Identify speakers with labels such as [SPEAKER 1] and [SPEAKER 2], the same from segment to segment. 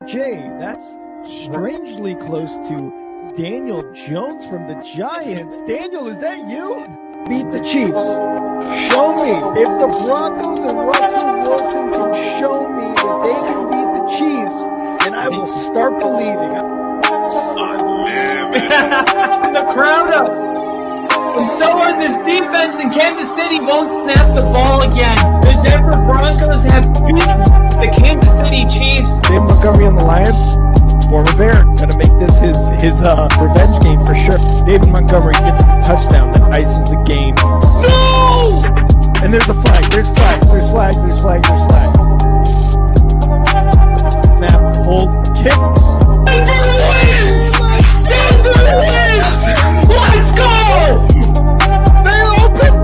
[SPEAKER 1] Jay, that's strangely close to Daniel Jones from the Giants. Daniel, is that you? Beat the Chiefs. Show me. If the Broncos and Russell Wilson can show me that they can beat the Chiefs, then I will start believing.
[SPEAKER 2] The crowd up. And so are this defense, and Kansas City won't snap the ball again. The Denver Broncos have beaten the Kansas City Chiefs.
[SPEAKER 1] David Montgomery on the Lions, former Bear, gonna make this his revenge game for sure. David Montgomery gets the touchdown that ices the game. No! And there's a flag. There's flags. There's flags. There's flags. There's flags. Snap. Hold. Kick.
[SPEAKER 2] Denver wins! Denver wins! Let's go!
[SPEAKER 1] They open.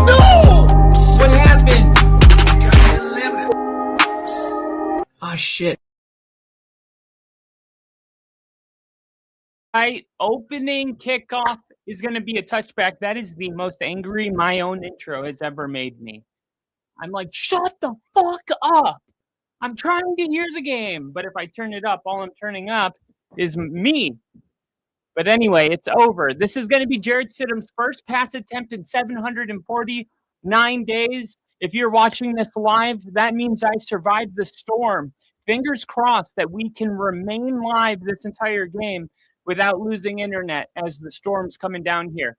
[SPEAKER 1] No!
[SPEAKER 2] What happened? Oh shit. Right, opening kickoff is going to be a touchback. That is the most angry my own intro has ever made me. I'm like, shut the fuck up. I'm trying to hear the game, but if I turn it up, all I'm turning up is me. But anyway, it's over. This is going to be Jared Stidham's first pass attempt in 749 days. If you're watching this live, that means I survived the storm. Fingers crossed that we can remain live this entire game without losing internet as the storm's coming down here.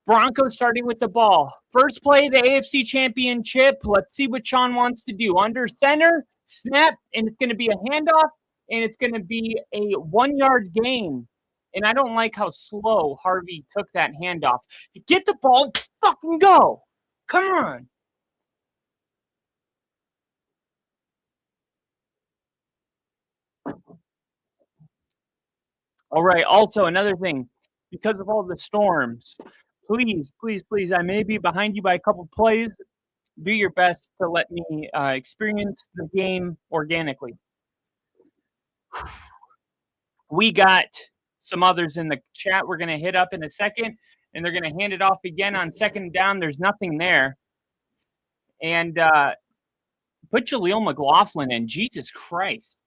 [SPEAKER 2] Broncos starting with the ball. First play of the AFC Championship. Let's see what Sean wants to do. Under center, snap, and it's going to be a handoff, and it's going to be a 1-yard gain. And I don't like how slow Harvey took that handoff. Get the ball, fucking go. Come on. All right, also another thing, because of all the storms, please, please, please, I may be behind you by a couple plays. Do your best to let me experience the game organically. We got some others in the chat we're going to hit up in a second, and they're going to hand it off again on second down. There's nothing there. And put Jaleel McLaughlin in. Jesus Christ.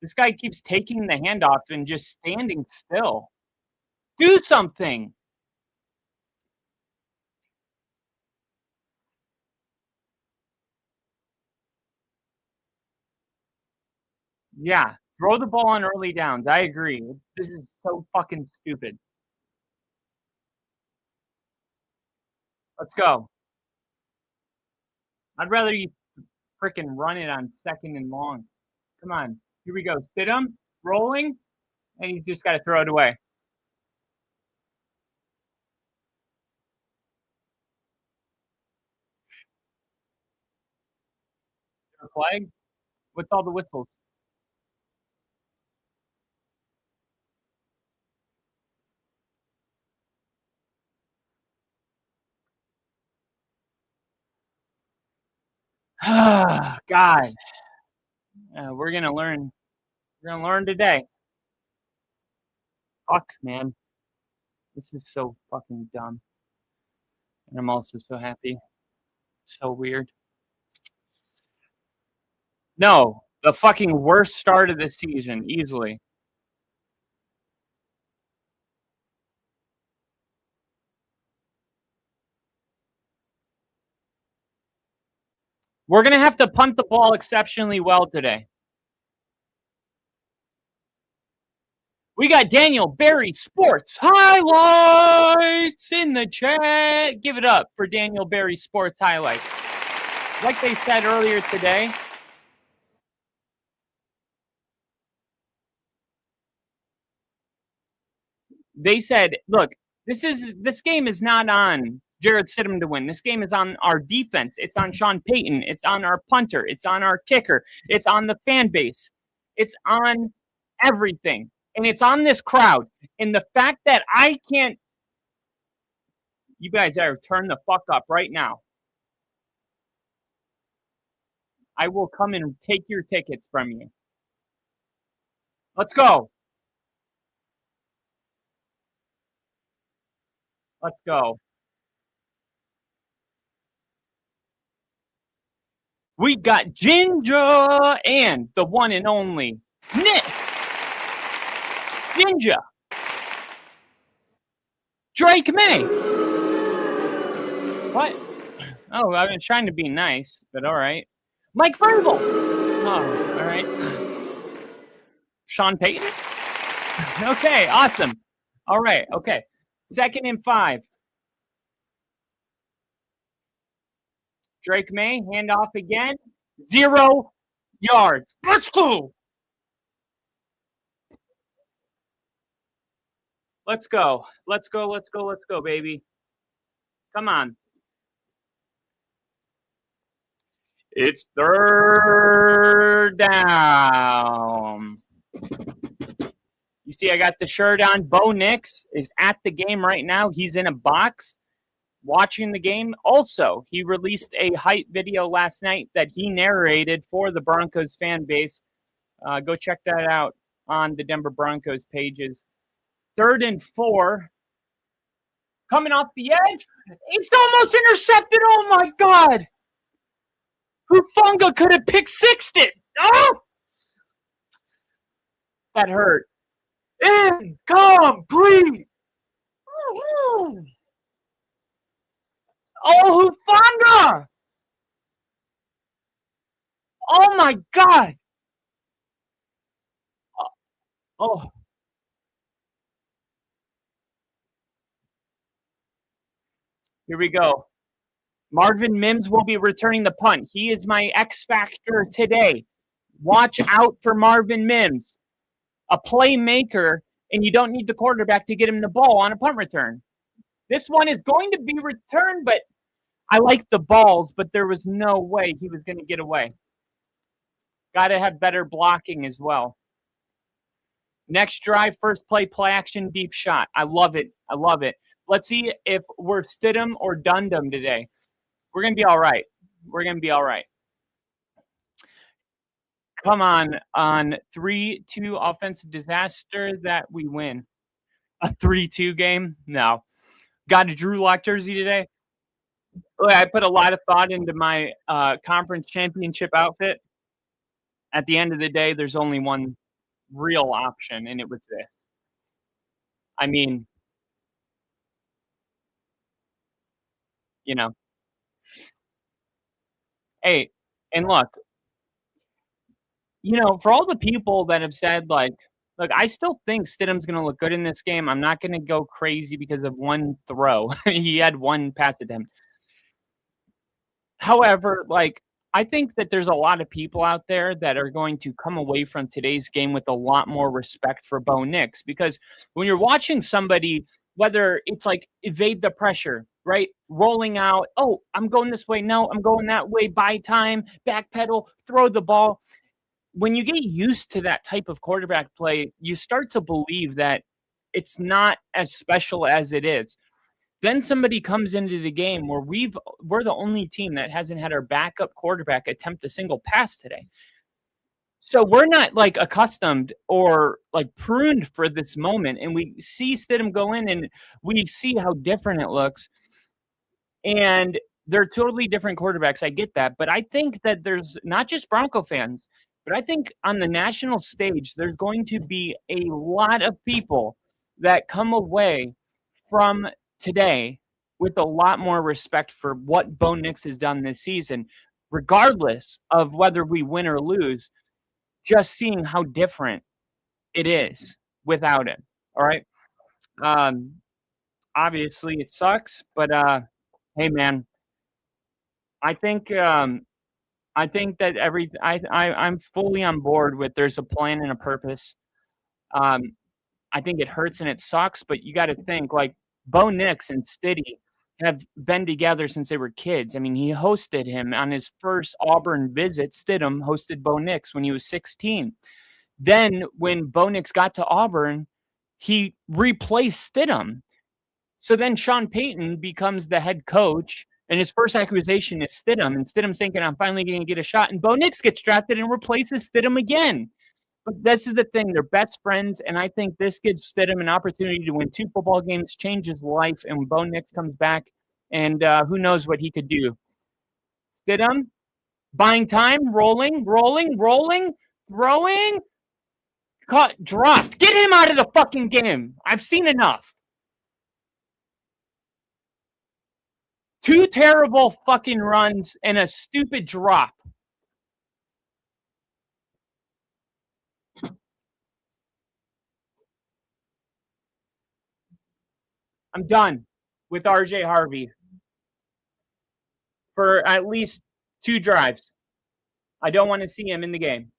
[SPEAKER 2] This guy keeps taking the handoff and just standing still. Do something. Yeah, throw the ball on early downs. I agree. This is so fucking stupid. Let's go. I'd rather you freaking run it on second and long. Come on. Here we go. Stidham, rolling, and he's just got to throw it away. Flag? What's all the whistles? God. We're going to learn. We're going to learn today. Fuck, man. This is so fucking dumb. And I'm also so happy. So weird. No, the fucking worst start of the season, easily. We're going to have to punt the ball exceptionally well today. We got Daniel Barry Sports Highlights in the chat. Give it up for Daniel Barry Sports Highlights. Like they said earlier today, they said, look, this game is not on Jared Stidham to win. This game is on our defense. It's on Sean Payton. It's on our punter. It's on our kicker. It's on the fan base. It's on everything. And it's on this crowd. And the fact that I can't, you guys are turn the fuck up right now. I will come and take your tickets from you. Let's go. Let's go. We got Ginger and the one and only Nick. Ginger. Drake May. What? Oh, I was trying to be nice, but all right. Mike Vrabel. Oh, all right. Sean Payton. Okay, awesome. All right, okay. 2nd and 5. Drake May, handoff again. 0 yards. Let's go. Let's go. Let's go, let's go, let's go, baby. Come on. It's 3rd down. You see, I got the shirt on. Bo Nix is at the game right now. He's in a box watching the game. Also, he released a hype video last night that he narrated for the Broncos fan base. Go check that out on the Denver Broncos pages. 3rd and 4. Coming off the edge. It's almost intercepted. Oh, my God. Hufunga could have pick-sixed it. Oh! That hurt. Incomplete. Oh, Hufunga! Oh, my God. Oh. Here we go. Marvin Mims will be returning the punt. He is my X factor today. Watch out for Marvin Mims. A playmaker, and you don't need the quarterback to get him the ball on a punt return. This one is going to be returned, but I like the balls, but there was no way he was going to get away. Got to have better blocking as well. Next drive, first play action, deep shot. I love it. I love it. Let's see if we're Stidham or Dundum today. We're going to be all right. We're going to be all right. Come on 3-2 offensive disaster that we win. A 3-2 game? No. Got a Drew Lock jersey today. I put a lot of thought into my conference championship outfit. At the end of the day, there's only one real option, and it was this. I mean, you know. Hey, and look, for all the people that have said, look, I still think Stidham's going to look good in this game. I'm not going to go crazy because of one throw. He had one pass attempt. However, I think that there's a lot of people out there that are going to come away from today's game with a lot more respect for Bo Nix, because when you're watching somebody, whether it's evade the pressure, right? Rolling out, oh, I'm going this way. No, I'm going that way. Buy time, backpedal, throw the ball. When you get used to that type of quarterback play, you start to believe that it's not as special as it is. Then somebody comes into the game where we're the only team that hasn't had our backup quarterback attempt a single pass today. So we're not accustomed or pruned for this moment. And we see Stidham go in and we see how different it looks. And they're totally different quarterbacks. I get that. But I think that there's not just Bronco fans, but I think on the national stage, there's going to be a lot of people that come away from today with a lot more respect for what Bo Nix has done this season, regardless of whether we win or lose, just seeing how different it is without him. All right. Obviously it sucks, but hey man, I think that I'm fully on board with there's a plan and a purpose. I think it hurts and it sucks, but you got to think Bo Nix and Stiddy have been together since they were kids. I mean, he hosted him on his first Auburn visit. Stidham hosted Bo Nix when he was 16. Then when Bo Nix got to Auburn, he replaced Stidham. So then Sean Payton becomes the head coach, and his first accusation is Stidham. And Stidham's thinking, I'm finally going to get a shot. And Bo Nix gets drafted and replaces Stidham again. But this is the thing. They're best friends, and I think this gives Stidham an opportunity to win 2 football games, change his life, and when Bo Nix comes back, and who knows what he could do. Stidham, Buying time, rolling, throwing, cut, dropped. Get him out of the fucking game. I've seen enough. 2 terrible fucking runs and a stupid drop. I'm done with RJ Harvey for at least 2 drives. I don't want to see him in the game.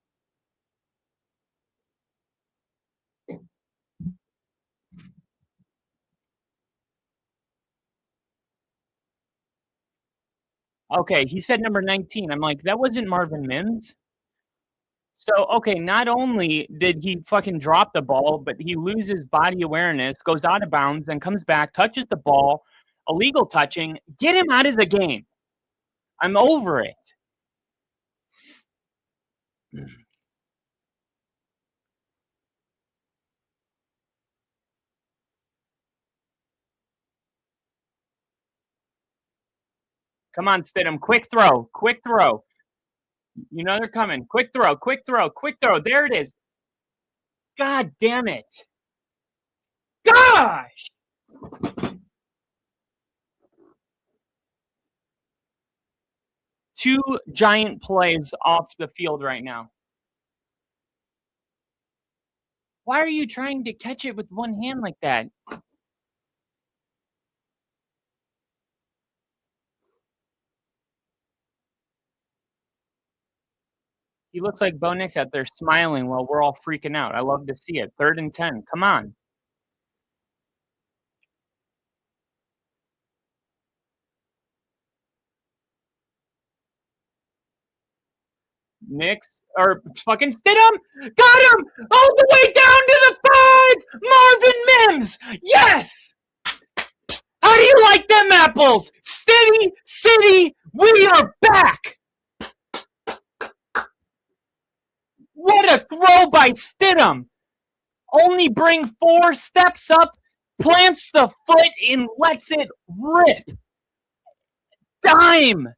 [SPEAKER 2] Okay, he said number 19. I'm like, that wasn't Marvin Mims. So, okay, not only did he fucking drop the ball, but he loses body awareness, goes out of bounds, and comes back, touches the ball, illegal touching. Get him out of the game. I'm over it. Come on, Stidham. Quick throw. You know they're coming. Quick throw. There it is. God damn it. Gosh! Two giant plays off the field right now. Why are you trying to catch it with one hand like that? He looks like Bo Nix out there smiling while we're all freaking out. I love to see it. 3rd and 10. Come on. Nix or fucking Stidham got him all the way down to the 5. Marvin Mims. Yes. How do you like them apples? Steady City, we are back. What a throw by Stidham. Only bring 4 steps up, plants the foot, and lets it rip. Dime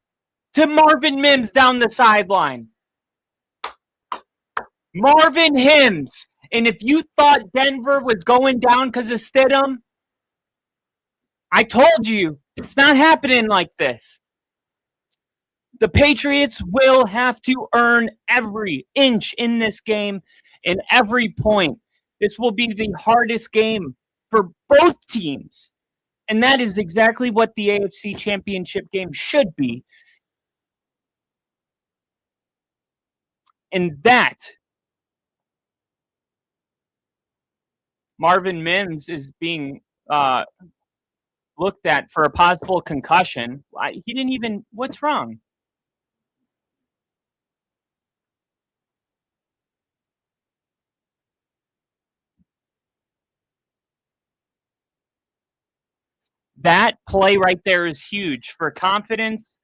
[SPEAKER 2] to Marvin Mims down the sideline. Marvin Mims. And if you thought Denver was going down because of Stidham, I told you, it's not happening like this. The Patriots will have to earn every inch in this game and every point. This will be the hardest game for both teams. And that is exactly what the AFC Championship game should be. And that Marvin Mims is being looked at for a possible concussion. He didn't even, what's wrong? That play right there is huge for confidence.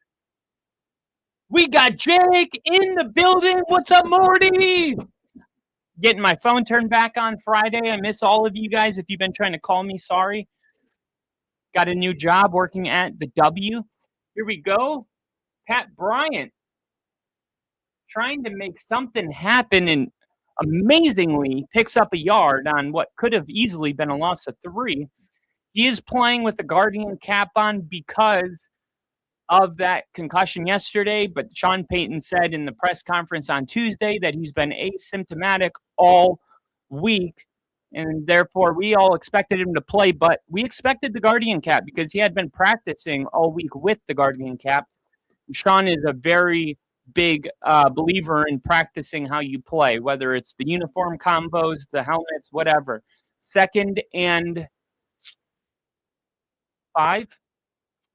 [SPEAKER 2] We got Jake in the building. What's up, Morty? Getting my phone turned back on Friday. I miss all of you guys. If you've been trying to call me, sorry. Got a new job working at the W. Here we go. Pat Bryant trying to make something happen and amazingly picks up a yard on what could have easily been a loss of 3. He is playing with the Guardian cap on because of that concussion yesterday, but Sean Payton said in the press conference on Tuesday that he's been asymptomatic all week, and therefore we all expected him to play, but we expected the Guardian cap because he had been practicing all week with the Guardian cap. Sean is a very big believer in practicing how you play, whether it's the uniform combos, the helmets, whatever. 2nd and 5.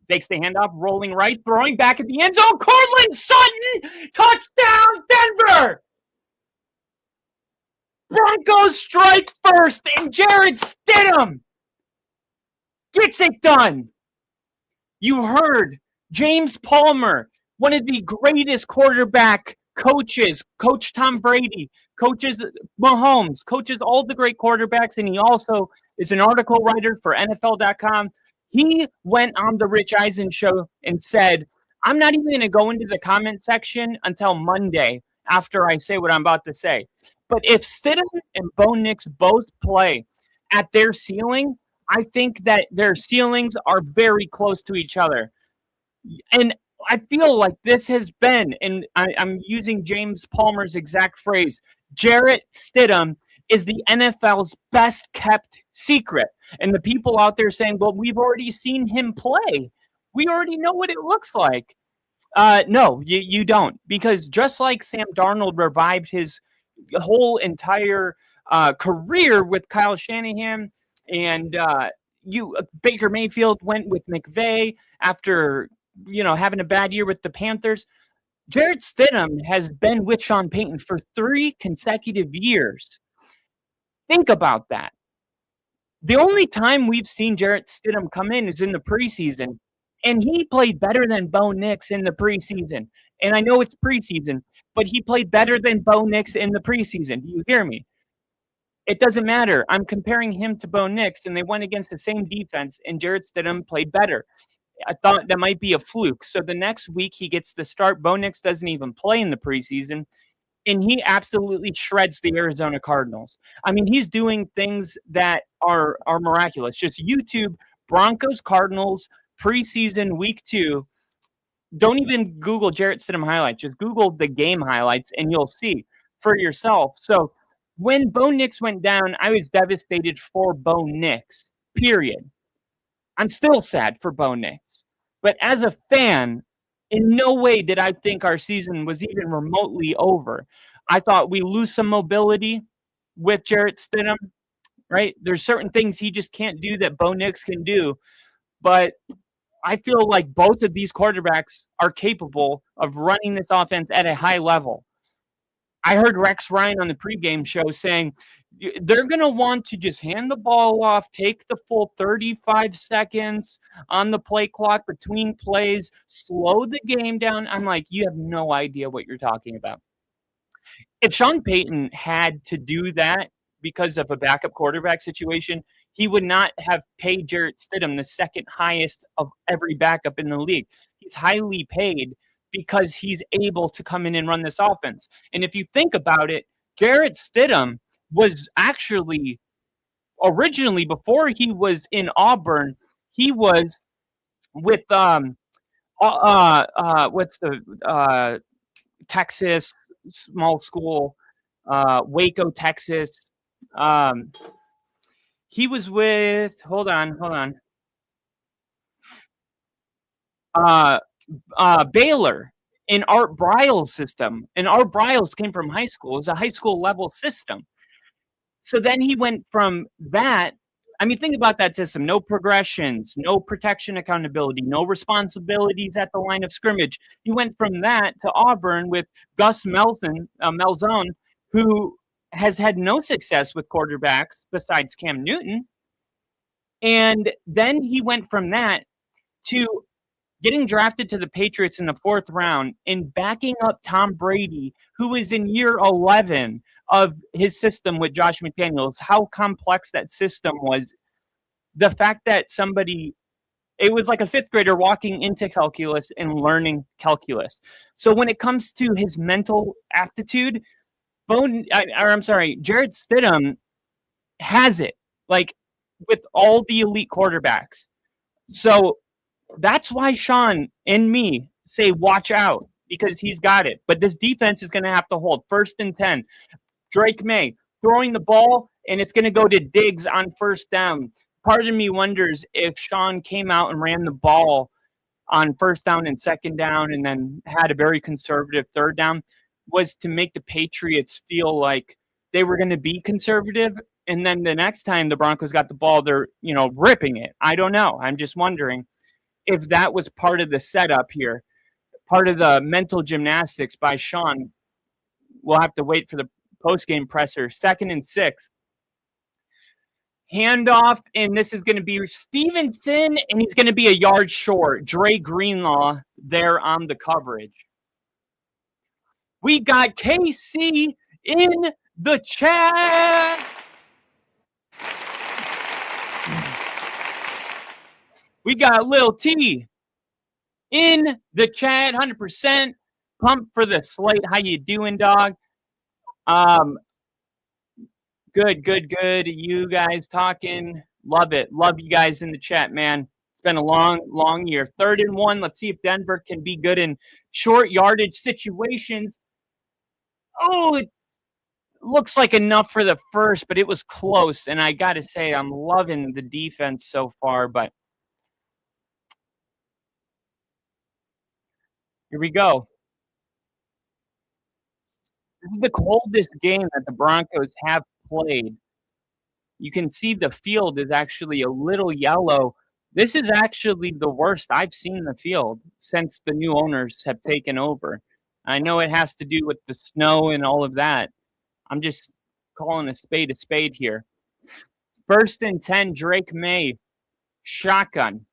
[SPEAKER 2] Takes the handoff, rolling right, throwing back at the end zone. Cortland Sutton, touchdown, Denver! Broncos strike first, and Jarrett Stidham gets it done. You heard James Palmer, one of the greatest quarterback coaches, Coach Tom Brady, coaches Mahomes, coaches all the great quarterbacks, and he also is an article writer for NFL.com. He went on the Rich Eisen show and said I'm not even going to go into the comment section until Monday after I say what I'm about to say. But if Stidham and Bo Nix both play at their ceiling, I think that their ceilings are very close to each other. And I feel like this has been, and I'm using James Palmer's exact phrase, Jarrett Stidham is the NFL's best kept secret. And the people out there saying, well, we've already seen him play. We already know what it looks like. No, you don't. Because just like Sam Darnold revived his whole entire career with Kyle Shanahan, and Baker Mayfield went with McVay after having a bad year with the Panthers. Jarrett Stidham has been with Sean Payton for 3 consecutive years. Think about that. The only time we've seen Jarrett Stidham come in is in the preseason, and he played better than Bo Nix in the preseason. And I know it's preseason, but he played better than Bo Nix in the preseason. Do you hear me? It doesn't matter. I'm comparing him to Bo Nix, and they went against the same defense, and Jarrett Stidham played better. I thought that might be a fluke. So the next week he gets the start. Bo Nix doesn't even play in the preseason, and he absolutely shreds the Arizona Cardinals. I mean, he's doing things that are miraculous. Just YouTube Broncos Cardinals preseason week 2. Don't even Google Jarrett Stidham highlights. Just Google the game highlights, and you'll see for yourself. So when Bo Nix went down, I was devastated for Bo Nix, period. I'm still sad for Bo Nix. But as a fan, in no way did I think our season was even remotely over. I thought we lose some mobility with Jarrett Stidham, right? There's certain things he just can't do that Bo Nix can do. But I feel like both of these quarterbacks are capable of running this offense at a high level. I heard Rex Ryan on the pregame show saying they're going to want to just hand the ball off, take the full 35 seconds on the play clock between plays, slow the game down. I'm like, you have no idea what you're talking about. If Sean Payton had to do that because of a backup quarterback situation, he would not have paid Jarrett Stidham the second highest of every backup in the league. He's highly paid because he's able to come in and run this offense. And if you think about it, Jarrett Stidham was actually originally, before he was in Auburn, he was with what's the Texas small school, Waco, Texas. He was with hold on. Baylor in Art Briles' system. And Art Briles came from high school. It was a high school level system. So then he went from that. I mean, think about that system. No progressions, no protection accountability, no responsibilities at the line of scrimmage. He went from that to Auburn with Gus Malzahn, who has had no success with quarterbacks besides Cam Newton. And then he went from that to getting drafted to the Patriots in the 4th round and backing up Tom Brady, who is in year 11 of his system with Josh McDaniels, how complex that system was. The fact that it was like a 5th grader walking into calculus and learning calculus. So when it comes to his mental aptitude, Jarrett Stidham has it, like with all the elite quarterbacks. So that's why Sean and me say watch out, because he's got it. But this defense is going to have to hold. 1st and 10. Drake May throwing the ball, and it's going to go to Diggs on 1st down. Part of me wonders if Sean came out and ran the ball on 1st down and 2nd down and then had a very conservative 3rd down was to make the Patriots feel like they were going to be conservative. And then the next time the Broncos got the ball, they're, ripping it. I don't know. I'm just wondering if that was part of the setup here, part of the mental gymnastics by Sean. We'll have to wait for the post-game presser. 2nd and 6. Handoff, and this is going to be Stevenson, and he's going to be a yard short. Dre Greenlaw there on the coverage. We got KC in the chat. We got Lil T. in the chat, 100%. Pumped for the slate. How you doing, dog? Good. You guys talking? Love it. Love you guys in the chat, man. It's been a long year. 3rd and 1. Let's see if Denver can be good in short yardage situations. Oh, it looks like enough for the first, but it was close. And I got to say, I'm loving the defense so far, but here we go. This is the coldest game that the Broncos have played. You can see the field is actually a little yellow. This is actually the worst I've seen the field since the new owners have taken over. I know it has to do with the snow and all of that. I'm just calling a spade here. 1st and 10, Drake May, shotgun.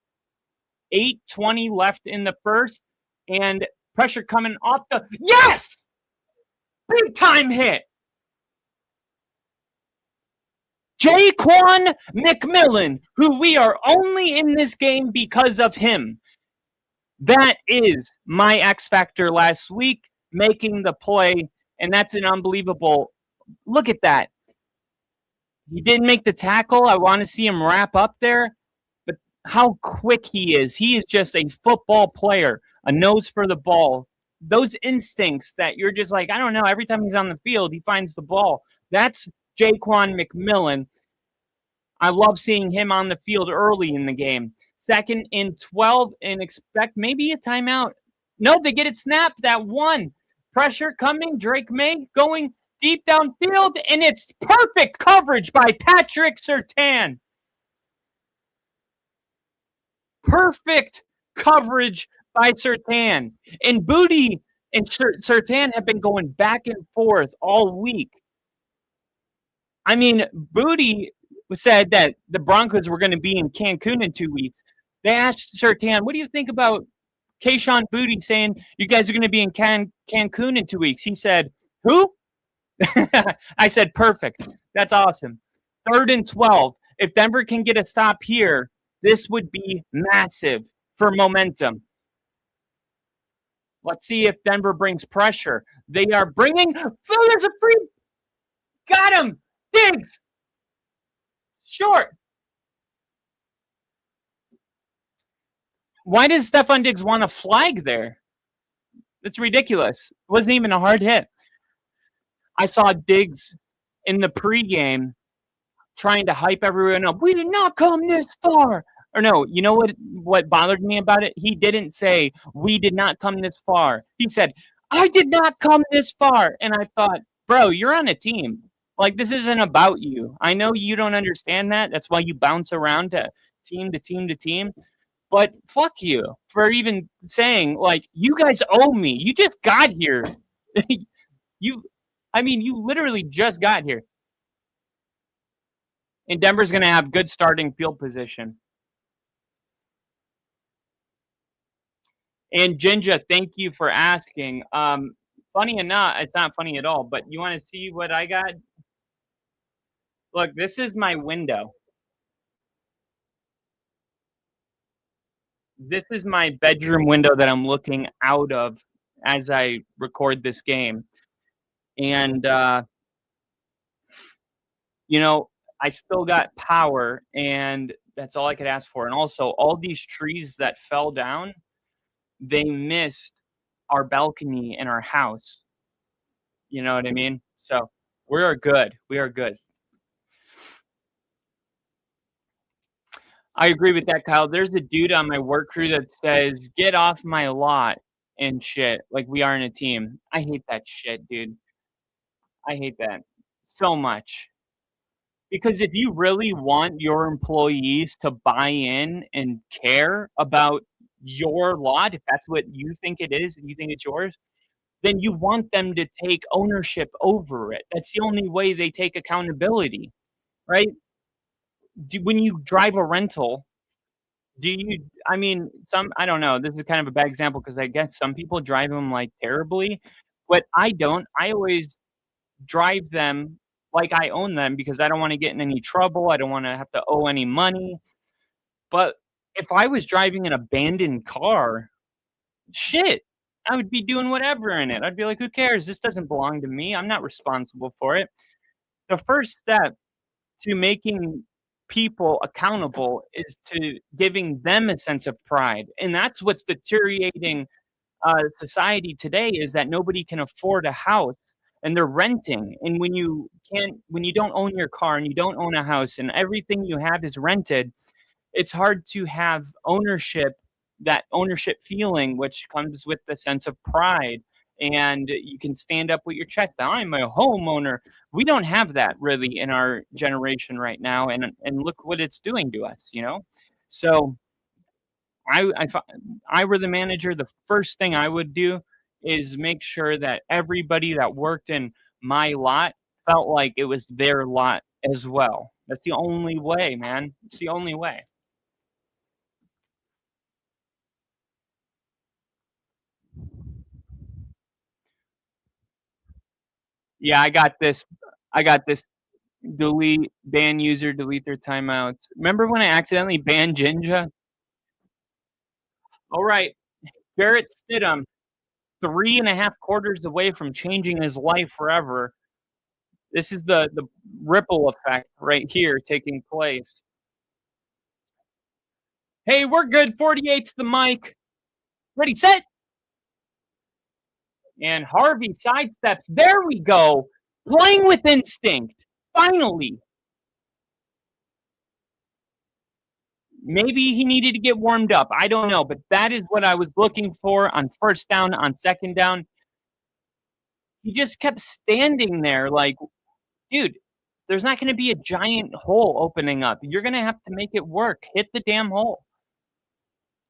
[SPEAKER 2] 8:20 left in the first, and pressure coming off the... Yes! Big time hit. Jaquan McMillan, who we are only in this game because of him. That is my X factor last week, making the play, and that's an unbelievable. Look at that. He didn't make the tackle. I want to see him wrap up there, but how quick he is. He is just a football player, a nose for the ball. Those instincts that you're just like, I don't know, every time he's on the field, he finds the ball. That's Jaquan McMillan. I love seeing him on the field early in the game. 2nd and 12, and expect maybe a timeout. No, they get it snapped. That one. Pressure coming. Drake May going deep downfield, and it's perfect coverage by Patrick Surtain. Perfect coverage by Surtain. And Booty and Surtain have been going back and forth all week. I mean, Booty said that the Broncos were going to be in Cancun in 2 weeks. They asked Surtain, what do you think about Kayshon Booty saying you guys are going to be in Cancun in 2 weeks? He said, who? I said, perfect. That's awesome. 3rd and 12. If Denver can get a stop here, this would be massive for momentum. Let's see if Denver brings pressure. They are bringing... Oh, there's a free... Got him! Diggs! Short. Why does Stephon Diggs want a flag there? It's ridiculous. It wasn't even a hard hit. I saw Diggs in the pregame trying to hype everyone up. We did not come this far. Or no, you know what bothered me about it? He didn't say, we did not come this far. He said, I did not come this far. And I thought, bro, you're on a team. Like, this isn't about you. I know you don't understand that. That's why you bounce around to team to team to team. But fuck you for even saying, like, you guys owe me. You just got here. You literally just got here. And Denver's going to have good starting field position. And Jinja, thank you for asking. Funny enough, it's not funny at all, but you want to see what I got? Look, this is my window. This is my bedroom window that I'm looking out of as I record this game. And, I still got power, and that's all I could ask for. And also, all these trees that fell down, they missed our balcony in our house. You know what I mean? So we are good. We are good. I agree with that, Kyle. There's a dude on my work crew that says, get off my lot and shit. Like, we aren't a team. I hate that shit, dude. I hate that so much. Because if you really want your employees to buy in and care about your lot, if that's what you think it is, you think it's yours, then you want them to take ownership over it. That's the only way they take accountability, right? When you drive a rental, I don't know, this is kind of a bad example because I guess some people drive them like terribly, but I don't. I always drive them like I own them because I don't want to get in any trouble. I don't want to have to owe any money. But if I was driving an abandoned car, shit, I would be doing whatever in it. I'd be like, who cares? This doesn't belong to me. I'm not responsible for it. The first step to making people accountable is to giving them a sense of pride. And that's what's deteriorating society today, is that nobody can afford a house and they're renting. And when you don't own your car and you don't own a house and everything you have is rented, it's hard to have ownership, that ownership feeling, which comes with the sense of pride. And you can stand up with your chest. I'm a homeowner. We don't have that really in our generation right now, and look what it's doing to us. So if I were the manager, the first thing I would do is make sure that everybody that worked in my lot felt like it was their lot as well. That's the only way, man. It's the only way. Yeah, I got this. Delete ban user, delete their timeouts. Remember when I accidentally banned Jinja? All right, Barrett Stidham, 3.5 quarters away from changing his life forever. This is the ripple effect right here taking place. Hey, we're good. 48's the mic. Ready, set. And Harvey sidesteps. There we go. Playing with instinct. Finally. Maybe he needed to get warmed up. I don't know, but that is what I was looking for on first down, on second down. He just kept standing there like, dude, there's not going to be a giant hole opening up. You're going to have to make it work. Hit the damn hole.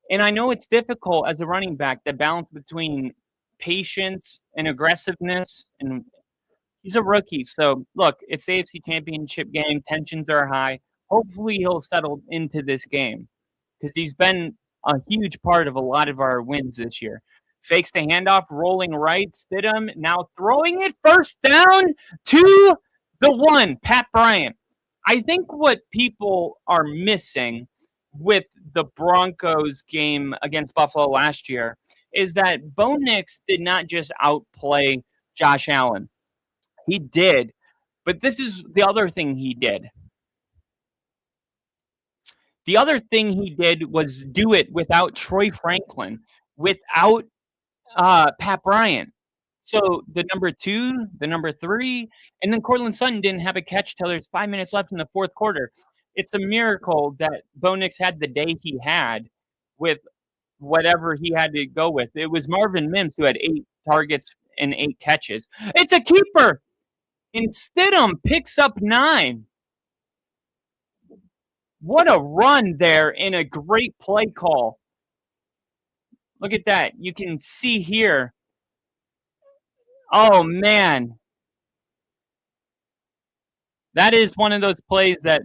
[SPEAKER 2] And I know it's difficult as a running back to balance between patience and aggressiveness. And he's a rookie. So, look, it's the AFC Championship game. Tensions are high. Hopefully, he'll settle into this game because he's been a huge part of a lot of our wins this year. Fakes the handoff, rolling right. Stidham now throwing it first down to the one, Pat Bryant. I think what people are missing with the Broncos game against Buffalo last year is that Bo Nix did not just outplay Josh Allen. He did, but this is the other thing he did. The other thing he did was do it without Troy Franklin, without Pat Bryant. So the number 2, the number 3, and then Cortland Sutton didn't have a catch till there's 5 minutes left in the fourth quarter. It's a miracle that Bo Nix had the day he had with whatever he had to go with. It was Marvin Mims who had 8 targets and 8 catches. It's a keeper. And Stidham picks up 9. What a run there and a great play call. Look at that. You can see here. Oh, man. That is one of those plays that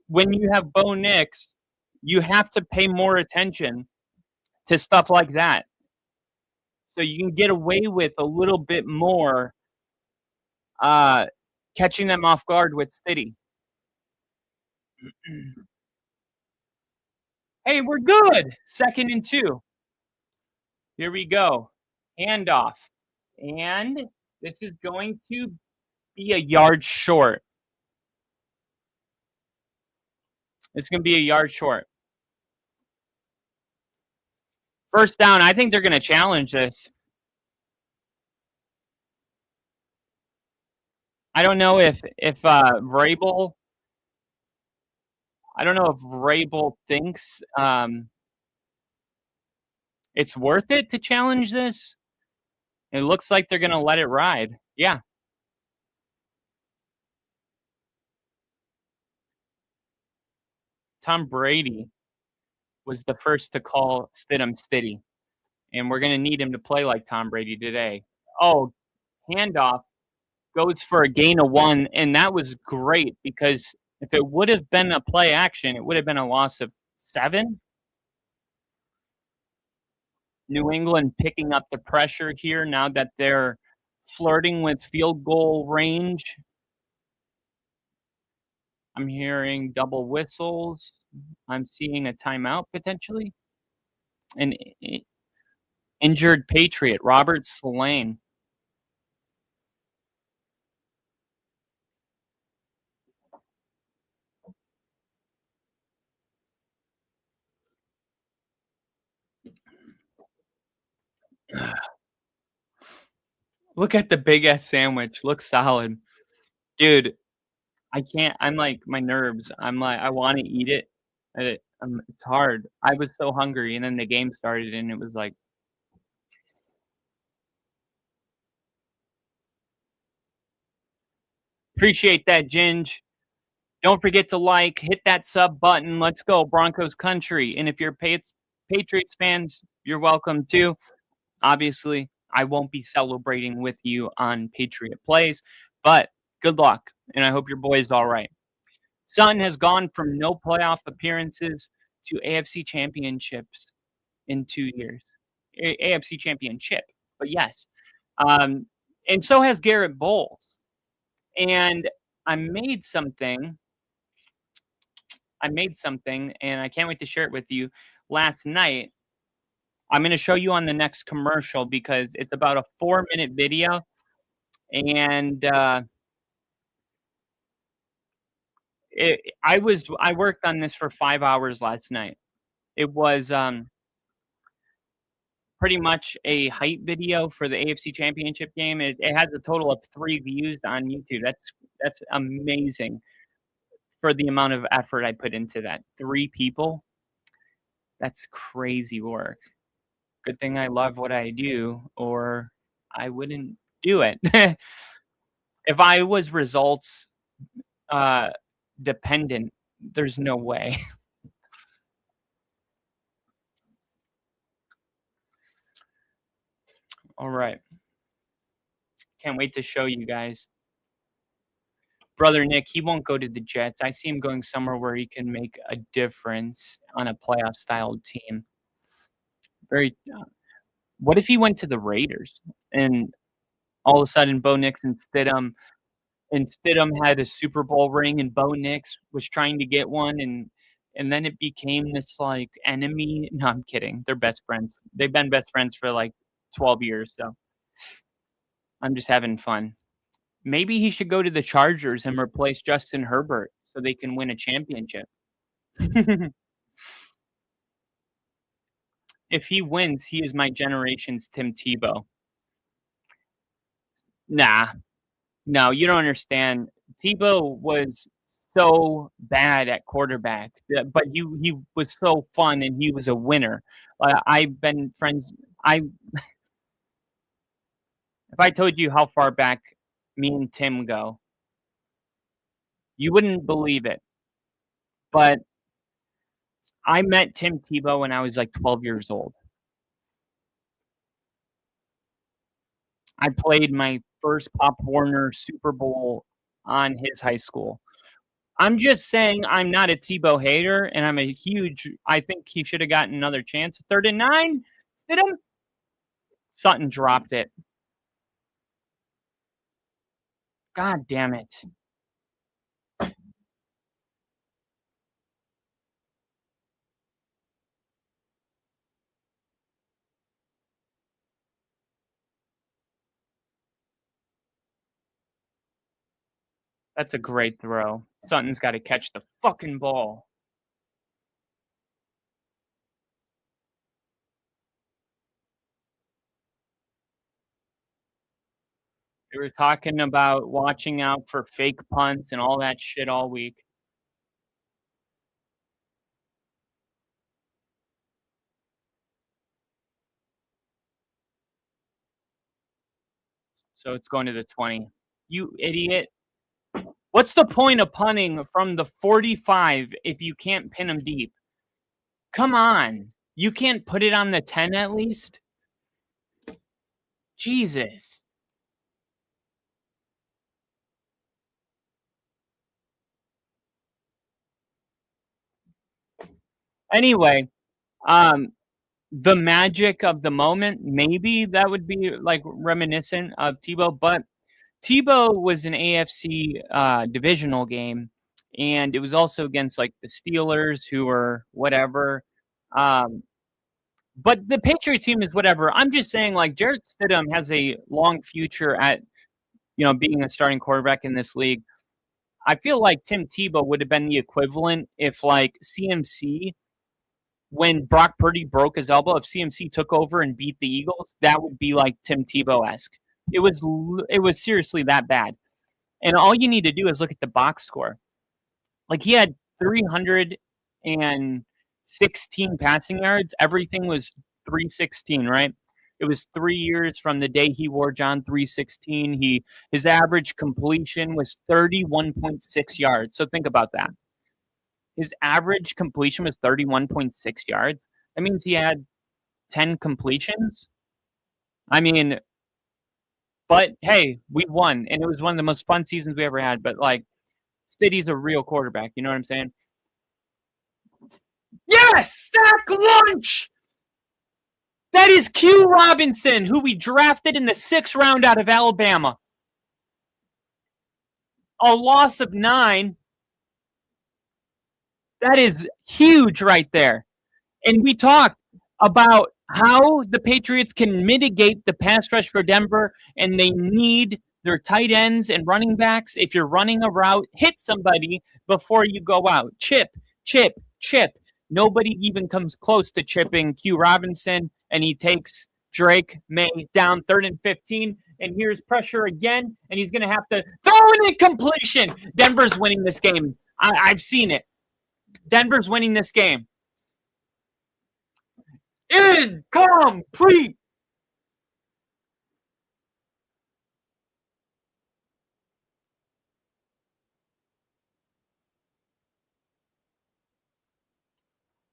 [SPEAKER 2] when you have Bo Nix, you have to pay more attention to stuff like that. So you can get away with a little bit more catching them off guard with City. Hey, we're good. 2nd and 2. Here we go. Handoff. And this is going to be a yard short. It's going to be a yard short. First down. I think they're going to challenge this. I don't know if Vrabel. I don't know if Vrabel thinks it's worth it to challenge this. It looks like they're going to let it ride. Yeah. Tom Brady was the first to call Stidham Stiddy. And we're going to need him to play like Tom Brady today. Oh, handoff goes for a gain of 1. And that was great because if it would have been a play action, it would have been a loss of 7. New England picking up the pressure here now that they're flirting with field goal range. I'm hearing double whistles. I'm seeing a timeout potentially. an injured Patriot, Robert Slane. Look at the big ass sandwich. Looks solid. Dude, I can't. I'm like, my nerves. I'm like, I want to eat it. It's hard. I was so hungry, and then the game started, and it was like, appreciate that, Ginge. Don't forget to like, hit that sub button. Let's go, Broncos country. And if you're Patriots fans, you're welcome too. Obviously, I won't be celebrating with you on Patriot plays, but good luck, and I hope your boy is all right. Sutton has gone from no playoff appearances to AFC championships in 2 years. AFC championship, but yes. And so has Garrett Bowles. And I made something, and I can't wait to share it with you. Last night, I'm going to show you on the next commercial because it's about a 4-minute video, and I worked on this for 5 hours last night. It was pretty much a hype video for the AFC Championship game. It has a total of 3 views on YouTube. That's amazing for the amount of effort I put into that. 3 people. That's crazy work. Good thing I love what I do, or I wouldn't do it. If I was results dependent, there's no way. All right. Can't wait to show you guys. Brother Nick, he won't go to the Jets. I see him going somewhere where he can make a difference on a playoff style team. What if he went to the Raiders and all of a sudden Bo Nix and Stidham had a Super Bowl ring and Bo Nix was trying to get one, and then it became this like enemy. No, I'm kidding. They're best friends. They've been best friends for like 12 years, so I'm just having fun. Maybe he should go to the Chargers and replace Justin Herbert so they can win a championship. If he wins, he is my generation's Tim Tebow. Nah, no, you don't understand. Tebow was so bad at quarterback, but he was so fun and he was a winner. I've been friends. If I told you how far back me and Tim go, you wouldn't believe it. But I met Tim Tebow when I was like 12 years old. I played my first Pop Warner Super Bowl on his high school. I'm just saying I'm not a Tebow hater, and I think he should have gotten another chance. 3rd and 9, Stidham. Sutton dropped it. God damn it. That's a great throw. Sutton's got to catch the fucking ball. They were talking about watching out for fake punts and all that shit all week. So it's going to the 20. You idiot. What's the point of punting from the 45 if you can't pin them deep? Come on. You can't put it on the 10 at least? Jesus. Anyway, the magic of the moment, maybe that would be like reminiscent of Tebow, but Tebow was an AFC divisional game, and it was also against like the Steelers, who were whatever. But the Patriots team is whatever. I'm just saying, like, Jarrett Stidham has a long future at, being a starting quarterback in this league. I feel like Tim Tebow would have been the equivalent if, like, CMC, when Brock Purdy broke his elbow, if CMC took over and beat the Eagles, that would be like Tim Tebow-esque. It was seriously that bad. And all you need to do is look at the box score. Like, he had 316 passing yards. Everything was 316, right? It was 3 years from the day he wore John 316. His average completion was 31.6 yards. So think about that. His average completion was 31.6 yards. That means he had 10 completions. I mean, but hey, we won, and it was one of the most fun seasons we ever had. But, like, Stiddy's a real quarterback. You know what I'm saying? Yes! Sack lunch! That is Q Robinson, who we drafted in the 6th round out of Alabama. A loss of 9. That is huge right there. And we talked about how the Patriots can mitigate the pass rush for Denver, and they need their tight ends and running backs. If you're running a route, hit somebody before you go out. Chip, chip, chip. Nobody even comes close to chipping Q Robinson, and he takes Drake May down 3rd and 15. And here's pressure again, and he's going to have to throw an incompletion. Denver's winning this game. I've seen it. Denver's winning this game. Incomplete.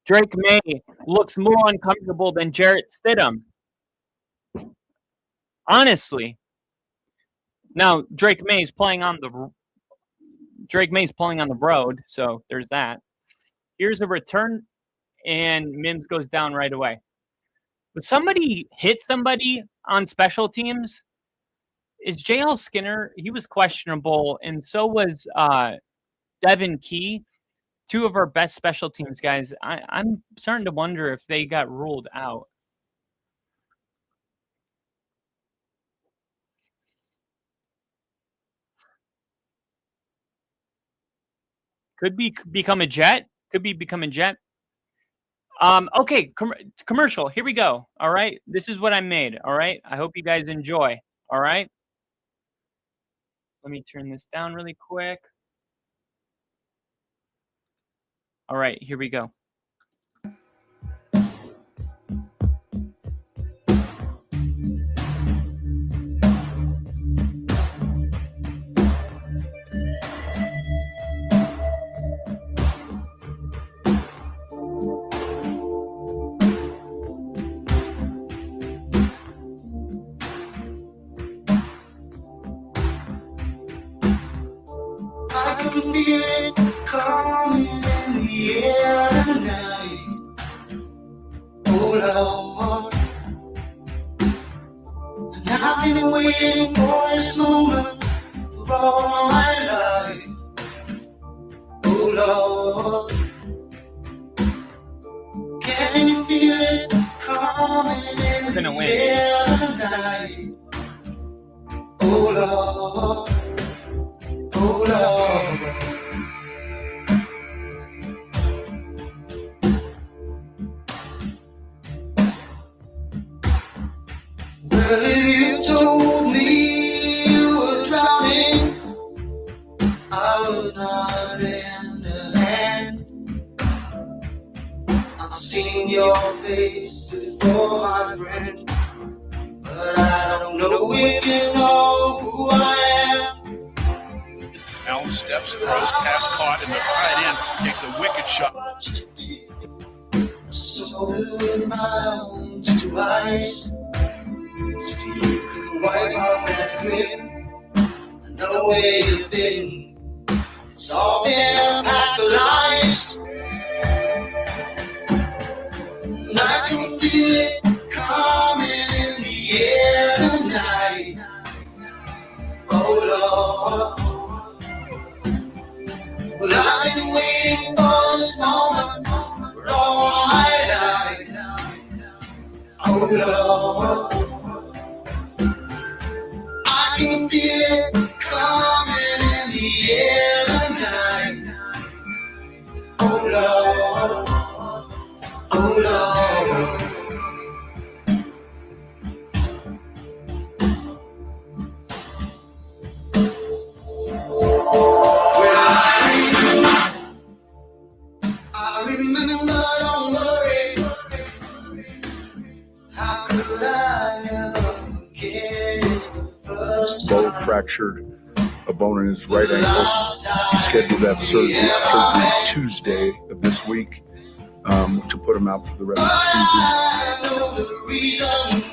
[SPEAKER 2] Drake May looks more uncomfortable than Jarrett Stidham. Honestly. Now, Drake May's playing on the road, so there's that. Here's a return, and Mims goes down right away. But somebody hit somebody on special teams. Is JL Skinner? He was questionable, and so was Devin Key, 2 of our best special teams guys. I'm starting to wonder if they got ruled out. Could become a Jet. Could become a Jet. Okay, commercial. Here we go. All right. This is what I made. All right. I hope you guys enjoy. All right. Let me turn this down really quick. All right. Here we go.
[SPEAKER 3] Feel it coming in the air tonight. Oh Lord, and I've been waiting for this moment for all my life. Oh Lord, can you feel it coming in the air tonight? Oh Lord. Oh Lord, well, if you told me you were drowning, I would not lend a hand. I've seen your face before, my friend, but I don't know if you know who I am.
[SPEAKER 4] Allen steps, throws, pass caught, and the tight end takes a wicked shot.
[SPEAKER 3] I saw it with my own 2 eyes, so you could wipe off that grin. I know where you've been. It's all been a pack of lies, and I can feel it coming in the air tonight. Oh Lord. Well, I've been waiting for this moment for all my life. Lord, I can feel it coming in the air tonight. Oh Lord, oh Lord. I remember, don't worry. How could I ever forget? It's the first
[SPEAKER 5] Bo
[SPEAKER 3] time.
[SPEAKER 5] fractured a bone in his right ankle. He's scheduled to have surgery Tuesday of this week to put him out for the rest of the season.
[SPEAKER 3] I know the reason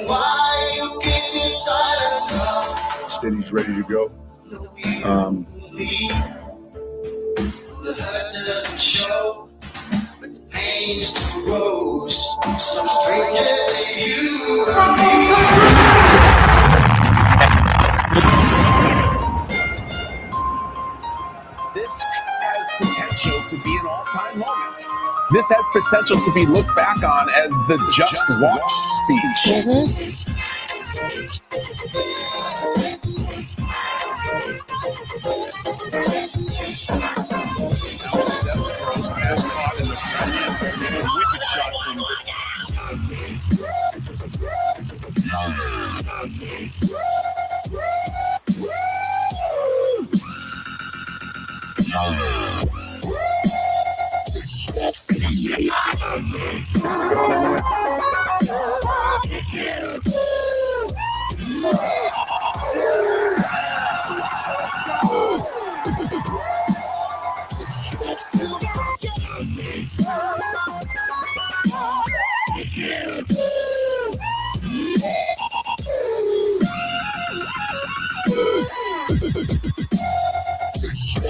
[SPEAKER 3] why you keep your silence up.
[SPEAKER 5] Instead, he's ready to go.
[SPEAKER 3] The hurt doesn't show, but the pain still grows. Some stranger to you and me.
[SPEAKER 6] This has potential to be an all-time moment. This has potential to be looked back on as the Just Watch speech.
[SPEAKER 4] Allen steps, throws, pass caught in the front end. Takes a wicked shot from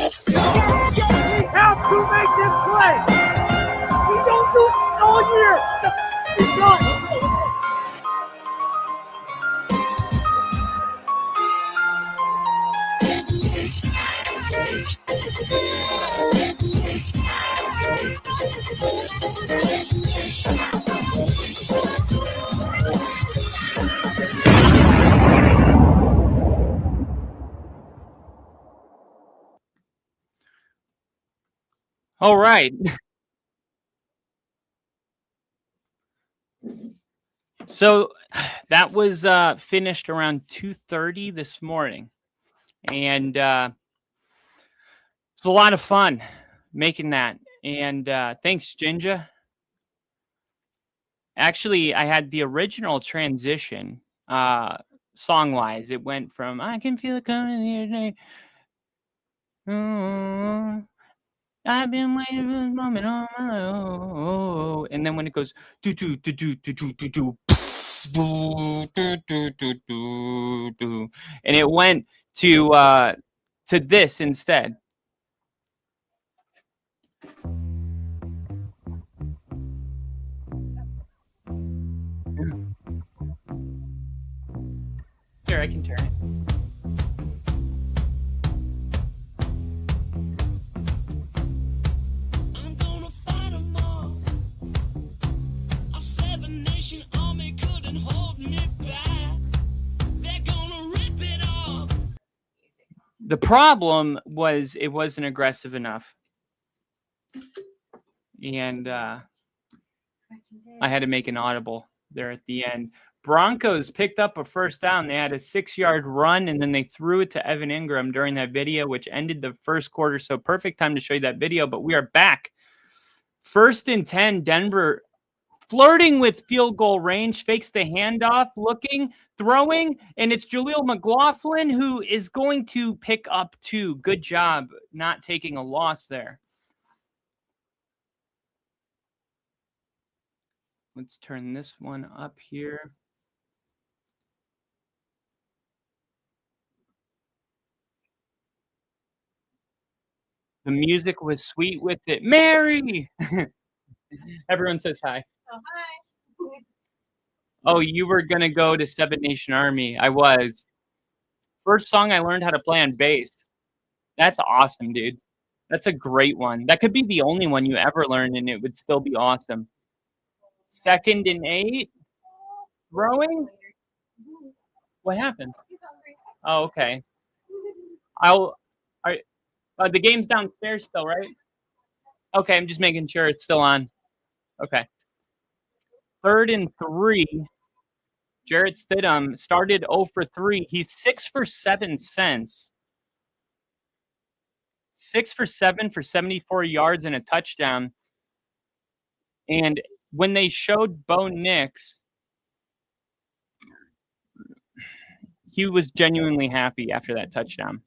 [SPEAKER 1] We have to make this play. We don't do it all year. It's done.
[SPEAKER 2] All right. So that was finished around 2:30 this morning, and it was a lot of fun making that. And thanks, Ginger. Actually, I had the original transition song-wise. It went from "I can feel it coming here today." Oh, I've been waiting for this moment all my life. Oh, and then when it goes do do do do do do do do, and it went to this instead. Here, I can turn it.
[SPEAKER 3] I'm gonna fight 'em all. A 7-nation army couldn't hold me back. They're gonna rip it off.
[SPEAKER 2] The problem was it wasn't aggressive enough. And I had to make an audible there at the end. Broncos picked up a first down. They had a 6-yard run, and then they threw it to Evan Ingram during that video, which ended the first quarter. So perfect time to show you that video, but we are back. 1st and 10, Denver flirting with field goal range, fakes the handoff, looking, throwing, and it's Jaleel McLaughlin who is going to pick up 2. Good job not taking a loss there. Let's turn this one up here. The music was sweet with it. Mary! Everyone says hi.
[SPEAKER 7] Oh, hi.
[SPEAKER 2] Oh, you were going to go to 7-Nation Army. I was. First song I learned how to play on bass. That's awesome, dude. That's a great one. That could be the only one you ever learned, and it would still be awesome. 2nd and 8. throwing. What happened? Oh, okay. The game's downstairs still, right? Okay, I'm just making sure it's still on. Okay. 3rd and 3. Jarrett Stidham started 0 for 3. He's 6 for 7 cents. 6 for 7 for 74 yards and a touchdown. And when they showed Bo Nix, he was genuinely happy after that touchdown.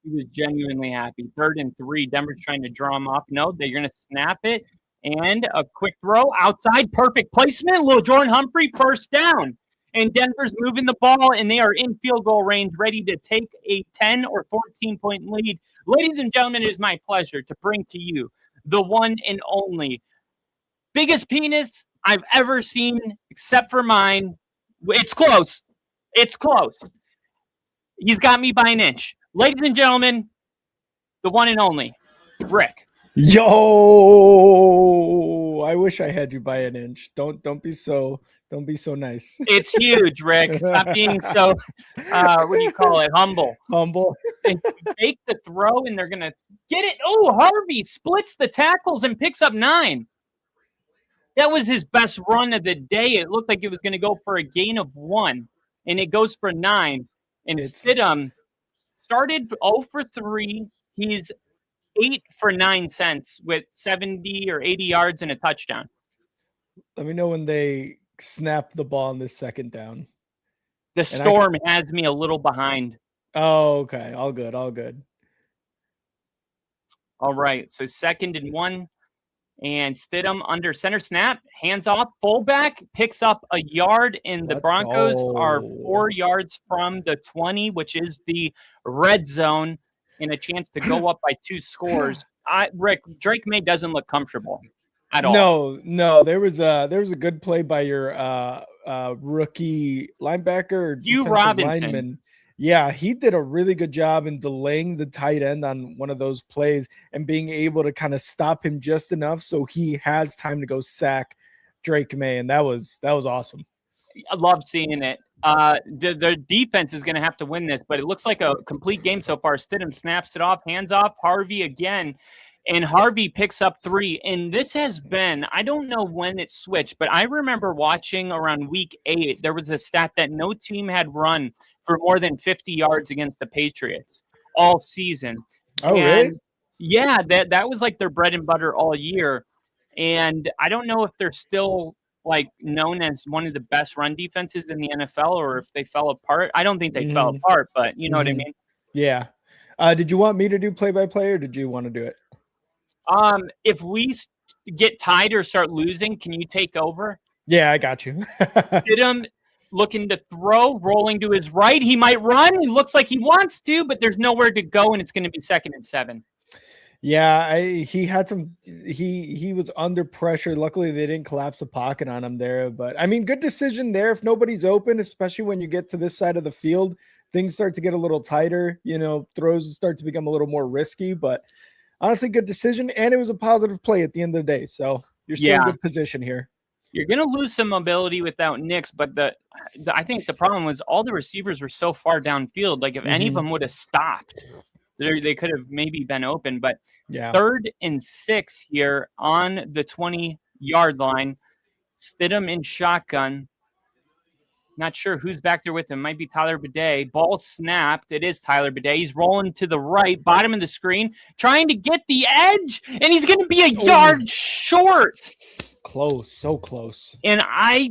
[SPEAKER 2] He was genuinely happy. 3rd and 3. Denver's trying to draw him off. No, they're going to snap it. And a quick throw outside. Perfect placement. Little Jordan Humphrey, first down. And Denver's moving the ball, and they are in field goal range, ready to take a 10 or 14-point lead. Ladies and gentlemen, it is my pleasure to bring to you the one and only biggest penis I've ever seen, except for mine. It's close. It's close. He's got me by an inch. Ladies and gentlemen, the one and only Rick.
[SPEAKER 1] Yo, I wish I had you by an inch. Don't be so nice.
[SPEAKER 2] It's huge, Rick. Stop being so what do you call it? Humble. They make the throw and they're gonna get it. Oh, Harvey splits the tackles and picks up 9. That was his best run of the day. It looked like it was gonna go for a gain of 1, and it goes for 9. And Stidham started 0 for 3. He's 8 for 9 cents with 70 or 80 yards and a touchdown.
[SPEAKER 1] Let me know when they snap the ball on this second down.
[SPEAKER 2] The storm has me a little behind.
[SPEAKER 1] Oh, okay. All good.
[SPEAKER 2] All right. So 2nd and 1. And Stidham under center snap, hands off, fullback, picks up a yard, and the Broncos are 4 yards from the 20, which is the red zone, and a chance to go up by 2 scores. Rick, Drake May doesn't look comfortable at all.
[SPEAKER 1] No. There was a good play by your rookie linebacker,
[SPEAKER 2] Hugh Robinson.
[SPEAKER 1] Lineman. Yeah, he did a really good job in delaying the tight end on one of those plays and being able to kind of stop him just enough so he has time to go sack Drake May, and that was awesome.
[SPEAKER 2] I love seeing it. Their defense is going to have to win this, but it looks like a complete game so far. Stidham snaps it off, hands off, Harvey again, and Harvey picks up 3. And this has been, I don't know when it switched, but I remember watching around week 8, there was a stat that no team had run for more than 50 yards against the Patriots all season.
[SPEAKER 1] Oh, really?
[SPEAKER 2] Yeah, that was like their bread and butter all year. And I don't know if they're still like known as one of the best run defenses in the NFL or if they fell apart. I don't think they fell apart, but you know what I mean?
[SPEAKER 1] Yeah. Did you want me to do play-by-play or did you want to do it?
[SPEAKER 2] If we get tied or start losing, can you take over?
[SPEAKER 1] Yeah, I got you.
[SPEAKER 2] Stidham looking to throw, rolling to his right. He might run. He looks like he wants to, but there's nowhere to go, and it's going to be 2nd and 7.
[SPEAKER 1] Yeah, he had some. He was under pressure. Luckily, they didn't collapse the pocket on him there. But I mean, good decision there. If nobody's open, especially when you get to this side of the field, things start to get a little tighter. You know, throws start to become a little more risky. But honestly, good decision, and it was a positive play at the end of the day. So you're still in good position here.
[SPEAKER 2] You're going to lose some mobility without Nix, but I think the problem was all the receivers were so far downfield. Like if any of them would have stopped, they could have maybe been open. But 3rd and 6 here on the 20-yard line. Stidham in shotgun. Not sure who's back there with him. Might be Tyler Bidet. Ball snapped. It is Tyler Bidet. He's rolling to the right, bottom of the screen, trying to get the edge, and he's going to be a yard short.
[SPEAKER 1] Close, so close.
[SPEAKER 2] And I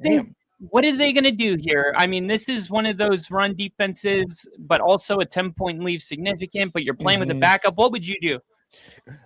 [SPEAKER 2] think, what are they going to do here? I mean, this is one of those run defenses, but also a 10-point lead significant, but you're playing with a backup. What would you do?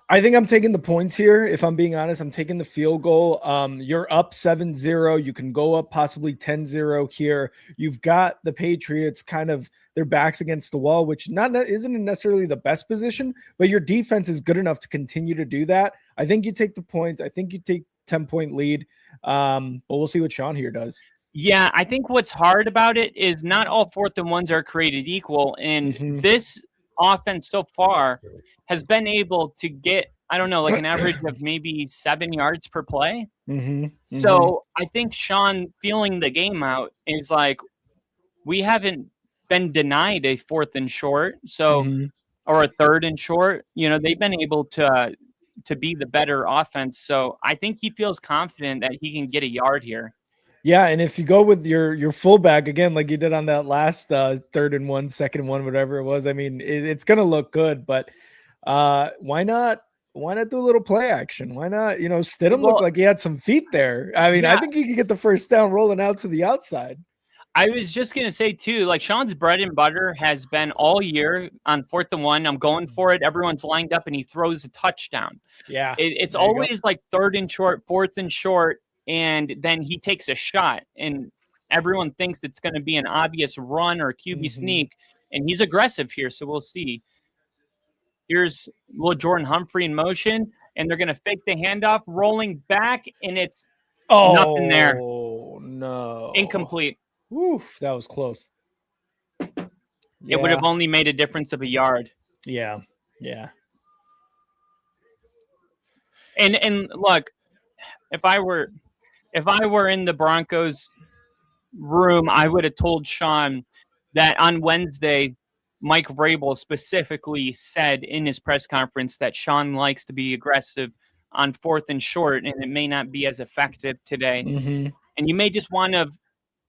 [SPEAKER 1] I think I'm taking the points here. If I'm being honest, I'm taking the field goal. You're up 7-0. You can go up possibly 10-0 here. You've got the Patriots kind of their backs against the wall, which isn't necessarily the best position, but your defense is good enough to continue to do that. I think you take the points. I think you take 10-point lead. But we'll see what Sean here does.
[SPEAKER 2] Yeah, I think what's hard about it is not all 4th and 1s are created equal. And this offense so far has been able to get I don't know, like an average of maybe 7 yards per play.
[SPEAKER 1] Mm-hmm.
[SPEAKER 2] So I think Sean feeling the game out is like, we haven't been denied a 4th and short, so
[SPEAKER 1] Mm-hmm.
[SPEAKER 2] or a 3rd and short. You know, they've been able to be the better offense. So I think he feels confident that he can get a yard here.
[SPEAKER 1] Yeah, and if you go with your fullback again, like you did on that last 3rd and 1, 2nd and 1, whatever it was, I mean, it's gonna look good. But why not? Why not do a little play action? Why not? You know, Stidham looked like he had some feet there. I mean, I think he could get the first down rolling out to the outside.
[SPEAKER 2] I was just going to say, too, like Sean's bread and butter has been all year on 4th and 1. I'm going for it. Everyone's lined up and he throws a touchdown.
[SPEAKER 1] Yeah.
[SPEAKER 2] It's always like 3rd and short, 4th and short, and then he takes a shot. And everyone thinks it's going to be an obvious run or a QB sneak. And he's aggressive here, so we'll see. Here's little Jordan Humphrey in motion, and they're going to fake the handoff, rolling back, and it's nothing there.
[SPEAKER 1] Oh, no.
[SPEAKER 2] Incomplete.
[SPEAKER 1] Oof, that was close.
[SPEAKER 2] It would have only made a difference of a yard.
[SPEAKER 1] Yeah.
[SPEAKER 2] And look, if I were in the Broncos room, I would have told Sean that on Wednesday, Mike Vrabel specifically said in his press conference that Sean likes to be aggressive on 4th and short, and it may not be as effective today. And you may just want to,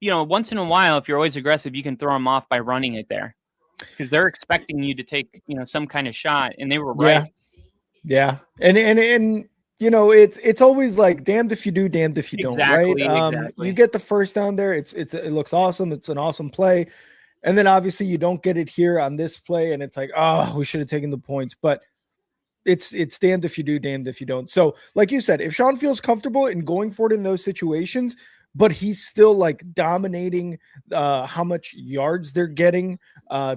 [SPEAKER 2] you know, once in a while, if you're always aggressive, you can throw them off by running it there, because they're expecting you to take, you know, some kind of shot, and they were right.
[SPEAKER 1] Yeah. And you know, it's always like damned if you do, damned if you don't, right?
[SPEAKER 2] Exactly.
[SPEAKER 1] You get the first down there. It looks awesome. It's an awesome play. And then obviously you don't get it here on this play, and it's like, oh, we should have taken the points. But it's damned if you do, damned if you don't. So like you said, if Sean feels comfortable in going for it in those situations, but he's still like dominating how much yards they're getting,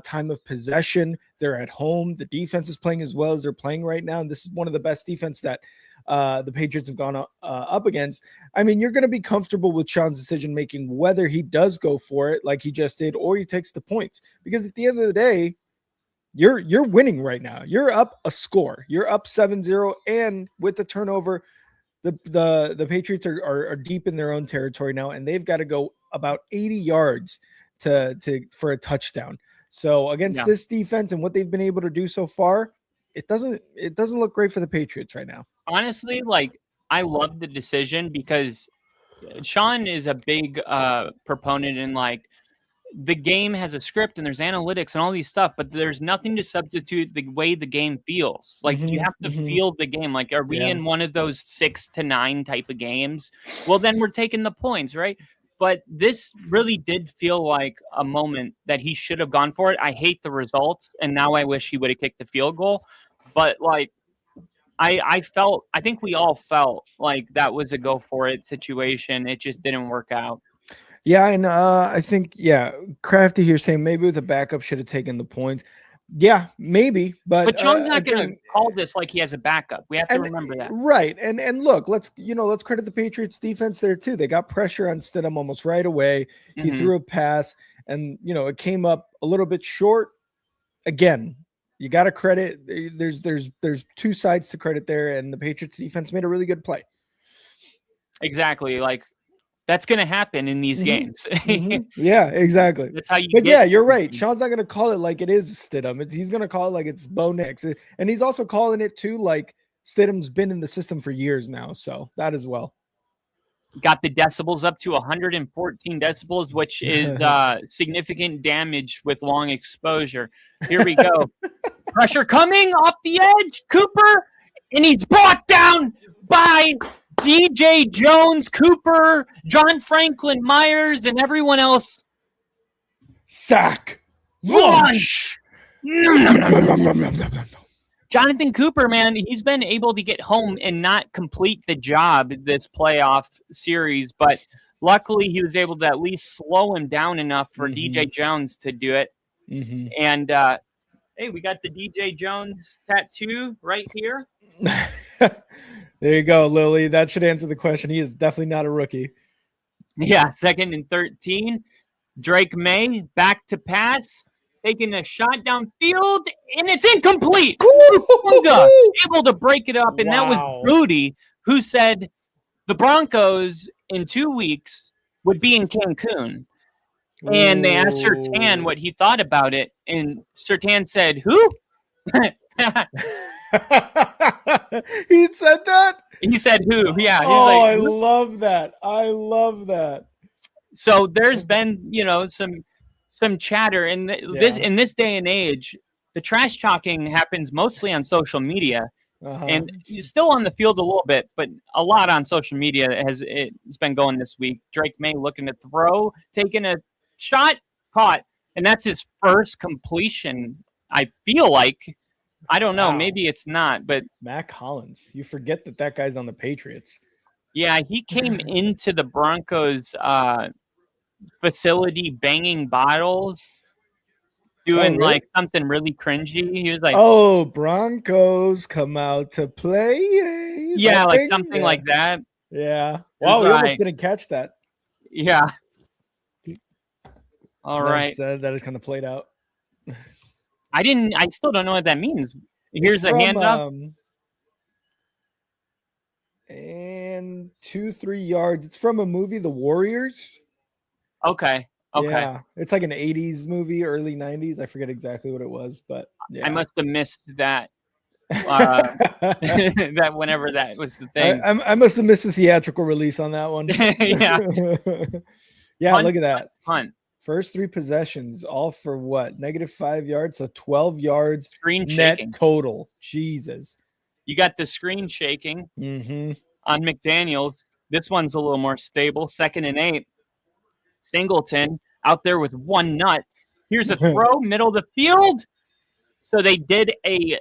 [SPEAKER 1] time of possession. They're at home. The defense is playing as well as they're playing right now. And this is one of the best defense that the Patriots have gone up against. I mean, you're going to be comfortable with Sean's decision-making, whether he does go for it like he just did, or he takes the points, because at the end of the day, you're winning right now. You're up a score. You're up 7-0. And with the turnover, the Patriots are deep in their own territory now, and they've got to go about 80 yards for a touchdown. So against this defense and what they've been able to do so far, it doesn't look great for the Patriots right now.
[SPEAKER 2] Honestly, like, I love the decision, because Sean is a big proponent in, like, the game has a script and there's analytics and all these stuff, but there's nothing to substitute the way the game feels. Like, you have to feel the game. Like, are we in one of those 6 to 9 type of games? Well, then we're taking the points, right? But this really did feel like a moment that he should have gone for it. I hate the results, and now I wish he would have kicked the field goal. But, like, I think we all felt like that was a go for it situation. It just didn't work out.
[SPEAKER 1] Yeah, and I think, Crafty here saying maybe with a backup should have taken the points. Yeah, maybe, but
[SPEAKER 2] Sean's not going to call this like he has a backup. We have to remember that,
[SPEAKER 1] right? And look, let's credit the Patriots defense there too. They got pressure on Stidham almost right away. He threw a pass, and it came up a little bit short. Again, you got to credit. There's two sides to credit there, and the Patriots defense made a really good play.
[SPEAKER 2] Exactly, like. That's going to happen in these games.
[SPEAKER 1] Yeah, exactly.
[SPEAKER 2] That's how you.
[SPEAKER 1] But yeah, you're right. Sean's not going to call it like it is Stidham. He's going to call it like it's Bo Nix, and he's also calling it too like Stidham's been in the system for years now. So that as well.
[SPEAKER 2] Got the decibels up to 114 decibels, which is significant damage with long exposure. Here we go. Pressure coming off the edge. Cooper, and he's brought down by DJ Jones, Cooper, John Franklin Myers, and everyone else.
[SPEAKER 1] Sack.
[SPEAKER 2] Lunch. Jonathan Cooper, man, he's been able to get home and not complete the job this playoff series, but luckily he was able to at least slow him down enough for DJ Jones to do it. And hey, we got the DJ Jones tattoo right here.
[SPEAKER 1] There you go, Lily. That should answer the question. He is definitely not a rookie.
[SPEAKER 2] Yeah, 2nd and 13. Drake May back to pass. taking a shot downfield, and it's incomplete. Bunga able to break it up, and that was Booty, who said the Broncos in 2 weeks would be in Cancun. And they asked Surtain what he thought about it, and Surtain said, "Who?"
[SPEAKER 1] He said that?
[SPEAKER 2] He said, "Who?" Yeah.
[SPEAKER 1] I love that. I love that.
[SPEAKER 2] So there's been, some chatter in this day and age. The trash talking happens mostly on social media, and still on the field a little bit, but a lot on social media it's been going this week. Drake May looking to throw, taking a shot, caught, and that's his first completion. I feel like, I don't know, maybe it's not, but
[SPEAKER 1] Mac Hollins, you forget that guy's on the Patriots. Yeah,
[SPEAKER 2] he came into the Broncos facility banging bottles, doing like something really cringy. He was like,
[SPEAKER 1] "Oh, Broncos come out to play."
[SPEAKER 2] Yeah, like something like that.
[SPEAKER 1] Yeah. Wow, we almost didn't catch that.
[SPEAKER 2] Yeah. All right.
[SPEAKER 1] That is kind of played out.
[SPEAKER 2] I still don't know what that means. Here's a hand up.
[SPEAKER 1] And 2-3 yards. It's from a movie, The Warriors.
[SPEAKER 2] Okay.
[SPEAKER 1] Yeah. It's like an 80s movie, early 90s. I forget exactly what it was, but yeah.
[SPEAKER 2] I must have missed that. That whenever that was the thing.
[SPEAKER 1] I must have missed the theatrical release on that one.
[SPEAKER 2] Yeah.
[SPEAKER 1] Yeah,
[SPEAKER 2] punt,
[SPEAKER 1] look at that.
[SPEAKER 2] Punt.
[SPEAKER 1] First 3 possessions, all for what? -5 yards, so 12 yards
[SPEAKER 2] screen
[SPEAKER 1] net
[SPEAKER 2] shaking.
[SPEAKER 1] Total. Jesus.
[SPEAKER 2] You got the screen shaking on McDaniels. This one's a little more stable. 2nd and 8. Singleton out there with one nut. Here's a throw, middle of the field. So they did a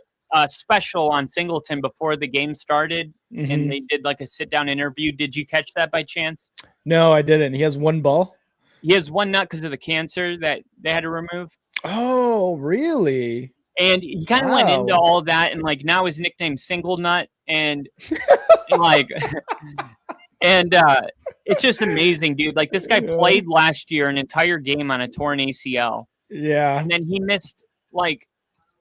[SPEAKER 2] special on Singleton before the game started, and they did like a sit-down interview. Did you catch that by chance?
[SPEAKER 1] No, I didn't. He has one ball?
[SPEAKER 2] He has one nut because of the cancer that they had to remove.
[SPEAKER 1] Oh, really?
[SPEAKER 2] And he kind of went into all that, and like now his nickname's Single Nut, and like, and it's just amazing, dude. Like this guy played last year an entire game on a torn ACL.
[SPEAKER 1] Yeah,
[SPEAKER 2] and then he missed like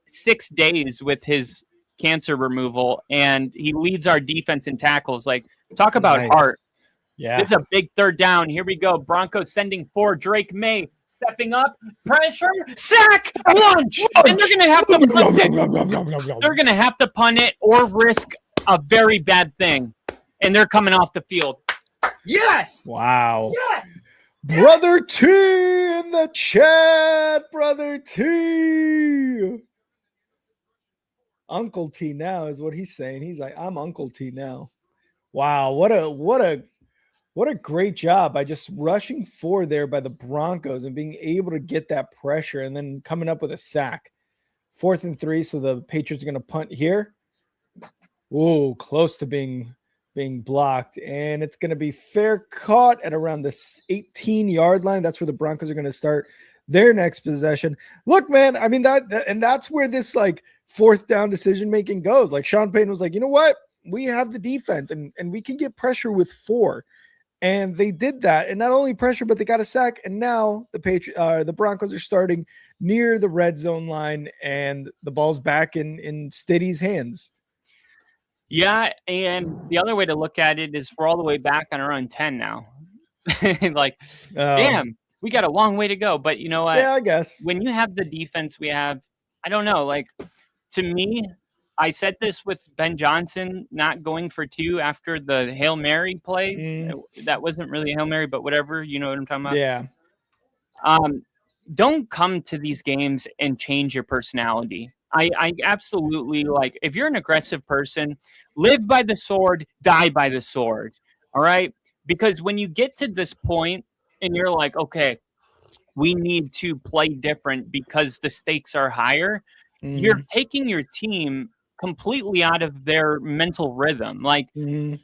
[SPEAKER 2] 6 days with his cancer removal, and he leads our defense in tackles. Like, talk about heart.
[SPEAKER 1] Yeah,
[SPEAKER 2] this is a big 3rd down. Here we go. Broncos sending 4. Drake May stepping up, pressure, sack, lunge, and they're gonna have to punt it. They're gonna have to punt it or risk a very bad thing, and they're coming off the field. Yes.
[SPEAKER 1] Wow.
[SPEAKER 2] Yes.
[SPEAKER 1] Brother T in the chat. Brother T. Uncle T now is what he's saying. He's like, I'm Uncle T now. Wow, what a great job by just rushing forward there by the Broncos and being able to get that pressure and then coming up with a sack. 4th and 3, so the Patriots are going to punt here. Whoa, close to being blocked, and it's going to be fair caught at around the 18-yard line. That's where the Broncos are going to start their next possession. Look, man, I mean and that's where this like 4th down decision making goes. Like Sean Payton was like, you know what? We have the defense and we can get pressure with 4. And they did that, and not only pressure, but they got a sack. And now the Broncos are starting near the red zone line, and the ball's back in Stiddy's hands.
[SPEAKER 2] Yeah, and the other way to look at it is we're all the way back on our own 10 now. Like, damn, we got a long way to go. But you know what?
[SPEAKER 1] Yeah, I guess.
[SPEAKER 2] When you have the defense we have, I don't know. Like, to me, I said this with Ben Johnson not going for 2 after the Hail Mary play. That wasn't really a Hail Mary, but whatever. You know what I'm talking about?
[SPEAKER 1] Yeah.
[SPEAKER 2] Don't come to these games and change your personality. I absolutely, like, if you're an aggressive person, live by the sword, die by the sword. All right? Because when you get to this point and you're like, okay, we need to play different because the stakes are higher, you're taking your team completely out of their mental rhythm. Like it's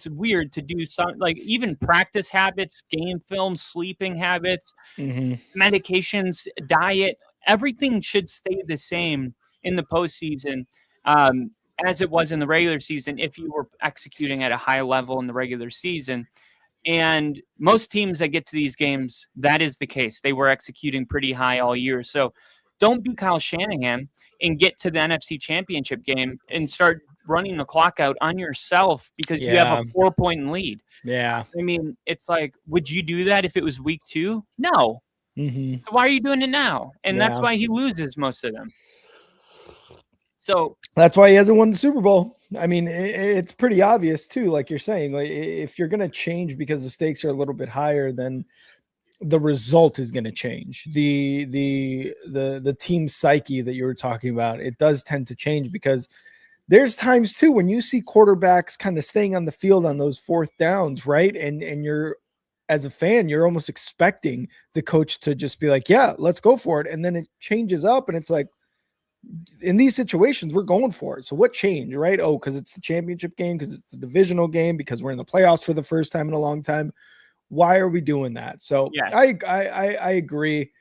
[SPEAKER 2] weird to do some, like, even practice habits, game film, sleeping habits, medications, diet, everything should stay the same in the postseason as it was in the regular season if you were executing at a high level in the regular season. And most teams that get to these games, that is the case. They were executing pretty high all year. So don't be Kyle Shanahan and get to the NFC Championship game and start running the clock out on yourself because you have a 4-point lead.
[SPEAKER 1] Yeah.
[SPEAKER 2] I mean, it's like, would you do that if it was week 2? No.
[SPEAKER 1] Mm-hmm.
[SPEAKER 2] So why are you doing it now? And that's why he loses most of them. So
[SPEAKER 1] that's why he hasn't won the Super Bowl. I mean, it's pretty obvious too. Like you're saying, like if you're going to change because the stakes are a little bit higher, then the result is going to change. The team psyche that you were talking about, it does tend to change because there's times too when you see quarterbacks kind of staying on the field on those fourth downs, right? And you're, as a fan, you're almost expecting the coach to just be like, yeah, let's go for it. And then it changes up and it's like, in these situations, we're going for it. So what changed, right? Oh, because it's the championship game, because it's the divisional game, because we're in the playoffs for the first time in a long time. Why are we doing that? So yes. I agree.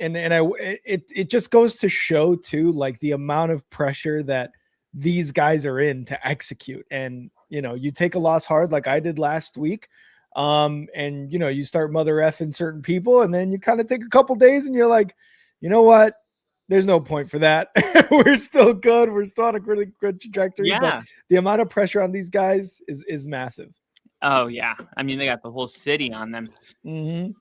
[SPEAKER 1] It just goes to show too, like the amount of pressure that these guys are in to execute. And, you know, you take a loss hard like I did last week. And, you know, you start mother effing certain people and then you kind of take a couple days and you're like, you know what? There's no point for that. We're still good. We're still on a really good trajectory.
[SPEAKER 2] Yeah.
[SPEAKER 1] But the amount of pressure on these guys is massive.
[SPEAKER 2] Oh, yeah. I mean, they got the whole city on them.
[SPEAKER 1] Mm-hmm.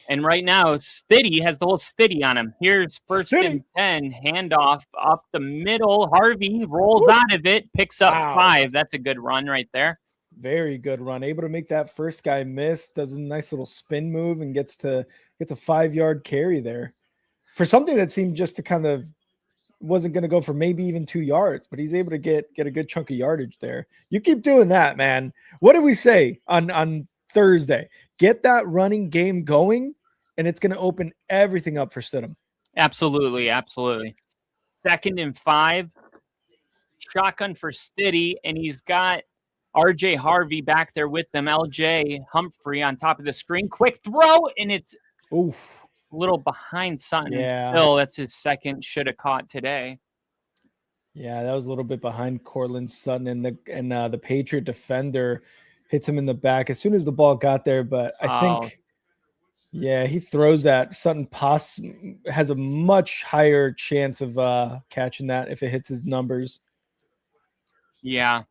[SPEAKER 2] And right now, Stiddy has the whole city on him. Here's first and 10, handoff up the middle. Harvey rolls out of it, picks up 5. That's a good run right there.
[SPEAKER 1] Very good run. Able to make that first guy miss. Does a nice little spin move and gets a 5-yard carry there. For something that seemed just to kind of wasn't going to go for maybe even 2 yards, but he's able to get a good chunk of yardage there. You keep doing that, man. What did we say on Thursday? Get that running game going, and it's going to open everything up for Stidham.
[SPEAKER 2] Absolutely, absolutely. 2nd and 5. Shotgun for Stiddy, and he's got RJ Harvey back there with them. LJ Humphrey on top of the screen. Quick throw, and it's a little behind Sutton.
[SPEAKER 1] Yeah.
[SPEAKER 2] Still, that's his second should have caught today.
[SPEAKER 1] Yeah, that was a little bit behind Cortland Sutton, and the Patriot defender hits him in the back as soon as the ball got there. But I think, yeah, he throws that. Sutton has a much higher chance of catching that if it hits his numbers.
[SPEAKER 2] Yeah.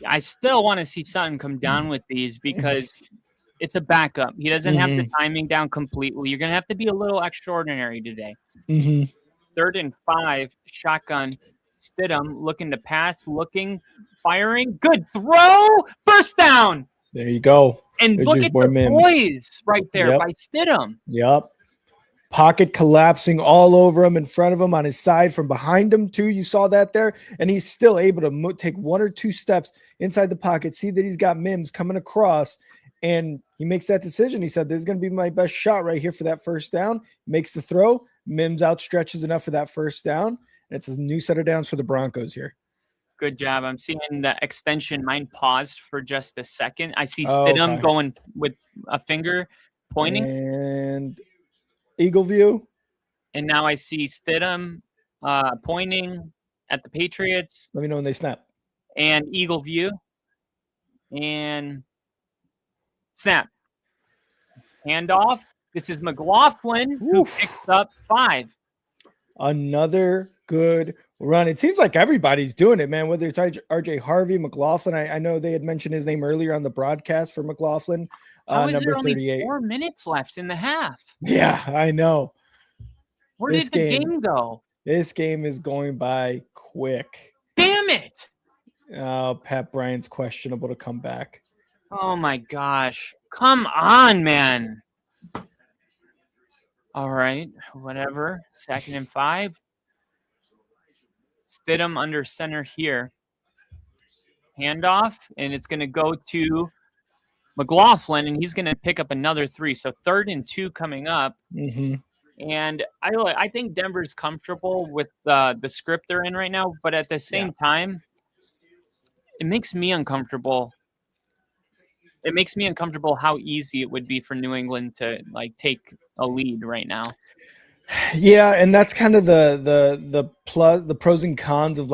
[SPEAKER 2] I still want to see Sutton come down with these because it's a backup. He doesn't have the timing down completely. You're going to have to be a little extraordinary today. 3rd and 5, shotgun. Stidham looking to pass, firing. Good throw. First down.
[SPEAKER 1] There you go.
[SPEAKER 2] And
[SPEAKER 1] there's
[SPEAKER 2] look at the poise right there by Stidham.
[SPEAKER 1] Yep. Pocket collapsing all over him, in front of him, on his side, from behind him too. You saw that there. And he's still able to take 1 or 2 steps inside the pocket, see that he's got Mims coming across, and he makes that decision. He said, this is going to be my best shot right here for that first down. Makes the throw. Mims outstretches enough for that first down. And it's a new set of downs for the Broncos here.
[SPEAKER 2] Good job. I'm seeing the extension. Mine paused for just a second. I see Stidham going with a finger pointing.
[SPEAKER 1] And Eagle view.
[SPEAKER 2] And now I see Stidham pointing at the Patriots.
[SPEAKER 1] Let me know when they snap.
[SPEAKER 2] And Eagle view. And snap. Handoff. This is McLaughlin who picks up 5.
[SPEAKER 1] Another good run. It seems like everybody's doing it, man, whether it's RJ Harvey, McLaughlin. I know they had mentioned his name earlier on the broadcast for McLaughlin.
[SPEAKER 2] How is
[SPEAKER 1] number
[SPEAKER 2] there only
[SPEAKER 1] 38.
[SPEAKER 2] 4 minutes left in the half?
[SPEAKER 1] Yeah, I know.
[SPEAKER 2] Where did the game go?
[SPEAKER 1] This game is going by quick.
[SPEAKER 2] Damn it.
[SPEAKER 1] Pat Bryant's questionable to come back.
[SPEAKER 2] Oh, my gosh. Come on, man. All right, whatever. 2nd and 5. Stidham under center here. Handoff, and it's going to go to McLaughlin, and he's going to pick up another 3. So 3rd and 2 coming up. And I think Denver's comfortable with the script they're in right now, but at the same time, it makes me uncomfortable. It makes me uncomfortable how easy it would be for New England to take a lead right now.
[SPEAKER 1] Yeah, and that's kind of the pros and cons of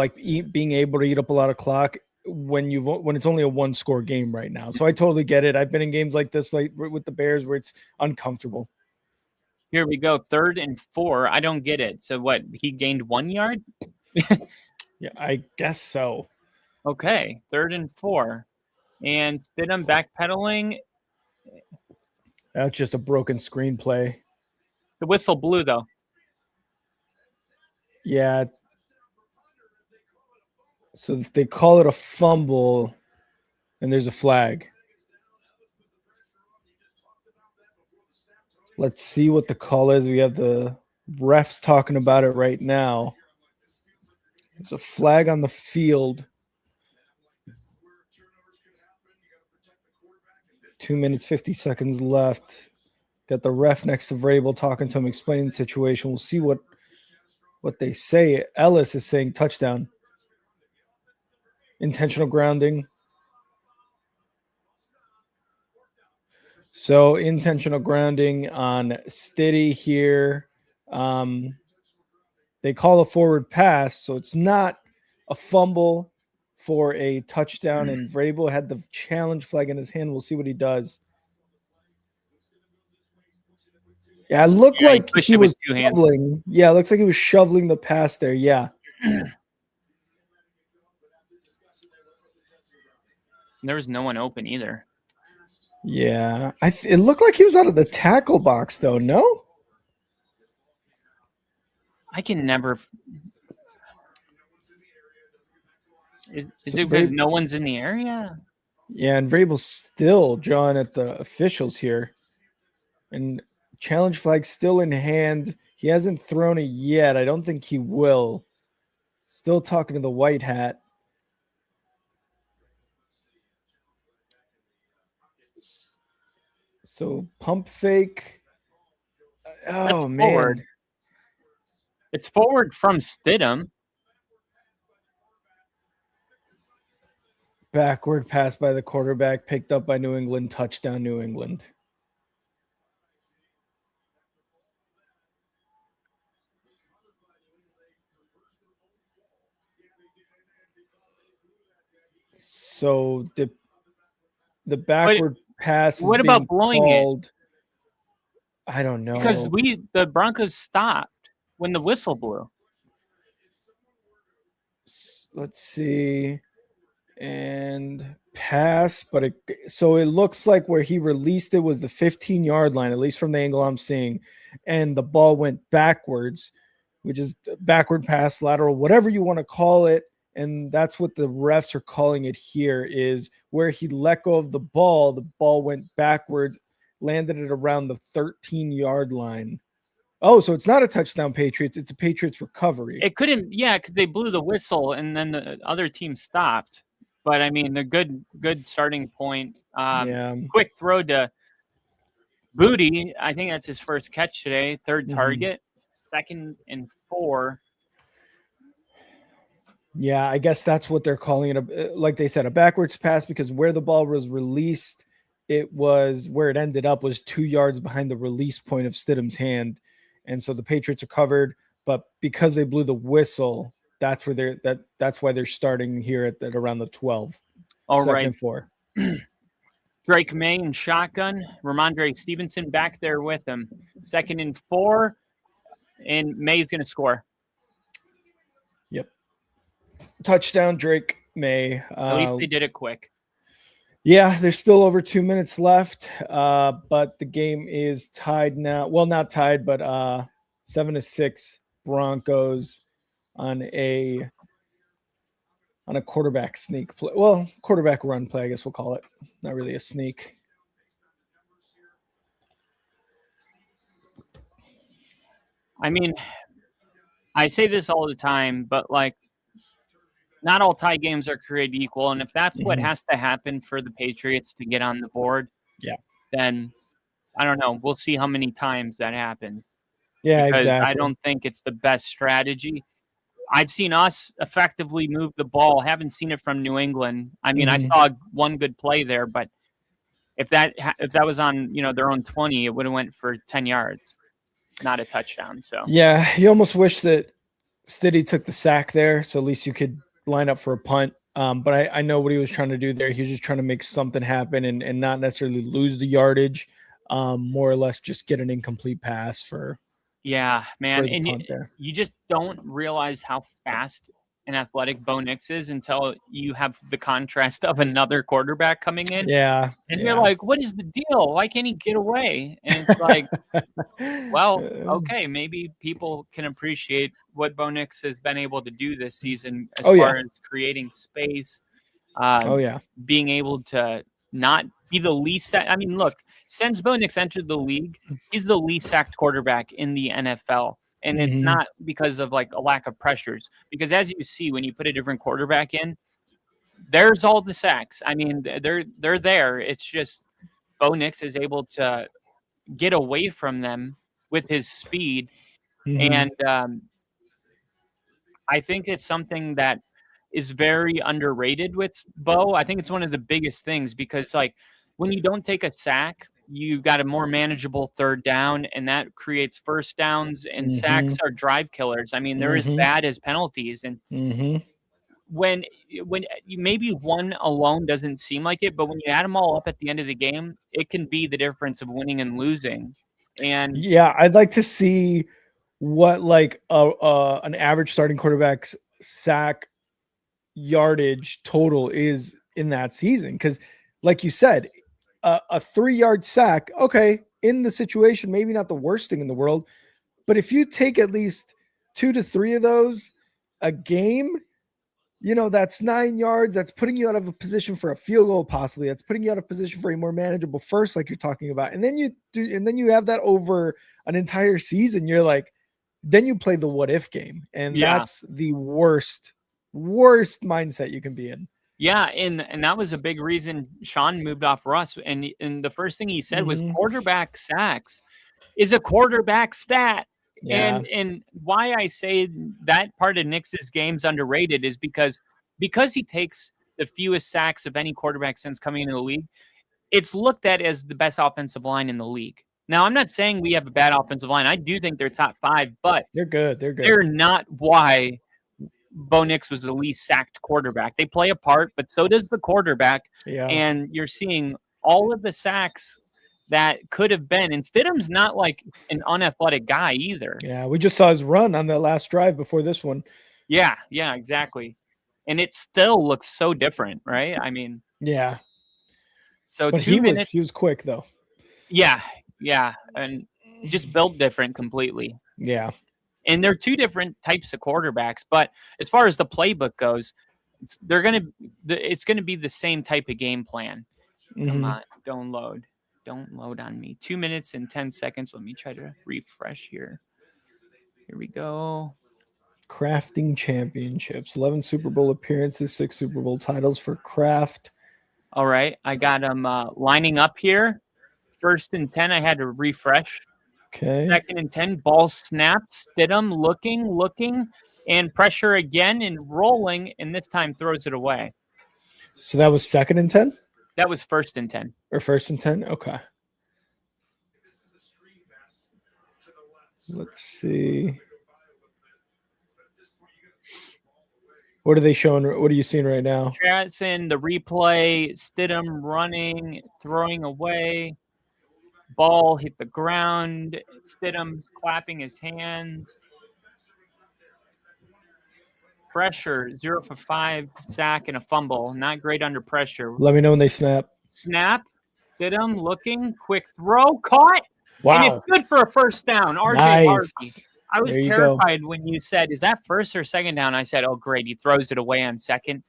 [SPEAKER 1] being able to eat up a lot of clock. when it's only a 1-score game right now. So I totally get it. I've been in games like this, like with the Bears, where it's uncomfortable.
[SPEAKER 2] Here we go. 3rd and 4. I don't get it. So what? He gained 1 yard?
[SPEAKER 1] Yeah, I guess so.
[SPEAKER 2] Okay. 3rd and 4. And Stidham backpedaling.
[SPEAKER 1] That's just a broken screenplay.
[SPEAKER 2] The whistle blew, though.
[SPEAKER 1] Yeah. So they call it a fumble, and there's a flag. Let's see what the call is. We have the refs talking about it right now. There's a flag on the field. 2 minutes, 50 seconds left. Got the ref next to Vrabel talking to him, explaining the situation. We'll see what they say. Ellis is saying touchdown. Intentional grounding. So intentional grounding on Stiddy here. They call a forward pass, so it's not a fumble for a touchdown, and Vrabel had the challenge flag in his hand. We'll see what he does. Yeah, it looked like he was shoveling. Yeah, it looks like he was shoveling the pass there. Yeah.
[SPEAKER 2] There was no one open either.
[SPEAKER 1] Yeah. It looked like he was out of the tackle box, though, no?
[SPEAKER 2] I can never. Is it because no one's in the area?
[SPEAKER 1] Yeah, and Vrabel's still drawing at the officials here. And challenge flag still in hand. He hasn't thrown it yet. I don't think he will. Still talking to the white hat. So pump fake. Oh,
[SPEAKER 2] That's
[SPEAKER 1] man.
[SPEAKER 2] Forward. It's forward from Stidham.
[SPEAKER 1] Backward pass by the quarterback, picked up by New England, touchdown New England. So the backward pass.
[SPEAKER 2] What about blowing it?
[SPEAKER 1] I don't know.
[SPEAKER 2] Because the Broncos stopped when the whistle blew.
[SPEAKER 1] Let's see. And pass, but so it looks like where he released it was the 15-yard line, at least from the angle I'm seeing, and the ball went backwards, which is backward pass, lateral, whatever you want to call it, and that's what the refs are calling it here, is where he let go of the ball went backwards, landed it around the 13-yard line. Oh, so it's not a touchdown Patriots, it's a Patriots recovery.
[SPEAKER 2] It couldn't, because they blew the whistle and then the other team stopped. But I mean, a good starting point. Quick throw to Booty. I think that's his first catch today. Third target. 2nd and 4.
[SPEAKER 1] Yeah, I guess that's what they're calling it. Like they said, a backwards pass, because where the ball was released, it was where it ended up was 2 yards behind the release point of Stidham's hand. And so the Patriots are covered, but because they blew the whistle, that's where that's why they're starting here at around the 12.
[SPEAKER 2] All
[SPEAKER 1] 2nd
[SPEAKER 2] right.
[SPEAKER 1] and 4.
[SPEAKER 2] Drake May in shotgun. Ramondre Stevenson back there with him. 2nd and 4. And May's going to score.
[SPEAKER 1] Yep. Touchdown, Drake May.
[SPEAKER 2] At least they did it quick.
[SPEAKER 1] Yeah, there's still over 2 minutes left, but the game is tied now. Well, not tied, but 7-6 Broncos on a quarterback sneak play. Well, quarterback run play, I guess we'll call it. Not really a sneak.
[SPEAKER 2] I mean, I say this all the time, but like, not all tie games are created equal. And if that's what has to happen for the Patriots to get on the board, then I don't know. We'll see how many times that happens.
[SPEAKER 1] Yeah,
[SPEAKER 2] because
[SPEAKER 1] exactly.
[SPEAKER 2] I don't think it's the best strategy. I've seen us effectively move the ball. Haven't seen it from New England. I mean, I saw one good play there, but if that was on their own 20, it would have went for 10 yards, not a touchdown. So
[SPEAKER 1] yeah, you almost wish that Stiddy took the sack there, so at least you could line up for a punt. But I know what he was trying to do there. He was just trying to make something happen and not necessarily lose the yardage, more or less just get an incomplete pass for
[SPEAKER 2] man.
[SPEAKER 1] the
[SPEAKER 2] And
[SPEAKER 1] punt there.
[SPEAKER 2] you just don't realize how fast and athletic Bo Nix is until you have the contrast of another quarterback coming in.
[SPEAKER 1] Yeah.
[SPEAKER 2] And you're like, what is the deal? Why can't he get away? And it's like, well, okay, maybe people can appreciate what Bo Nix has been able to do this season as far as creating space, being able to not be the least. I mean, look, since Bo Nix entered the league, he's the least sacked quarterback in the NFL. And it's not because of like a lack of pressures, because as you see, when you put a different quarterback in, there's all the sacks. I mean, they're there. It's just Bo Nix is able to get away from them with his speed. And I think it's something that is very underrated with Bo. I think it's one of the biggest things because, like, when you don't take a sack, you got a more manageable third down, and that creates first downs, and sacks are drive killers. I mean, they're as bad as penalties. And when maybe one alone doesn't seem like it, but when you add them all up at the end of the game, it can be the difference of winning and losing. And
[SPEAKER 1] yeah, I'd like to see what like an average starting quarterback's sack yardage total is in that season, because like you said, a 3-yard sack, okay, in the situation, maybe not the worst thing in the world, but if you take at least 2 to 3 of those a game, you know, that's 9 yards. That's putting you out of a position for a field goal, possibly. That's putting you out of position for a more manageable first, like you're talking about. And then you have that over an entire season. You're like, then you play the what if game, and that's the worst mindset you can be in.
[SPEAKER 2] Yeah, and that was a big reason Sean moved off Russ. And the first thing he said was quarterback sacks is a quarterback stat.
[SPEAKER 1] Yeah.
[SPEAKER 2] And why I say that part of Nix's game's underrated is because he takes the fewest sacks of any quarterback since coming into the league. It's looked at as the best offensive line in the league. Now, I'm not saying we have a bad offensive line. I do think they're top 5, but
[SPEAKER 1] they're good.
[SPEAKER 2] They're not why Bo Nix was the least sacked quarterback. They play a part, but so does the quarterback.
[SPEAKER 1] Yeah.
[SPEAKER 2] And you're seeing all of the sacks that could have been. And Stidham's not like an unathletic guy either.
[SPEAKER 1] Yeah, we just saw his run on the last drive before this one.
[SPEAKER 2] Yeah, exactly. And it still looks so different, right? I mean,
[SPEAKER 1] yeah.
[SPEAKER 2] So
[SPEAKER 1] but
[SPEAKER 2] 2 minutes.
[SPEAKER 1] He was quick though.
[SPEAKER 2] Yeah, and just built different completely.
[SPEAKER 1] Yeah.
[SPEAKER 2] And they're two different types of quarterbacks, but as far as the playbook goes, it's gonna be the same type of game plan. Come on, don't load on me. 2 minutes and 10 seconds. Let me try to refresh here. Here we go.
[SPEAKER 1] Crafting championships, 11 Super Bowl appearances, 6 Super Bowl titles for Kraft.
[SPEAKER 2] All right, I got them lining up here. 1st and 10, I had to refresh.
[SPEAKER 1] Okay.
[SPEAKER 2] 2nd and 10, ball snapped. Stidham looking, and pressure again and rolling, and this time throws it away.
[SPEAKER 1] So that was 2nd and 10?
[SPEAKER 2] That was 1st and 10.
[SPEAKER 1] Or 1st and 10? Okay. Let's see. What are they showing? What are you seeing right now?
[SPEAKER 2] Jackson, the replay, Stidham running, throwing away. Ball hit the ground. Stidham's clapping his hands. Pressure, 0 for 5, sack, and a fumble. Not great under pressure.
[SPEAKER 1] Let me know when they snap.
[SPEAKER 2] Snap. Stidham looking. Quick throw. Caught.
[SPEAKER 1] Wow.
[SPEAKER 2] And it's good for a first down. RJ
[SPEAKER 1] Nice.
[SPEAKER 2] Harvey. I was terrified when you said, is that 1st or 2nd down? I said, oh, great. He throws it away on 2nd.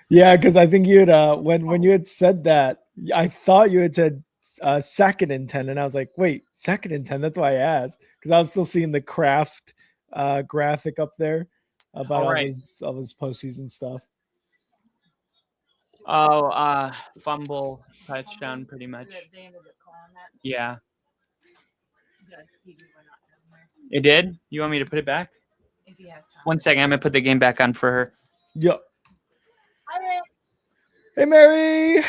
[SPEAKER 1] Yeah, because I think you had when you had said that, I thought you had said 2nd and 10, and I was like, wait, 2nd and 10? That's why I asked, because I was still seeing the Kraft graphic up there about all his postseason stuff.
[SPEAKER 2] Oh, fumble, touchdown, pretty much. Yeah. It did? You want me to put it back? If you have time. 1 second, I'm going to put the game back on for her.
[SPEAKER 1] Yep. Hi, Rick. Hey, Mary.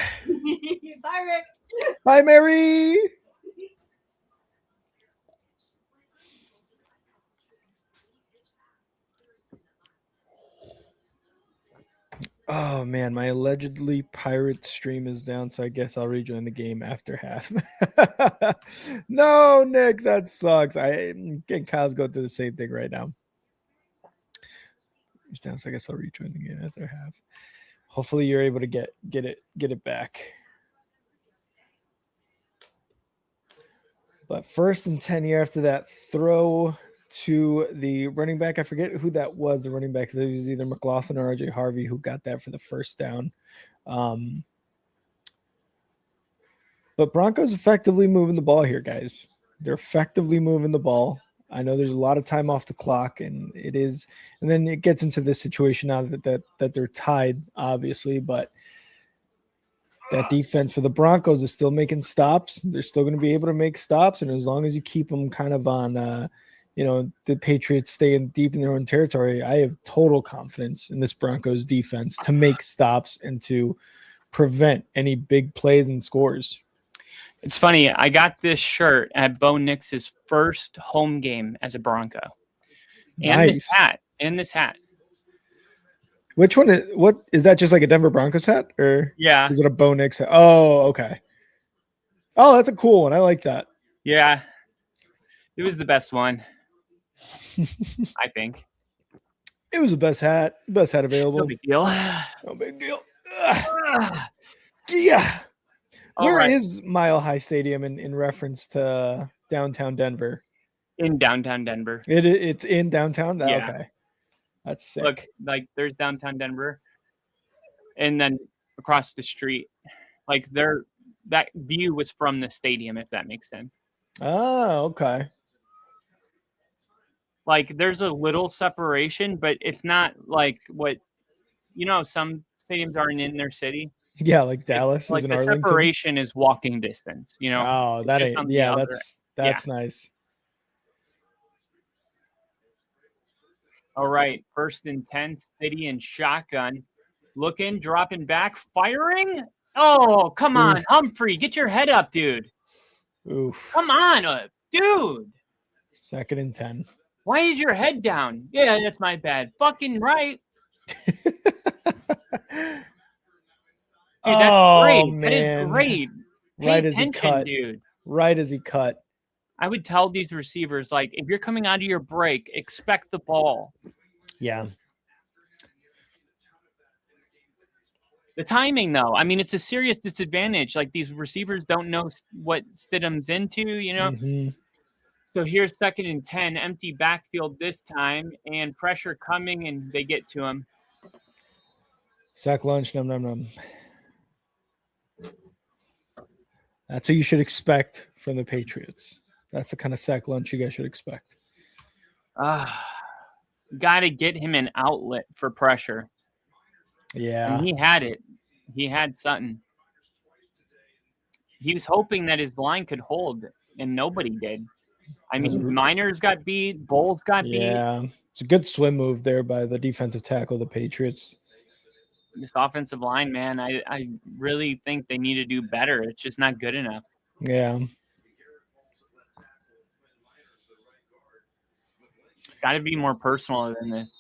[SPEAKER 7] Bye, Rick.
[SPEAKER 1] Bye, Mary. Oh man, my allegedly pirate stream is down, so I guess I'll rejoin the game after half. No, Nick, that sucks. I and Kyle's going through the same thing right now. It's down, so I guess I'll rejoin the game after half. Hopefully, you're able to get it back. But 1st and 10 here after that throw to the running back. I forget who that was, the running back. It was either McLaughlin or RJ Harvey who got that for the first down. But Broncos effectively moving the ball here, guys. They're effectively moving the ball. I know there's a lot of time off the clock, and then it gets into this situation now that they're tied, obviously, but that defense for the Broncos is still making stops. They're still going to be able to make stops, and as long as you keep them kind of on, the Patriots staying deep in their own territory, I have total confidence in this Broncos defense to make stops and to prevent any big plays and scores.
[SPEAKER 2] It's funny. I got this shirt at Bo Nix's first home game as a Bronco, and
[SPEAKER 1] Nice.
[SPEAKER 2] this hat.
[SPEAKER 1] Which one what is that? Just like a Denver Broncos hat, or
[SPEAKER 2] Yeah,
[SPEAKER 1] is it a Bo Nix hat? Oh, okay. Oh, that's a cool one. I like that.
[SPEAKER 2] yeah. It was the best one, I think.
[SPEAKER 1] It was the best hat available.
[SPEAKER 2] No big deal.
[SPEAKER 1] No big deal. Ugh. Yeah.
[SPEAKER 2] All
[SPEAKER 1] Where
[SPEAKER 2] right.
[SPEAKER 1] is Mile High Stadium in reference to downtown Denver?
[SPEAKER 2] In downtown Denver.
[SPEAKER 1] It's in downtown?
[SPEAKER 2] Yeah.
[SPEAKER 1] Okay. That's sick.
[SPEAKER 2] Look, like there's downtown Denver, and then across the street, like that view was from the stadium, if that makes sense.
[SPEAKER 1] Oh, okay.
[SPEAKER 2] Like there's a little separation, but it's not like what some stadiums aren't in their city.
[SPEAKER 1] Yeah, like
[SPEAKER 2] It's
[SPEAKER 1] Dallas is
[SPEAKER 2] like
[SPEAKER 1] in
[SPEAKER 2] the
[SPEAKER 1] Arlington.
[SPEAKER 2] separation is walking distance.
[SPEAKER 1] Oh,
[SPEAKER 2] It's
[SPEAKER 1] that
[SPEAKER 2] just on
[SPEAKER 1] ain't.
[SPEAKER 2] the
[SPEAKER 1] Yeah,
[SPEAKER 2] other-
[SPEAKER 1] that's nice.
[SPEAKER 2] All right, 1st and 10, City and shotgun, looking, dropping back, firing. Oh, come on,
[SPEAKER 1] Oof.
[SPEAKER 2] Humphrey, get your head up, dude.
[SPEAKER 1] Oof.
[SPEAKER 2] Come on, dude.
[SPEAKER 1] 2nd and 10.
[SPEAKER 2] Why is your head down? Yeah, that's my bad. Fucking right. Dude, that's
[SPEAKER 1] Oh,
[SPEAKER 2] great. That is
[SPEAKER 1] man.
[SPEAKER 2] great. Pay
[SPEAKER 1] Right as he
[SPEAKER 2] attention,
[SPEAKER 1] cut.
[SPEAKER 2] dude.
[SPEAKER 1] Right as he cut.
[SPEAKER 2] I would tell these receivers, like, if you're coming out of your break, expect the ball.
[SPEAKER 1] Yeah.
[SPEAKER 2] The timing, though, I mean, it's a serious disadvantage. Like, these receivers don't know what Stidham's into,
[SPEAKER 1] Mhm.
[SPEAKER 2] So here's 2nd and 10, empty backfield this time, and pressure coming, and they get to him.
[SPEAKER 1] Sack lunch, num num num. That's what you should expect from the Patriots. That's the kind of sack lunch you guys should expect.
[SPEAKER 2] Got to get him an outlet for pressure.
[SPEAKER 1] Yeah.
[SPEAKER 2] And he had it. He had Sutton. He was hoping that his line could hold, and nobody did. I mean, Miners got beat. Bowles got beat.
[SPEAKER 1] Yeah. It's a good swim move there by the defensive tackle of the Patriots.
[SPEAKER 2] This offensive line, man, I really think they need to do better. It's just not good enough.
[SPEAKER 1] Yeah.
[SPEAKER 2] It's got to be more personal than this.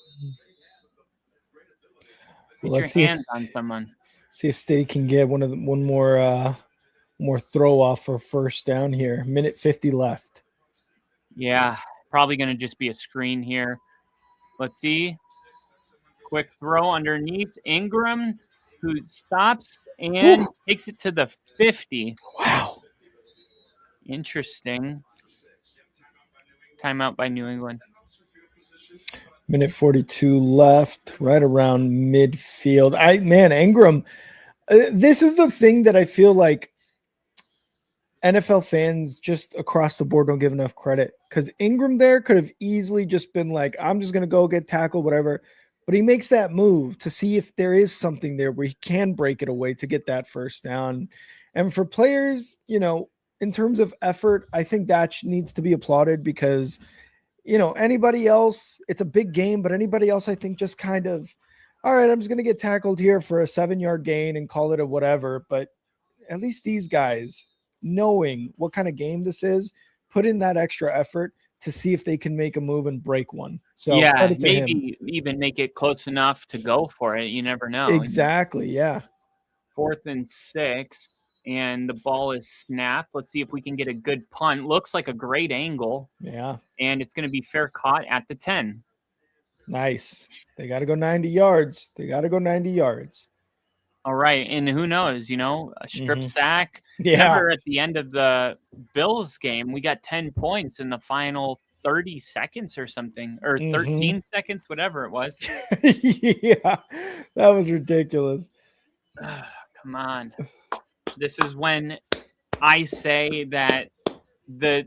[SPEAKER 2] Put
[SPEAKER 1] Let's
[SPEAKER 2] your
[SPEAKER 1] see
[SPEAKER 2] hands on someone.
[SPEAKER 1] See if Stady can get one more throw off for 1st down here. 1:50 left.
[SPEAKER 2] Yeah, probably going to just be a screen here. Let's see. Quick throw underneath Ingram, who stops and takes it to the 50.
[SPEAKER 1] Wow.
[SPEAKER 2] Interesting. Timeout by New England.
[SPEAKER 1] 1:42 left, right around midfield. Ingram. This is the thing that I feel like NFL fans just across the board don't give enough credit, because Ingram there could have easily just been like, I'm just going to go get tackled, whatever. But he makes that move to see if there is something there where he can break it away to get that 1st down. And for players, in terms of effort, I think that needs to be applauded, because, anybody else, it's a big game, but anybody else, I think, just kind of, all right, I'm just going to get tackled here for a 7-yard gain and call it a whatever. But at least these guys, knowing what kind of game this is, put in that extra effort to see if they can make a move and break one. So
[SPEAKER 2] yeah,
[SPEAKER 1] credit to him.
[SPEAKER 2] maybe even make it close enough to go for it. You never know.
[SPEAKER 1] Exactly. Yeah.
[SPEAKER 2] 4th and 6, and the ball is snapped. Let's see if we can get a good punt. Looks like a great angle.
[SPEAKER 1] Yeah.
[SPEAKER 2] And it's going to be fair caught at the 10.
[SPEAKER 1] Nice. They got to go 90 yards.
[SPEAKER 2] All right. And who knows, a strip sack.
[SPEAKER 1] Yeah.
[SPEAKER 2] Remember at the end of the Bills game, we got 10 points in the final 30 seconds or something, or 13 seconds, whatever it was.
[SPEAKER 1] Yeah. That was ridiculous.
[SPEAKER 2] Come on. This is when I say that the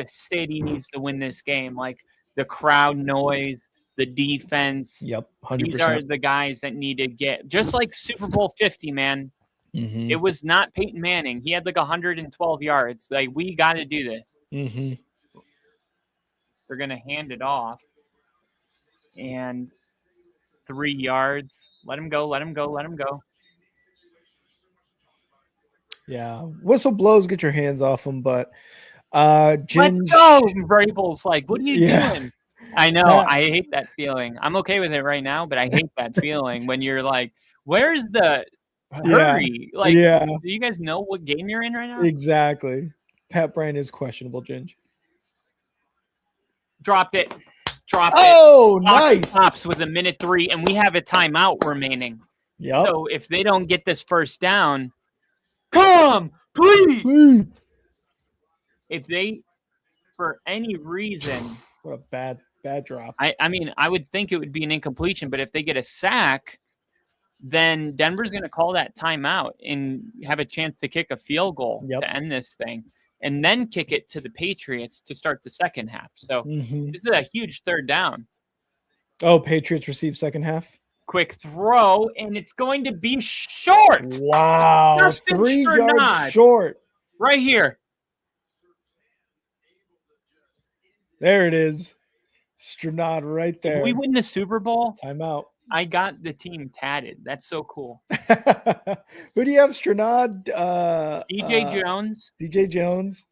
[SPEAKER 2] city needs to win this game. Like the crowd noise, the defense.
[SPEAKER 1] Yep. 100%.
[SPEAKER 2] These are the guys that need to get, just like Super Bowl 50, man.
[SPEAKER 1] Mm-hmm.
[SPEAKER 2] It was not Peyton Manning. He had like 112 yards. Like, we got to do this.
[SPEAKER 1] Mm-hmm.
[SPEAKER 2] They're going to hand it off. And 3 yards. Let him go.
[SPEAKER 1] Yeah. Whistle blows, get your hands off them, but Ginge,
[SPEAKER 2] Let's go. Vrabel's like, what are you doing? I know.
[SPEAKER 1] Yeah.
[SPEAKER 2] I hate that feeling. I'm okay with it right now, but I hate that feeling when you're like, where's the hurry? Like, do you guys know what game you're in right now?
[SPEAKER 1] Exactly. Pat Bryant is questionable, Ginge.
[SPEAKER 2] Dropped it.
[SPEAKER 1] Oh, nice.
[SPEAKER 2] Stops with 1:03, and we have a timeout remaining.
[SPEAKER 1] Yep.
[SPEAKER 2] So if they don't get this first down, come, please. If they, for any reason,
[SPEAKER 1] what a bad drop.
[SPEAKER 2] I mean, I would think it would be an incompletion, but if they get a sack, then Denver's going to call that timeout and have a chance to kick a field goal to end this thing, and then kick it to the Patriots to start the second half. So this is a huge third down.
[SPEAKER 1] Oh, Patriots receive second half.
[SPEAKER 2] Quick throw, and it's going to be short.
[SPEAKER 1] Wow.
[SPEAKER 2] Justin
[SPEAKER 1] 3
[SPEAKER 2] Strnad,
[SPEAKER 1] yards short.
[SPEAKER 2] right here.
[SPEAKER 1] There it is. Strnad right there.
[SPEAKER 2] If we win the Super Bowl,
[SPEAKER 1] timeout.
[SPEAKER 2] I got the team tatted. That's so cool.
[SPEAKER 1] Who do you have? Strnad?
[SPEAKER 2] DJ Jones.
[SPEAKER 1] DJ Jones.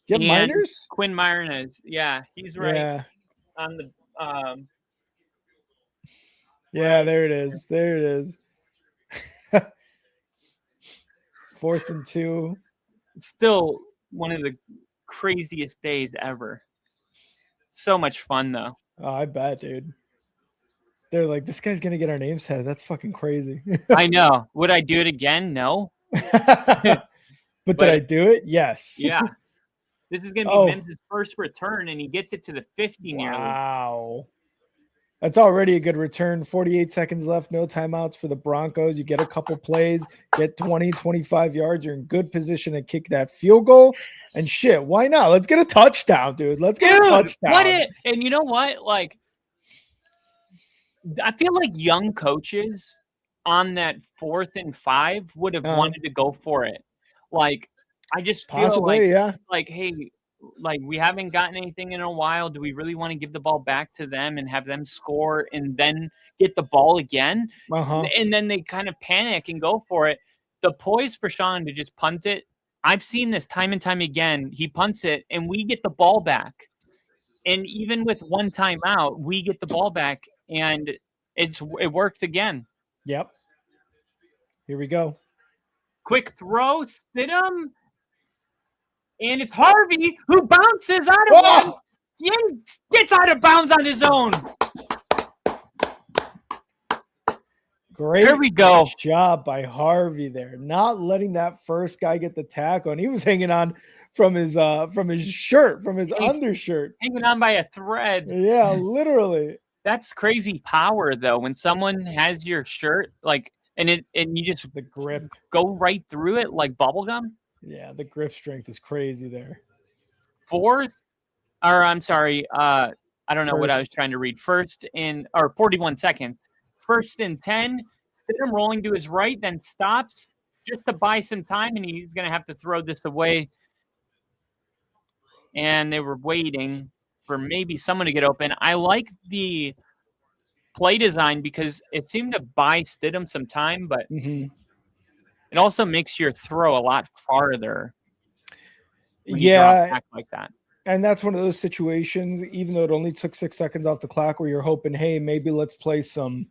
[SPEAKER 1] Do you have Miners?
[SPEAKER 2] Quinn Miners. Yeah, he's right.
[SPEAKER 1] Yeah.
[SPEAKER 2] On the
[SPEAKER 1] yeah, there it is. 4th and 2.
[SPEAKER 2] Still one of the craziest days ever. So much fun, though.
[SPEAKER 1] Oh, I bet, dude. They're like, this guy's going to get our names tatted. That's fucking crazy.
[SPEAKER 2] I know. Would I do it again? No.
[SPEAKER 1] but did I do it? Yes.
[SPEAKER 2] Yeah. This is going to be Mims' first return, and he gets it to the 50 nearly.
[SPEAKER 1] Wow. That's already a good return. 48 seconds left. No timeouts for the Broncos. You get a couple plays, get 20, 25 yards. You're in good position to kick that field goal. And shit, why not? Let's get a touchdown, dude. Let's get a touchdown.
[SPEAKER 2] And you know what? Like, I feel like young coaches on that 4th and 5 would have wanted to go for it. Like, I just feel like, hey, like, we haven't gotten anything in a while. Do we really want to give the ball back to them and have them score and then get the ball again? And then they kind of panic and go for it. The poise for Sean to just punt it, I've seen this time and time again. He punts it, and we get the ball back. And even with one timeout, we get the ball back, and it worked again.
[SPEAKER 1] Yep. Here we go.
[SPEAKER 2] Quick throw, Stidham. And it's Harvey who bounces out of one. He gets out of bounds on his own.
[SPEAKER 1] Great.
[SPEAKER 2] There we go.
[SPEAKER 1] Job by Harvey there, not letting that first guy get the tackle, and he was hanging on from his shirt, from his undershirt,
[SPEAKER 2] hanging on by a thread.
[SPEAKER 1] Yeah, literally.
[SPEAKER 2] That's crazy power, though. When someone has your shirt, like, and you just
[SPEAKER 1] the grip
[SPEAKER 2] go right through it like bubble gum.
[SPEAKER 1] Yeah, the grip strength is crazy there.
[SPEAKER 2] 4th, or I'm sorry, I don't know what I was trying to read. 41 seconds. 1st and 10. Stidham rolling to his right, then stops just to buy some time, and he's going to have to throw this away. And they were waiting for maybe someone to get open. I like the play design because it seemed to buy Stidham some time, but it also makes your throw a lot farther.
[SPEAKER 1] Yeah,
[SPEAKER 2] back like that.
[SPEAKER 1] And that's one of those situations, even though it only took 6 seconds off the clock, where you're hoping, hey, maybe let's play some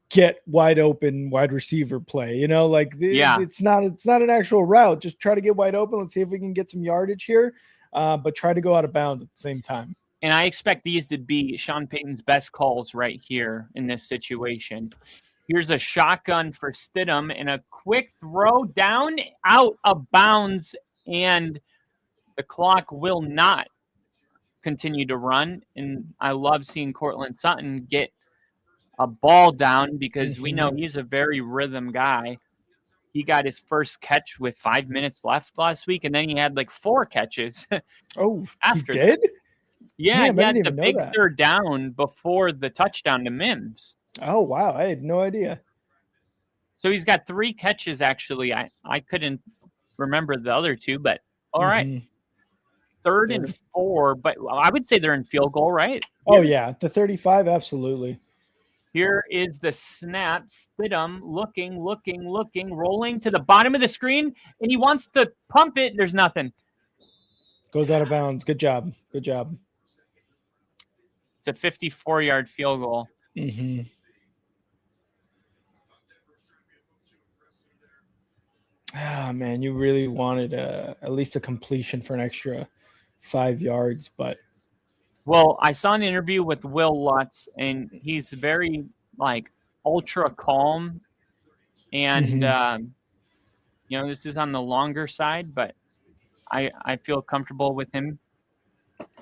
[SPEAKER 1] get wide open wide receiver play. You know, like it's not an actual route. Just try to get wide open. Let's see if we can get some yardage here, but try to go out of bounds at the same time.
[SPEAKER 2] And I expect these to be Sean Payton's best calls right here in this situation. Here's a shotgun for Stidham and a quick throw down out of bounds, and the clock will not continue to run. And I love seeing Cortland Sutton get a ball down because we know he's a very rhythm guy. He got his first catch with 5 minutes left last week, and then he had like 4 catches.
[SPEAKER 1] Oh,
[SPEAKER 2] after
[SPEAKER 1] he did?
[SPEAKER 2] Yeah,
[SPEAKER 1] Damn,
[SPEAKER 2] he
[SPEAKER 1] I
[SPEAKER 2] had
[SPEAKER 1] didn't
[SPEAKER 2] the
[SPEAKER 1] even know
[SPEAKER 2] big
[SPEAKER 1] that.
[SPEAKER 2] third down before the touchdown to Mims.
[SPEAKER 1] Oh, wow. I had no idea.
[SPEAKER 2] So he's got 3 catches, actually. I couldn't remember the other 2, but all right. Third and 4, but I would say they're in field goal, right?
[SPEAKER 1] Oh, yeah. The 35, absolutely.
[SPEAKER 2] Here is the snap. Stidham looking, rolling to the bottom of the screen, and he wants to pump it. There's nothing.
[SPEAKER 1] Goes out of bounds. Good job. Good job.
[SPEAKER 2] It's a 54-yard field goal.
[SPEAKER 1] Ah, man, you really wanted at least a completion for an extra 5 yards, but
[SPEAKER 2] well, I saw an interview with Will Lutz, and he's very like ultra calm, and this is on the longer side, but I feel comfortable with him.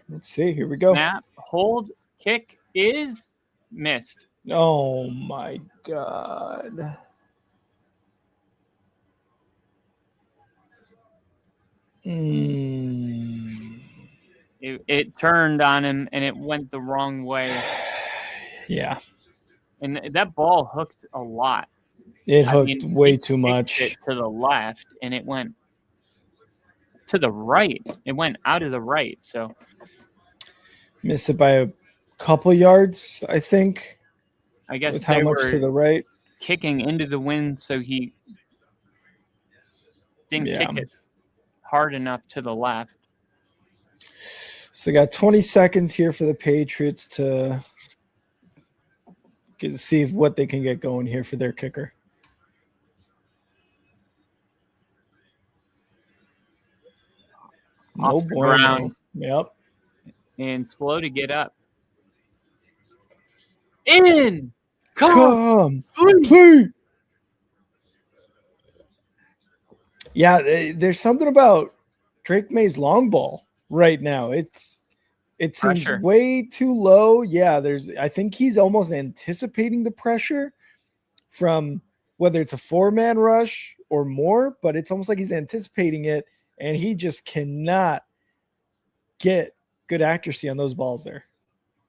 [SPEAKER 1] Let's see. Here we go.
[SPEAKER 2] Snap, hold, kick is missed.
[SPEAKER 1] Oh my God.
[SPEAKER 2] It turned on him and it went the wrong way.
[SPEAKER 1] Yeah.
[SPEAKER 2] And that ball hooked a lot.
[SPEAKER 1] It hooked way too much.
[SPEAKER 2] It to the left and it went to the right. It went out of the right. So
[SPEAKER 1] missed it by a couple yards, I think.
[SPEAKER 2] I guess
[SPEAKER 1] with how much to the right.
[SPEAKER 2] Kicking into the wind, so he didn't kick it hard enough to the left.
[SPEAKER 1] So they got 20 seconds here for the Patriots to see what they can get going here for their kicker.
[SPEAKER 2] Off the ground.
[SPEAKER 1] Yep.
[SPEAKER 2] And slow to get up. In! Come!
[SPEAKER 1] Please! Yeah, there's something about Drake May's long ball right now. It seems
[SPEAKER 2] pressure.
[SPEAKER 1] Way too low. Yeah, I think he's almost anticipating the pressure from whether it's a 4-man rush or more, but it's almost like he's anticipating it, and he just cannot get good accuracy on those balls there.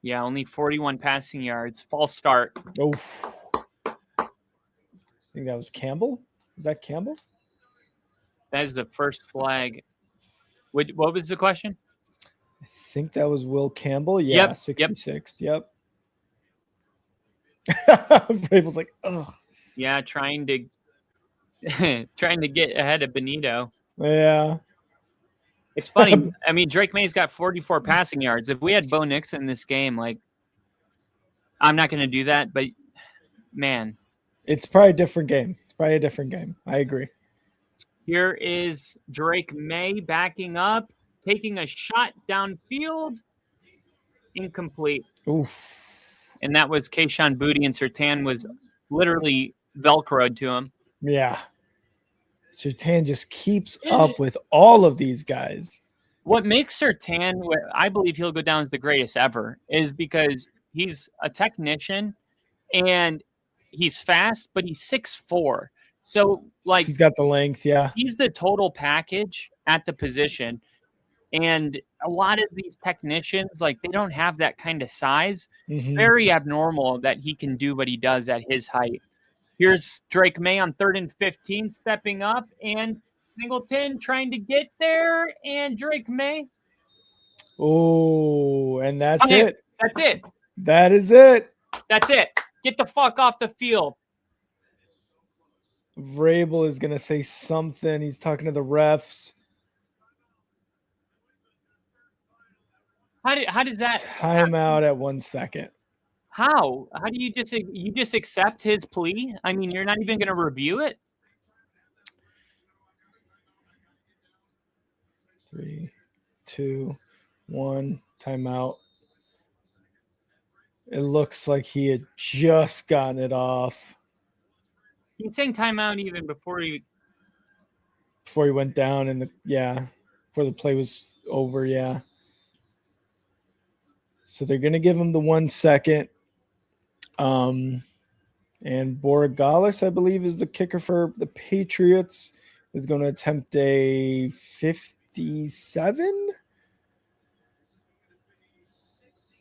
[SPEAKER 2] Yeah, only 41 passing yards. False start.
[SPEAKER 1] Oh, I think that was Campbell. Is that Campbell?
[SPEAKER 2] That is the first flag. What was the question?
[SPEAKER 1] I think that was Will Campbell. Yeah,
[SPEAKER 2] Yep,
[SPEAKER 1] 66. Yep. Vrabel's like, oh.
[SPEAKER 2] Yeah, trying to get ahead of Benito.
[SPEAKER 1] Yeah.
[SPEAKER 2] It's funny. I mean, Drake May's got 44 passing yards. If we had Bo Nix in this game, like, I'm not going to do that, but man.
[SPEAKER 1] It's probably a different game. I agree.
[SPEAKER 2] Here is Drake May backing up, taking a shot downfield. Incomplete.
[SPEAKER 1] Oof.
[SPEAKER 2] And that was Keyshawn Boutte, and Surtain was literally Velcroed to him.
[SPEAKER 1] Yeah. Surtain just keeps up with all of these guys.
[SPEAKER 2] What makes Surtain, I believe he'll go down as the greatest ever, is because he's a technician and he's fast, but he's 6'4". So, like,
[SPEAKER 1] he's got the length, yeah.
[SPEAKER 2] He's the total package at the position. And a lot of these technicians, like, they don't have that kind of size. It's very abnormal that he can do what he does at his height. Here's Drake May on 3rd and 15, stepping up, and Singleton trying to get there, and Drake May.
[SPEAKER 1] Oh, and that's it.
[SPEAKER 2] That's it.
[SPEAKER 1] That is it.
[SPEAKER 2] That's it. Get the fuck off the field.
[SPEAKER 1] Vrabel is going to say something. He's talking to the refs.
[SPEAKER 2] How does that
[SPEAKER 1] Timeout at 1 second.
[SPEAKER 2] How do you just accept his plea? I mean, you're not even going to review it.
[SPEAKER 1] 3, 2, 1. Timeout. It looks like he had just gotten it off
[SPEAKER 2] He's saying timeout even before he
[SPEAKER 1] went down, and before the play was over. Yeah. So they're going to give him the 1 second. And Borregales, I believe, is the kicker for the Patriots, is going to attempt a 57?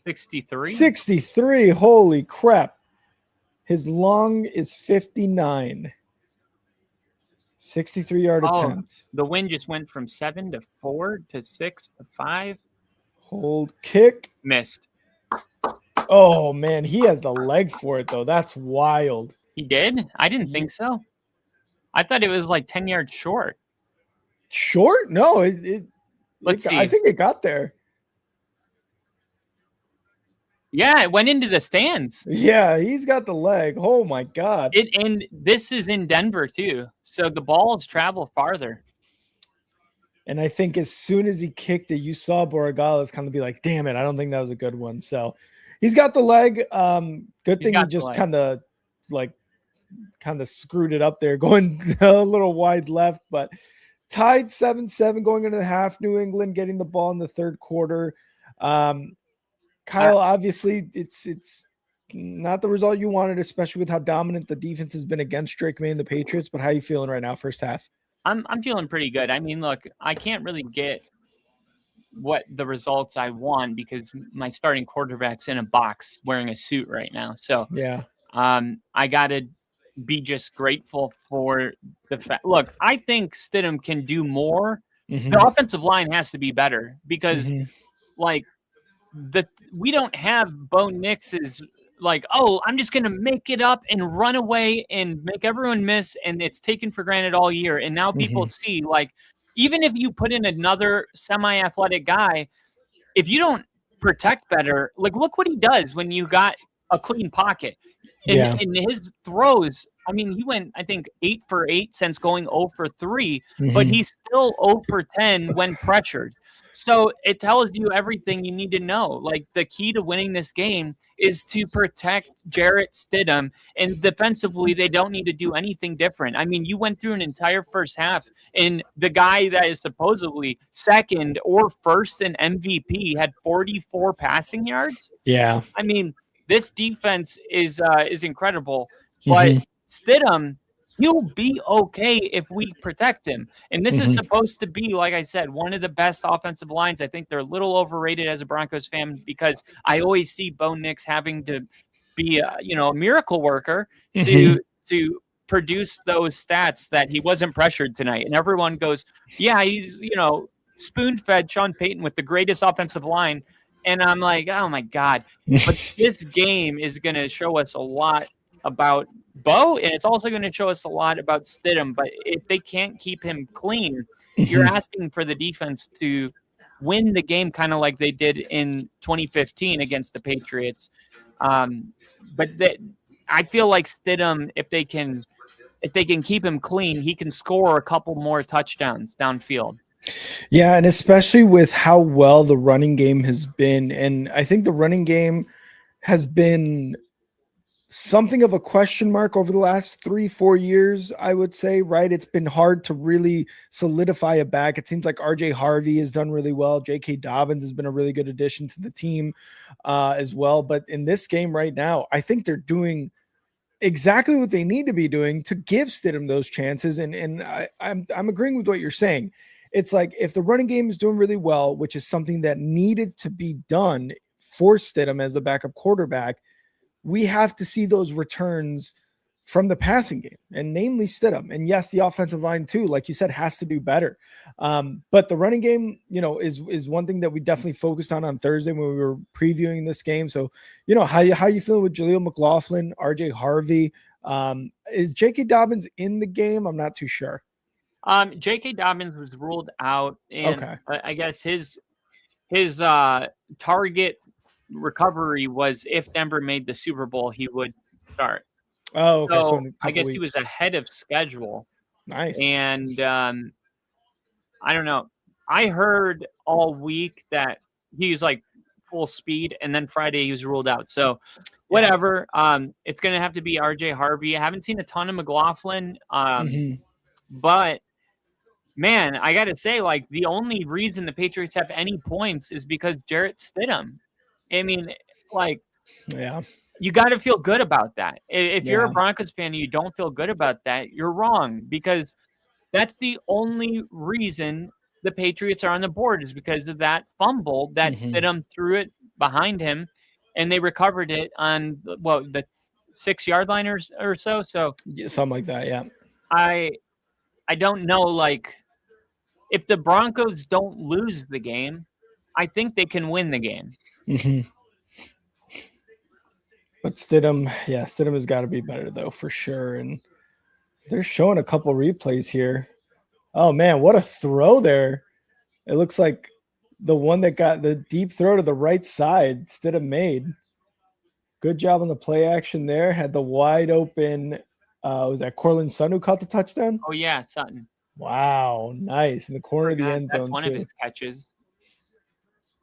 [SPEAKER 2] 63.
[SPEAKER 1] 63. Holy crap. His long is 59. 63-yard attempt.
[SPEAKER 2] The win just went from 7 to 4 to 6 to 5.
[SPEAKER 1] Hold kick.
[SPEAKER 2] Missed.
[SPEAKER 1] Oh, man. He has the leg for it, though. That's wild.
[SPEAKER 2] He did? I didn't think so. I thought it was like 10 yards short.
[SPEAKER 1] Short? No.
[SPEAKER 2] Let's see.
[SPEAKER 1] I think it got there.
[SPEAKER 2] Yeah, it went into the stands.
[SPEAKER 1] Yeah, he's got the leg. Oh, my God.
[SPEAKER 2] And this is in Denver, too. So the balls travel farther.
[SPEAKER 1] And I think as soon as he kicked it, you saw Borregales kind of be like, damn it, I don't think that was a good one. So he's got the leg. Good thing he just kind of screwed it up there, going a little wide left, but tied 7-7 going into the half. New England getting the ball in the third quarter. Kyle, obviously, it's not the result you wanted, especially with how dominant the defense has been against Drake May and the Patriots. But how are you feeling right now, first half?
[SPEAKER 2] I'm feeling pretty good. I mean, look, I can't really get what the results I want because my starting quarterback's in a box wearing a suit right now. So
[SPEAKER 1] yeah,
[SPEAKER 2] I got to be just grateful for the fact. Look, I think Stidham can do more. Mm-hmm. The offensive line has to be better because, we don't have Bo Nix's I'm just going to make it up and run away and make everyone miss, and it's taken for granted all year. And now people see, even if you put in another semi-athletic guy, if you don't protect better, look what he does when you got a clean pocket. And his throws, I mean, he went, I think, 8 for 8 since going 0 for 3, but he's still 0 for 10 when pressured. So it tells you everything you need to know. The key to winning this game is to protect Jarrett Stidham, and defensively, they don't need to do anything different. I mean, you went through an entire first half, and the guy that is supposedly second or first in MVP had 44 passing yards.
[SPEAKER 1] Yeah.
[SPEAKER 2] I mean, this defense is incredible, but Stidham, he'll be okay if we protect him. And this is supposed to be, like I said, one of the best offensive lines. I think they're a little overrated as a Broncos fan because I always see Bo Nix having to be a miracle worker to produce those stats that he wasn't pressured tonight. And everyone goes, yeah, he's, spoon-fed Sean Payton with the greatest offensive line. And I'm like, oh, my God. But this game is going to show us a lot about Bo, and it's also going to show us a lot about Stidham. But if they can't keep him clean, you're asking for the defense to win the game kind of like they did in 2015 against the Patriots. But I feel like Stidham, if they can keep him clean, he can score a couple more touchdowns downfield.
[SPEAKER 1] Yeah, and especially with how well the running game has been. And I think the running game has been something of a question mark over the last 3-4 years, I would say, right? It's been hard to really solidify a back. It seems like RJ Harvey has done really well. J.K. Dobbins has been a really good addition to the team as well. But in this game right now, I think they're doing exactly what they need to be doing to give Stidham those chances. And I'm agreeing with what you're saying. It's like if the running game is doing really well, which is something that needed to be done for Stidham as a backup quarterback, we have to see those returns from the passing game, and namely Stidham. And yes, the offensive line too, like you said, has to do better. But the running game, is one thing that we definitely focused on Thursday when we were previewing this game. So, how you feeling with Jaleel McLaughlin, RJ Harvey? Is J.K. Dobbins in the game? I'm not too sure.
[SPEAKER 2] J.K. Dobbins was ruled out, and I guess his his target recovery was if Denver made the Super Bowl, he would start.
[SPEAKER 1] Oh, okay. So
[SPEAKER 2] So
[SPEAKER 1] in a
[SPEAKER 2] I
[SPEAKER 1] couple
[SPEAKER 2] guess he was
[SPEAKER 1] weeks.
[SPEAKER 2] ahead of schedule.
[SPEAKER 1] Nice.
[SPEAKER 2] And I don't know. I heard all week that he was like full speed, and then Friday he was ruled out. So whatever. It's gonna have to be RJ Harvey. I haven't seen a ton of McLaughlin.
[SPEAKER 1] Mhm.
[SPEAKER 2] But man, I gotta say, like, the only reason the Patriots have any points is because Jarrett Stidham. I mean, like,
[SPEAKER 1] Yeah.
[SPEAKER 2] you got to feel good about that. If you're a
[SPEAKER 1] Yeah.
[SPEAKER 2] Broncos fan and you don't feel good about that, you're wrong, because that's the only reason the Patriots are on the board, is because of that fumble that
[SPEAKER 1] Mhm.
[SPEAKER 2] Stidham threw it behind him, and they recovered it on the 6-yard line or so. So
[SPEAKER 1] Yeah, something like that. Yeah.
[SPEAKER 2] I don't know, like, if the Broncos don't lose the game, I think they can win the game.
[SPEAKER 1] Mhm. But Stidham has got to be better though, for sure. And they're showing a couple replays here. Oh man, what a throw there! It looks like the one that got the deep throw to the right side, Stidham made. Good job on the play action there. Had the wide open. Was that Cortland Sutton who caught the touchdown?
[SPEAKER 2] Oh yeah, Sutton.
[SPEAKER 1] Wow, nice in the corner of the end
[SPEAKER 2] That's
[SPEAKER 1] zone
[SPEAKER 2] one of
[SPEAKER 1] too.
[SPEAKER 2] his catches.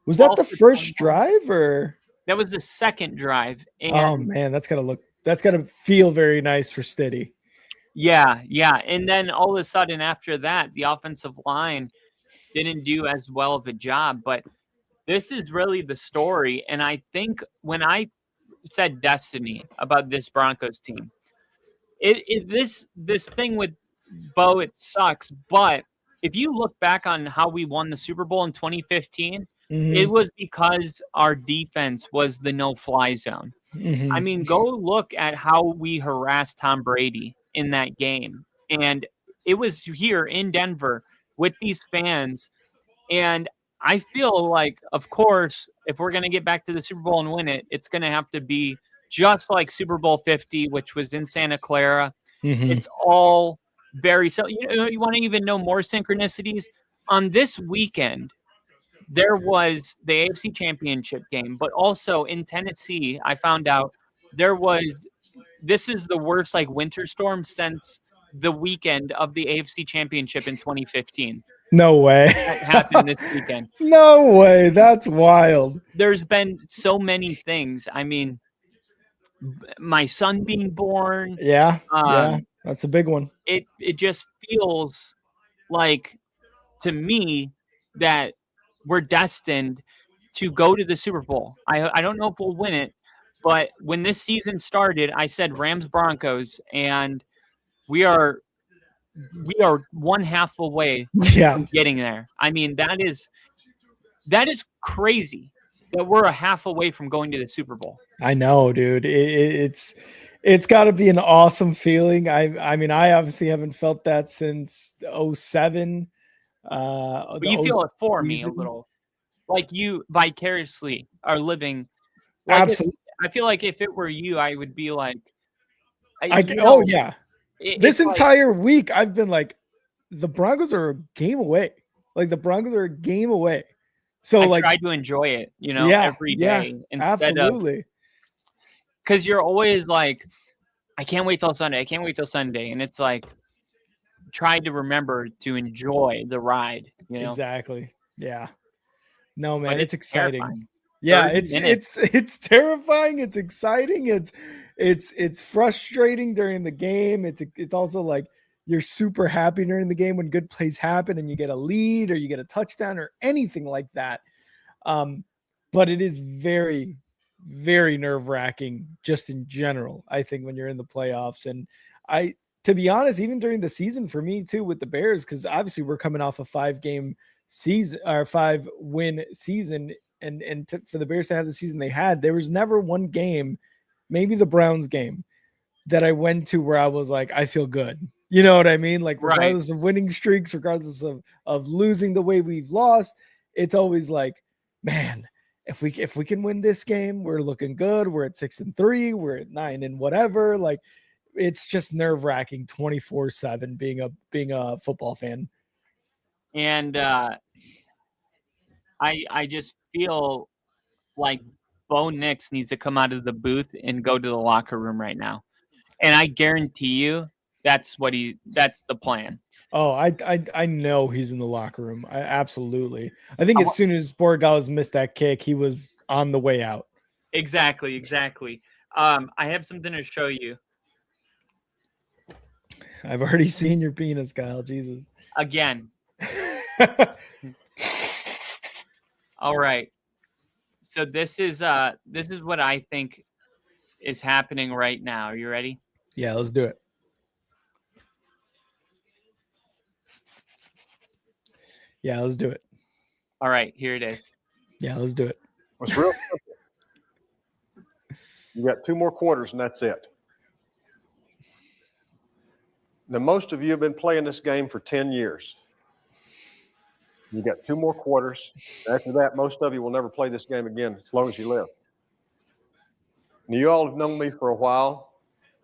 [SPEAKER 1] Was that the
[SPEAKER 2] 12 for
[SPEAKER 1] first
[SPEAKER 2] 21.
[SPEAKER 1] drive or?
[SPEAKER 2] That was the second drive. And
[SPEAKER 1] Oh man, that's gotta feel very nice for Stiddy.
[SPEAKER 2] yeah. And then all of a sudden after that, the offensive line didn't do as well of a job. But this is really the story. And I think when I said destiny about this Broncos team, this thing with Bo, it sucks. But if you look back on how we won the Super Bowl in 2015, it was because our defense was the no-fly zone. I mean, go look at how we harassed Tom Brady in that game. And it was here in Denver with these fans. And I feel like, of course, if we're going to get back to the Super Bowl and win it, it's going to have to be just like Super Bowl 50, which was in Santa Clara. It's all very so. You want to even know more synchronicities? On this weekend, there was the AFC Championship game, but also in Tennessee, I found out this is the worst like winter storm since the weekend of the AFC Championship in 2015.
[SPEAKER 1] No way.
[SPEAKER 2] That happened this weekend.
[SPEAKER 1] No way. That's wild.
[SPEAKER 2] There's been so many things. I mean, my son being born.
[SPEAKER 1] Yeah. That's a big one.
[SPEAKER 2] It just feels like, to me, that we're destined to go to the Super Bowl. I don't know if we'll win it, but when this season started, I said Rams Broncos, and we are one half away from getting there. I mean, that is crazy that we're a half away from going to the Super Bowl.
[SPEAKER 1] I know, dude. It's got to be an awesome feeling. I mean, I obviously haven't felt that since 2007.
[SPEAKER 2] But you feel it for me a little, like you vicariously are living. Like,
[SPEAKER 1] absolutely.
[SPEAKER 2] I feel like if it were you, I would be like,
[SPEAKER 1] oh yeah. This entire week, I've been like, the Broncos are a game away. Like the Broncos are a game away. So
[SPEAKER 2] I
[SPEAKER 1] like,
[SPEAKER 2] try to enjoy it, every day instead
[SPEAKER 1] absolutely.
[SPEAKER 2] Because you're always like, I can't wait till Sunday. I can't wait till Sunday, and it's like, try to remember to enjoy the ride.
[SPEAKER 1] Exactly. Yeah. No, man,
[SPEAKER 2] But
[SPEAKER 1] it's exciting.
[SPEAKER 2] terrifying.
[SPEAKER 1] Yeah, it's terrifying. It's exciting. It's frustrating during the game. It's also like you're super happy during the game when good plays happen and you get a lead or you get a touchdown or anything like that. But it is very, very nerve-wracking just in general, I think, when you're in the playoffs. And to be honest, even during the season for me too with the Bears, because obviously we're coming off a 5-game season or 5-win season. And for the Bears to have the season they had, there was never one game, maybe the Browns game, that I went to where I was like, I feel good. You know what I mean? Like regardless of winning streaks, regardless of losing the way we've lost, it's always like, man, if we can win this game, we're looking good. We're at 6-3, we're at 9 and whatever. Like it's just nerve-wracking 24/7 being a football fan.
[SPEAKER 2] And I just feel like Bo Nix needs to come out of the booth and go to the locker room right now. And I guarantee you that's the plan.
[SPEAKER 1] Oh, I know he's in the locker room. I absolutely. I think as soon as Borregales missed that kick, he was on the way out.
[SPEAKER 2] Exactly. I have something to show you.
[SPEAKER 1] I've already seen your penis, Kyle. Jesus.
[SPEAKER 2] Again. All right. So this is what I think is happening right now. Are you ready?
[SPEAKER 1] Yeah, let's do it. Yeah, let's do it.
[SPEAKER 2] All right, here it is.
[SPEAKER 1] Yeah, let's do it.
[SPEAKER 8] It's real simple. You got 2 more quarters, and that's it. Now, most of you have been playing this game for 10 years. You got 2 more quarters. After that, most of you will never play this game again as long as you live. Now, you all have known me for a while,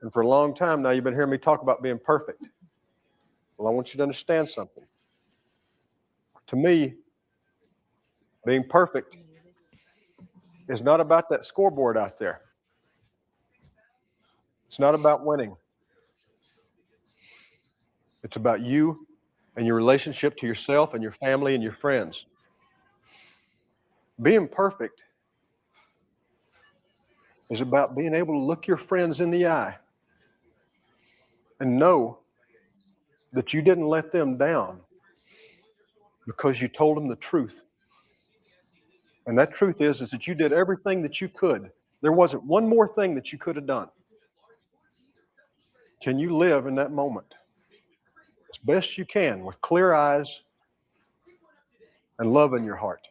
[SPEAKER 8] and for a long time now, you've been hearing me talk about being perfect. Well, I want you to understand something. To me, being perfect is not about that scoreboard out there. It's not about winning. It's about you and your relationship to yourself and your family and your friends. Being perfect is about being able to look your friends in the eye and know that you didn't let them down because you told them the truth. And that truth is that you did everything that you could. There wasn't one more thing that you could have done. Can you live in that moment as best you can with clear eyes and love in your heart?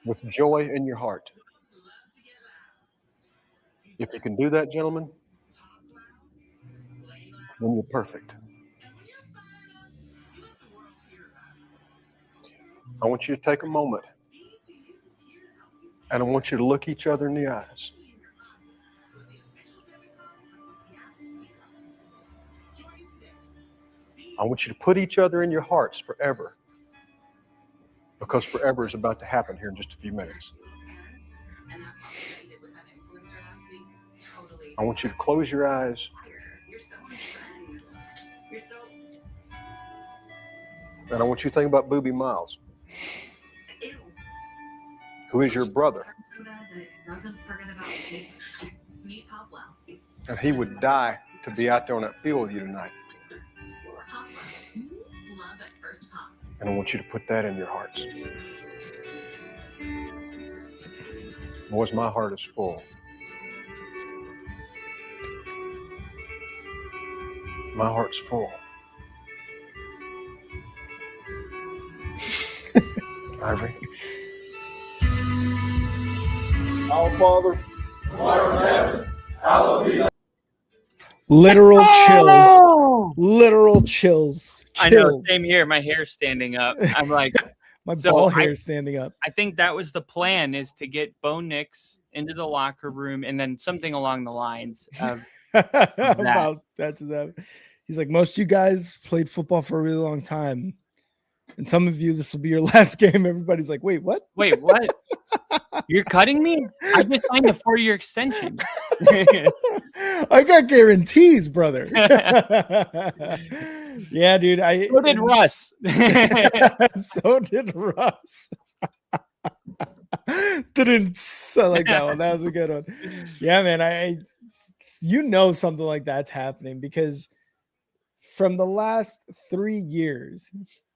[SPEAKER 8] With joy in your heart. If you can do that, gentlemen, then you're perfect. I want you to take a moment and I want you to look each other in the eyes. I want you to put each other in your hearts forever, because forever is about to happen here in just a few minutes. I want you to close your eyes and I want you to think about Boobie Miles, who is your brother. And he would die to be out there on that field with you tonight. And I want you to put that in your hearts. Boys, my heart is full. My heart's full. Ivory.
[SPEAKER 5] Our Father, who art in heaven, hallowed be thy
[SPEAKER 1] Literal chills. Literal chills.
[SPEAKER 2] I know, same here. My hair's standing up. I'm like,
[SPEAKER 1] my
[SPEAKER 2] so
[SPEAKER 1] ball hair is standing up.
[SPEAKER 2] I think that was the plan, is to get Bo Nix into the locker room and then something along the lines of
[SPEAKER 1] about that. He's like, most of you guys played football for a really long time. And some of you, this will be your last game. Everybody's like, wait, what?
[SPEAKER 2] Wait, what? You're cutting me? I just signed a 4-year extension.
[SPEAKER 1] I got guarantees, brother. Yeah, dude.
[SPEAKER 2] So did Russ.
[SPEAKER 1] So did Russ. I like that one. That was a good one. Yeah, man. You know something like that's happening, because from the last 3 years,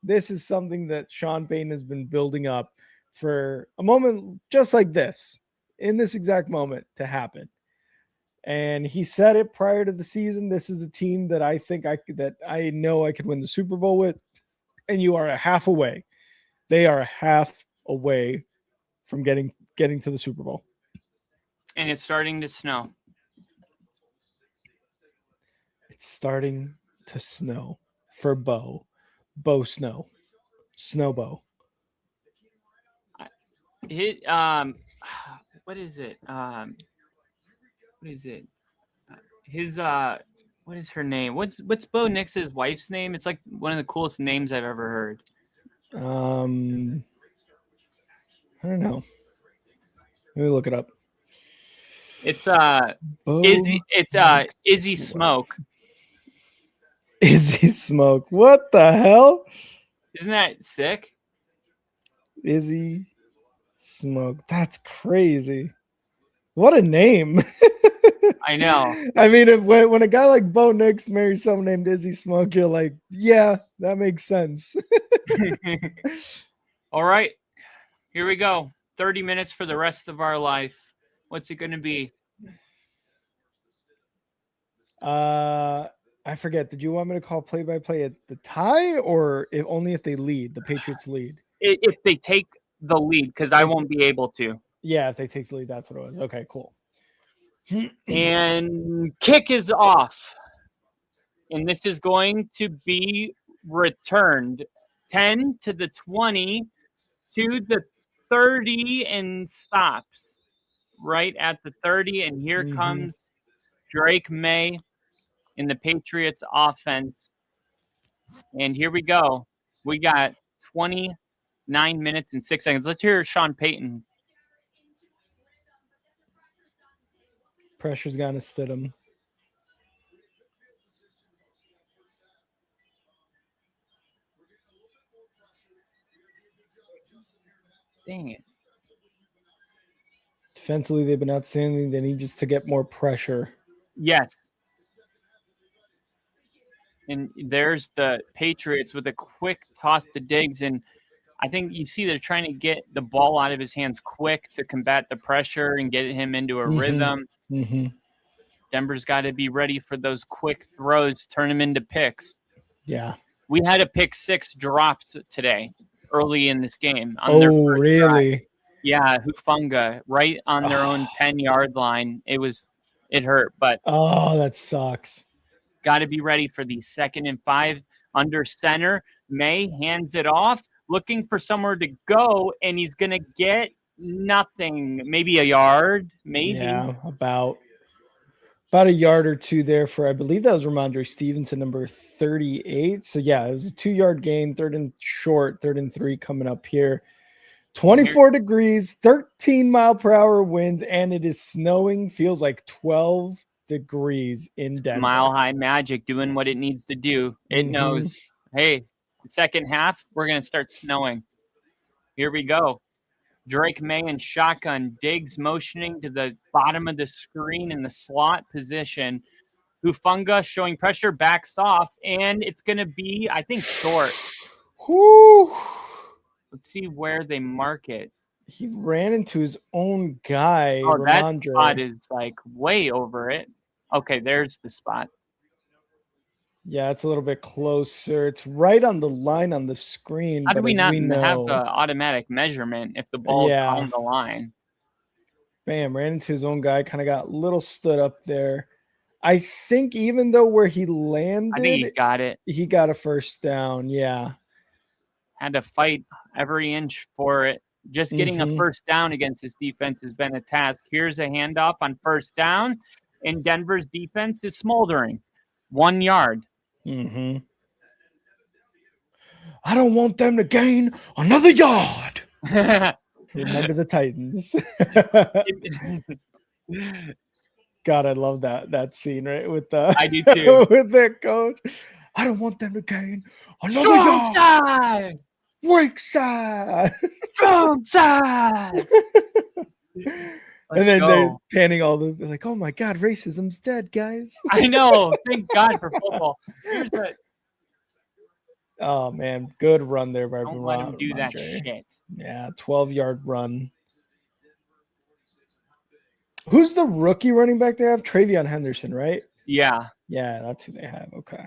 [SPEAKER 1] this is something that Sean Payton has been building up for a moment just like this, in this exact moment, to happen. And he said it prior to the season. This is a team that I think I know I could win the Super Bowl with. And you are a half away. They are a half away from getting to the Super Bowl.
[SPEAKER 2] And it's starting to snow.
[SPEAKER 1] It's starting to snow for Bo. Bo Snow. Snow Bo.
[SPEAKER 2] What is it? What is her name? What's Bo Nix's wife's name? It's like one of the coolest names I've ever heard.
[SPEAKER 1] I don't know. Let me look it up.
[SPEAKER 2] It's
[SPEAKER 1] Bo
[SPEAKER 2] Izzy Smoke.
[SPEAKER 1] Izzy Smoke. What the hell?
[SPEAKER 2] Isn't that sick?
[SPEAKER 1] Izzy Smoke. That's crazy. What a name.
[SPEAKER 2] I know.
[SPEAKER 1] I mean, when a guy like Bo Nix marries someone named Izzy Smoke, you're like, yeah, that makes sense.
[SPEAKER 2] All right. Here we go. 30 minutes for the rest of our life. What's it going to be?
[SPEAKER 1] I forget. Did you want me to call play-by-play at the tie or only if they lead? The Patriots lead.
[SPEAKER 2] If they take the lead, because I won't be able to.
[SPEAKER 1] Yeah, if they take the lead, that's what it was. Okay, cool.
[SPEAKER 2] And kick is off. And this is going to be returned 10 to the 20 to the 30 and stops right at the 30. And here comes Drake May in the Patriots offense. And here we go. We got 29 minutes and 6 seconds. Let's hear Sean Payton.
[SPEAKER 1] Pressure's gonna sit him.
[SPEAKER 2] Dang it.
[SPEAKER 1] Defensively, they've been outstanding. They need just to get more pressure.
[SPEAKER 2] Yes. And there's the Patriots with a quick toss to Diggs. And I think you see they're trying to get the ball out of his hands quick to combat the pressure and get him into a rhythm. Denver's got to be ready for those quick throws, turn them into picks.
[SPEAKER 1] Yeah.
[SPEAKER 2] We had a pick 6 dropped today early in this game.
[SPEAKER 1] Oh, really?
[SPEAKER 2] Drive. Yeah, Hufunga right on their own 10-yard line. It hurt, but
[SPEAKER 1] that sucks.
[SPEAKER 2] Got to be ready for the 2nd and 5 under center. May hands it off, looking for somewhere to go, and he's going to get nothing. Maybe a yard, maybe.
[SPEAKER 1] Yeah, about a yard or two there for, I believe that was Ramondre Stevenson, number 38. So, yeah, it was a 2-yard gain, 3rd and short, 3rd and 3 coming up here. 24 degrees, 13-mile-per-hour winds, and it is snowing. Feels like 12 degrees in Denver.
[SPEAKER 2] Mile High Magic doing what it needs to do. It knows, hey, second half, we're going to start snowing. Here we go. Drake May and shotgun. Diggs motioning to the bottom of the screen in the slot position. Hufunga showing pressure, backs off, and it's going to be, I think, short.
[SPEAKER 1] Whew.
[SPEAKER 2] Let's see where they mark it.
[SPEAKER 1] He ran into his own guy.
[SPEAKER 2] Oh, that
[SPEAKER 1] Ramondre.
[SPEAKER 2] spot is like way over it. Okay, there's the spot.
[SPEAKER 1] Yeah, it's a little bit closer. It's right on the line on the screen.
[SPEAKER 2] How do we not have the automatic measurement if the ball is on the line?
[SPEAKER 1] Bam, ran into his own guy, kind of got a little stood up there. I think even though where he landed,
[SPEAKER 2] I think he got it.
[SPEAKER 1] He got a first down, yeah.
[SPEAKER 2] Had to fight every inch for it. Just getting a first down against his defense has been a task. Here's a handoff on first down, and Denver's defense is smoldering. 1 yard.
[SPEAKER 1] I don't want them to gain another yard. Remember the Titans. God, I love that scene, right? With the
[SPEAKER 2] I do too.
[SPEAKER 1] With that coach. I don't want them to gain another
[SPEAKER 2] Strong
[SPEAKER 1] yard.
[SPEAKER 2] side.
[SPEAKER 1] Weak side.
[SPEAKER 2] Strong side.
[SPEAKER 1] And then they're panning all they're like, oh my God, racism's dead, guys.
[SPEAKER 2] I know. Thank God for football. Here's the
[SPEAKER 1] Oh man, good run there by
[SPEAKER 2] Don't let him do that shit.
[SPEAKER 1] Yeah, 12-yard run. Who's the rookie running back they have? Travion Henderson, right?
[SPEAKER 2] Yeah.
[SPEAKER 1] Yeah, that's who they have. Okay.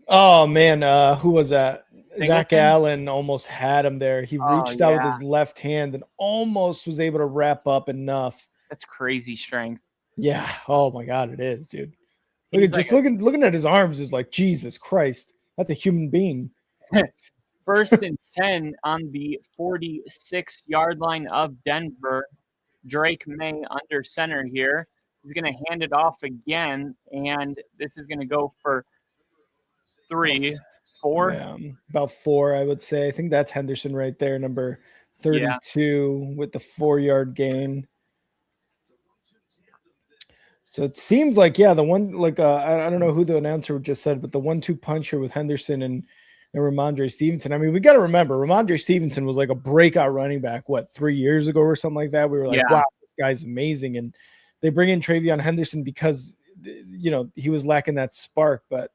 [SPEAKER 1] Oh man, who was that?
[SPEAKER 2] Singleton?
[SPEAKER 1] Zach Allen almost had him there. He reached out with his left hand and almost was able to wrap up enough.
[SPEAKER 2] That's crazy strength.
[SPEAKER 1] Yeah. Oh my God, it is, dude. Looking at his arms is like, Jesus Christ. That's a human being.
[SPEAKER 2] 1st and 10 on the 46-yard line of Denver. Drake May under center here. He's going to hand it off again, and this is going to go for 3. 4.
[SPEAKER 1] About 4, I would say. I think that's Henderson right there, number 32 with the 4-yard gain. So it seems like, the one, like, I don't know who the announcer just said, but the 1-2 punch here with Henderson and Ramondre Stevenson. I mean, we got to remember, Ramondre Stevenson was like a breakout running back, 3 years ago or something like that? We were like, wow, this guy's amazing. And they bring in Travion Henderson because, he was lacking that spark, but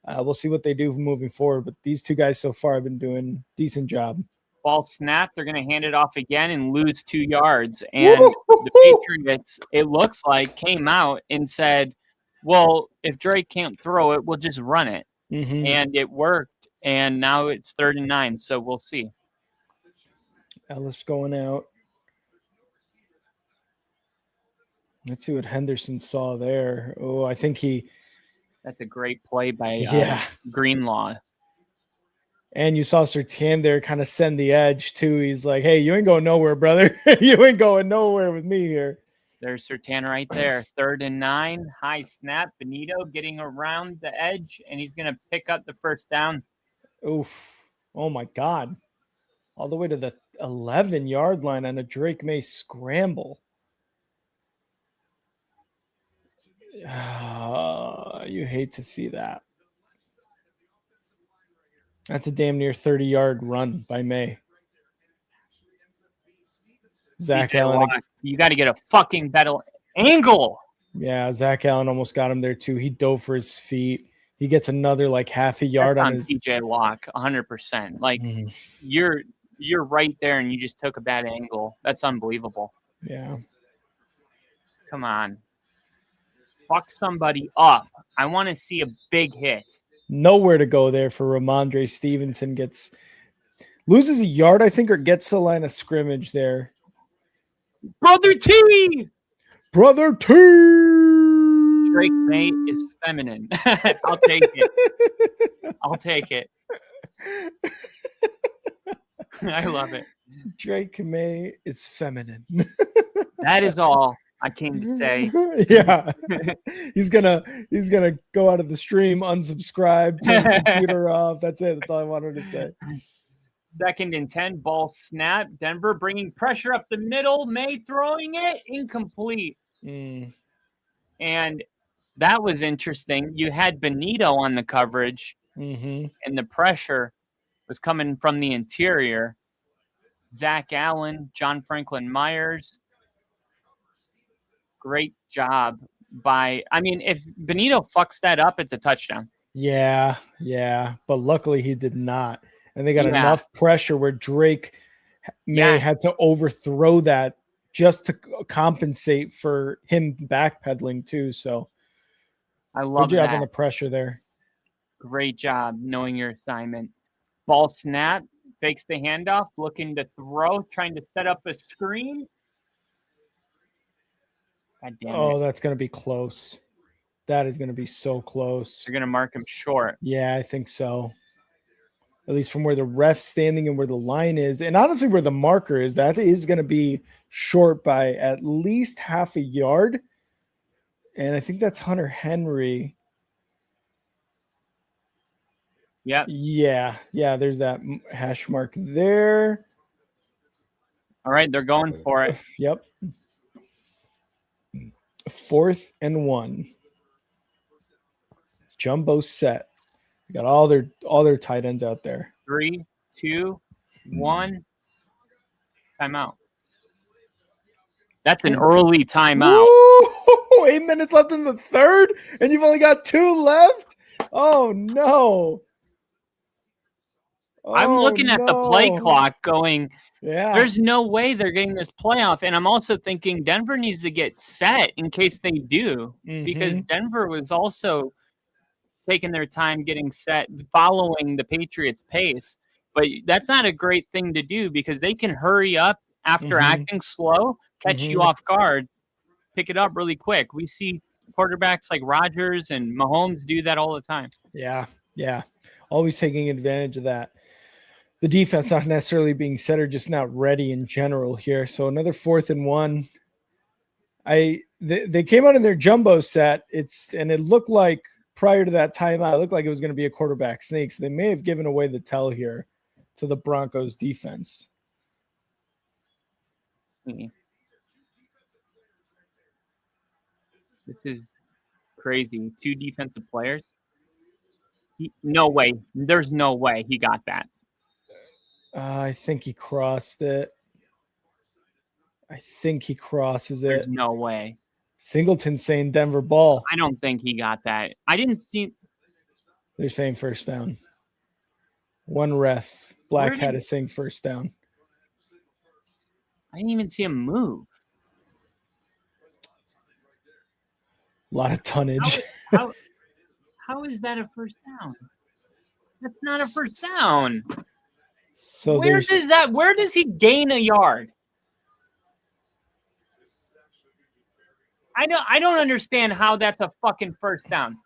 [SPEAKER 1] we'll see what they do moving forward. But these two guys so far have been doing a decent job.
[SPEAKER 2] Ball snap. They're going to hand it off again and lose 2 yards. And the Patriots, it looks like, came out and said, well, if Drake can't throw it, we'll just run it.
[SPEAKER 1] Mm-hmm.
[SPEAKER 2] And it worked. And now it's 3rd and 9. So we'll see.
[SPEAKER 1] Ellis going out. Let's see what Henderson saw there. Oh, I think
[SPEAKER 2] that's a great play by Greenlaw.
[SPEAKER 1] And you saw Surtain there kind of send the edge, too. He's like, hey, you ain't going nowhere, brother. You ain't going nowhere with me here.
[SPEAKER 2] There's Surtain right there. 3rd and 9. High snap. Benito getting around the edge, and he's going to pick up the first down.
[SPEAKER 1] Oof. Oh, my God. All the way to the 11-yard line on a Drake May scramble. You hate to see that. That's a damn near 30-yard run by May. Zach Allen.
[SPEAKER 2] You got to get a fucking better angle.
[SPEAKER 1] Yeah, Zach Allen almost got him there too. He dove for his feet. He gets another like half a yard on his
[SPEAKER 2] PJ Locke, 100%. Like you're right there and you just took a bad angle. That's unbelievable.
[SPEAKER 1] Yeah.
[SPEAKER 2] Come on. Fuck somebody up. I want to see a big hit.
[SPEAKER 1] Nowhere to go there for Ramondre Stevenson. Loses a yard, I think, or gets the line of scrimmage there.
[SPEAKER 2] Brother T!
[SPEAKER 1] Brother T!
[SPEAKER 2] Drake May is feminine. I'll take it. I'll take it. I love it.
[SPEAKER 1] Drake May is feminine.
[SPEAKER 2] That is all I came to say.
[SPEAKER 1] Yeah. He's gonna go out of the stream, unsubscribe, turn his computer off. That's it. That's all I wanted to say.
[SPEAKER 2] 2nd and 10, ball snap. Denver bringing pressure up the middle. May throwing it incomplete. And that was interesting. You had Benito on the coverage, and the pressure was coming from the interior. Zach Allen, John Franklin Myers. Great job if Benito fucks that up, it's a touchdown.
[SPEAKER 1] Yeah. But luckily he did not. And they got enough pressure where Drake May had to overthrow that just to compensate for him backpedaling too. So
[SPEAKER 2] I love
[SPEAKER 1] good job
[SPEAKER 2] that.
[SPEAKER 1] on the pressure there.
[SPEAKER 2] Great job knowing your assignment. Ball snap, fakes the handoff, looking to throw, trying to set up a screen. God damn it.
[SPEAKER 1] Oh, that's going to be close. That is going to be so close.
[SPEAKER 2] You're going to mark him short.
[SPEAKER 1] Yeah, I think so. At least from where the ref's standing and where the line is. And honestly, where the marker is, that is going to be short by at least half a yard. And I think that's Hunter Henry.
[SPEAKER 2] Yep.
[SPEAKER 1] Yeah, there's that hash mark there.
[SPEAKER 2] All right, they're going for it.
[SPEAKER 1] Yep. 4th and 1. Jumbo set. We got all their tight ends out there.
[SPEAKER 2] 3, 2, 1. Timeout. That's an early timeout.
[SPEAKER 1] Ooh, 8 minutes left in the third, and you've only got 2 left. Oh no!
[SPEAKER 2] I'm looking at the play clock going,
[SPEAKER 1] yeah,
[SPEAKER 2] there's no way they're getting this playoff. And I'm also thinking Denver needs to get set in case they do, because Denver was also taking their time getting set, following the Patriots' pace. But that's not a great thing to do because they can hurry up after acting slow, catch you off guard, pick it up really quick. We see quarterbacks like Rodgers and Mahomes do that all the time.
[SPEAKER 1] Yeah. Always taking advantage of that. The defense not necessarily being set or just not ready in general here. So another 4th and 1. They came out in their jumbo set. And it looked like prior to that timeout, it looked like it was going to be a quarterback sneak. So they may have given away the tell here to the Broncos defense.
[SPEAKER 2] This is crazy. 2 defensive players. No way. There's no way he got that.
[SPEAKER 1] I think he crossed it. I think he crosses it.
[SPEAKER 2] There's no way.
[SPEAKER 1] Singleton saying Denver ball.
[SPEAKER 2] I don't think he got that. I didn't see.
[SPEAKER 1] They're saying first down. One ref. Black hat is saying first down.
[SPEAKER 2] I didn't even see him move.
[SPEAKER 1] A lot of tonnage.
[SPEAKER 2] How is that a first down? That's not a first down.
[SPEAKER 1] So
[SPEAKER 2] where does he gain a yard? I don't understand how that's a fucking first down.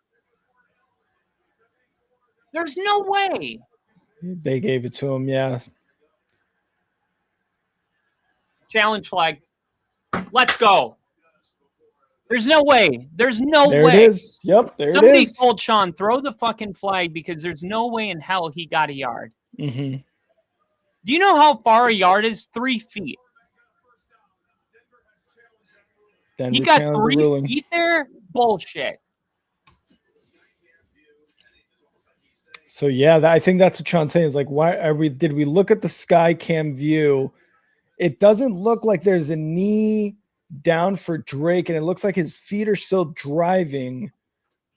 [SPEAKER 2] There's no way.
[SPEAKER 1] They gave it to him, yeah.
[SPEAKER 2] Challenge flag. Let's go. There's no way. There's no way.
[SPEAKER 1] There it is. Yep, there
[SPEAKER 2] Somebody
[SPEAKER 1] it is.
[SPEAKER 2] told Sean, throw the fucking flag because there's no way in hell he got a yard.
[SPEAKER 1] Mm-hmm.
[SPEAKER 2] Do you know how far a yard is? 3 feet.
[SPEAKER 1] Denver
[SPEAKER 2] He got
[SPEAKER 1] challenged
[SPEAKER 2] 3
[SPEAKER 1] the ruling.
[SPEAKER 2] feet there? Bullshit.
[SPEAKER 1] So yeah, I think that's what Sean's saying is like, why are we? Did we look at the sky cam view? It doesn't look like there's a knee down for Drake, and it looks like his feet are still driving.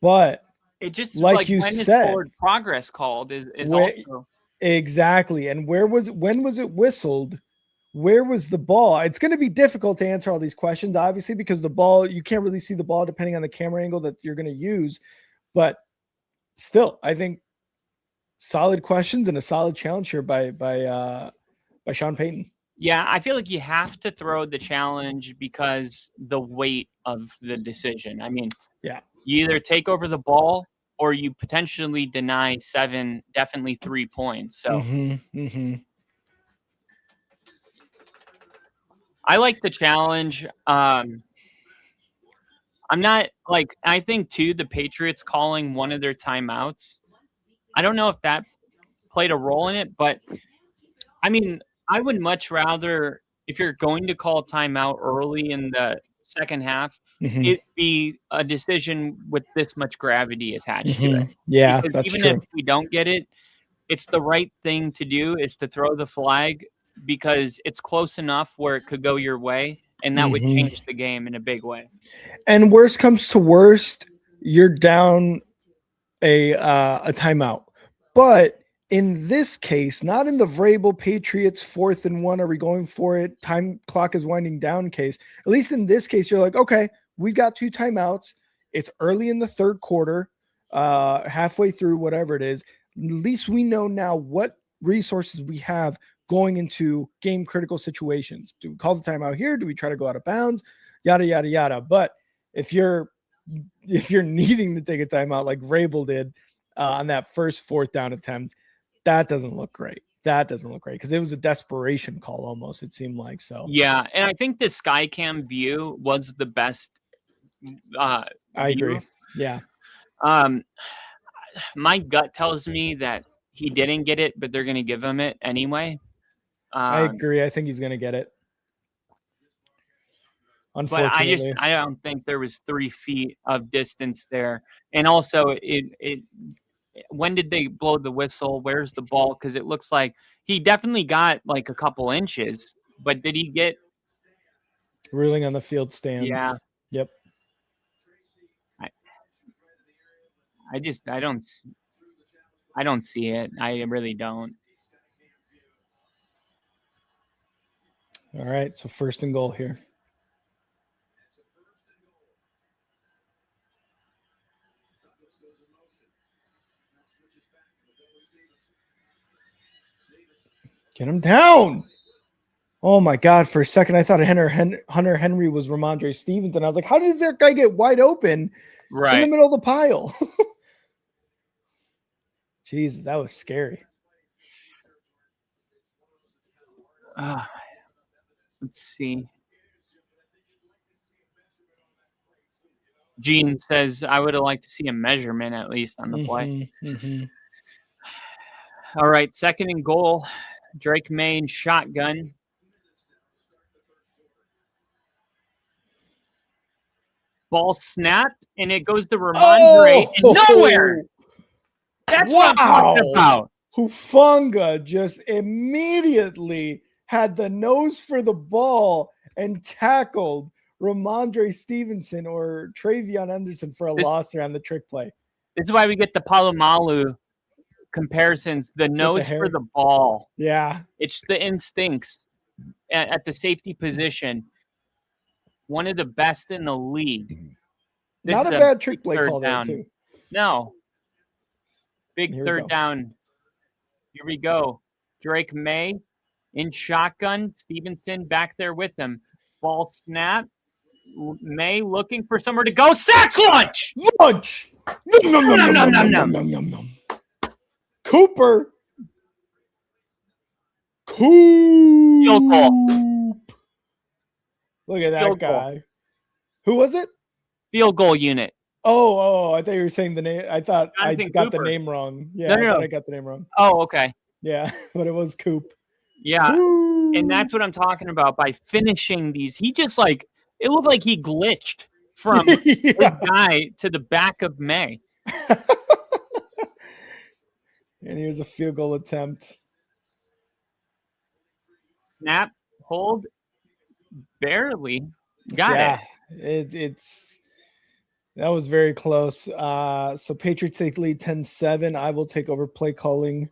[SPEAKER 1] But
[SPEAKER 2] it just
[SPEAKER 1] like you
[SPEAKER 2] when
[SPEAKER 1] said,
[SPEAKER 2] forward progress called is also
[SPEAKER 1] exactly. And when was it whistled? Where was the ball? It's going to be difficult to answer all these questions, obviously, because the ball, you can't really see the ball depending on the camera angle that you're going to use. But still, I think solid questions and a solid challenge here by Sean Payton.
[SPEAKER 2] Yeah, I feel like you have to throw the challenge because the weight of the decision. I mean,
[SPEAKER 1] yeah,
[SPEAKER 2] you either take over the ball or you potentially deny 7, definitely 3 points. So I like the challenge. I'm not like, I think too, the Patriots calling one of their timeouts. I don't know if that played a role in it, but I mean, I would much rather, if you're going to call timeout early in the second half, it be a decision with this much gravity attached to it.
[SPEAKER 1] Yeah,
[SPEAKER 2] because
[SPEAKER 1] that's
[SPEAKER 2] even
[SPEAKER 1] true.
[SPEAKER 2] if we don't get it, it's the right thing to do is to throw the flag because it's close enough where it could go your way, and that would change the game in a big way.
[SPEAKER 1] And worst comes to worst, you're down a timeout. But in this case, not in the Vrabel Patriots 4th and 1, are we going for it? Time clock is winding down case. At least in this case, you're like, okay, we've got 2 timeouts. It's early in the third quarter, halfway through, whatever it is. At least we know now what resources we have going into game critical situations. Do we call the timeout here? Do we try to go out of bounds? Yada, yada, yada. But if you're needing to take a timeout like Vrabel did on that first 4th down attempt, that doesn't look great. That doesn't look great because it was a desperation call almost, it seemed like. So
[SPEAKER 2] yeah, and I think the Skycam view was the best.
[SPEAKER 1] I agree. Yeah.
[SPEAKER 2] My gut tells me that he didn't get it, but they're going to give him it anyway.
[SPEAKER 1] I agree. I think he's going to get it. Unfortunately,
[SPEAKER 2] but I don't think there was 3 feet of distance there. And also, when did they blow the whistle? Where's the ball? Because it looks like he definitely got like a couple inches, but did he get
[SPEAKER 1] ruling on the field stands?
[SPEAKER 2] Yeah.
[SPEAKER 1] Yep.
[SPEAKER 2] I don't see it. I really don't.
[SPEAKER 1] All right, so 1st and goal here. Get him down. Oh, my God. For a second, I thought Hunter Henry was Ramondre Stevenson. I was like, how does that guy get wide open in the middle of the pile? Jesus, that was scary.
[SPEAKER 2] Let's see. Gene says, I would have liked to see a measurement at least on the play. All right, 2nd and goal. Drake May in shotgun. Ball snapped, and it goes to Ramondre and nowhere. That's what I'm talking about.
[SPEAKER 1] Hufanga just immediately had the nose for the ball and tackled Ramondre Stevenson or Travion Anderson for a loss there on the trick play.
[SPEAKER 2] This is why we get the Palomalu comparisons. The nose for the ball.
[SPEAKER 1] Yeah.
[SPEAKER 2] It's the instincts at the safety position. One of the best in the league. This
[SPEAKER 1] Not
[SPEAKER 2] is
[SPEAKER 1] a bad trick play call there, too.
[SPEAKER 2] No. Big third down. Here we go. Drake May in shotgun. Stevenson back there with him. Ball snap. May looking for somewhere to go. Sack lunch!
[SPEAKER 1] Lunch! Nom. Cooper.
[SPEAKER 2] Field goal.
[SPEAKER 1] Look at that guy. Who was it?
[SPEAKER 2] Field goal unit.
[SPEAKER 1] Oh, I thought you were saying the name. I thought I got the name wrong. Yeah,
[SPEAKER 2] no.
[SPEAKER 1] I got the name wrong.
[SPEAKER 2] Oh, okay.
[SPEAKER 1] Yeah, but it was Coop.
[SPEAKER 2] Yeah, and that's what I'm talking about. By finishing these, he just it looked like he glitched from the guy to the back of May.
[SPEAKER 1] And here's a field goal attempt.
[SPEAKER 2] Snap, hold, barely got
[SPEAKER 1] it. That was very close. So Patriots take lead 10-7. I will take over play calling,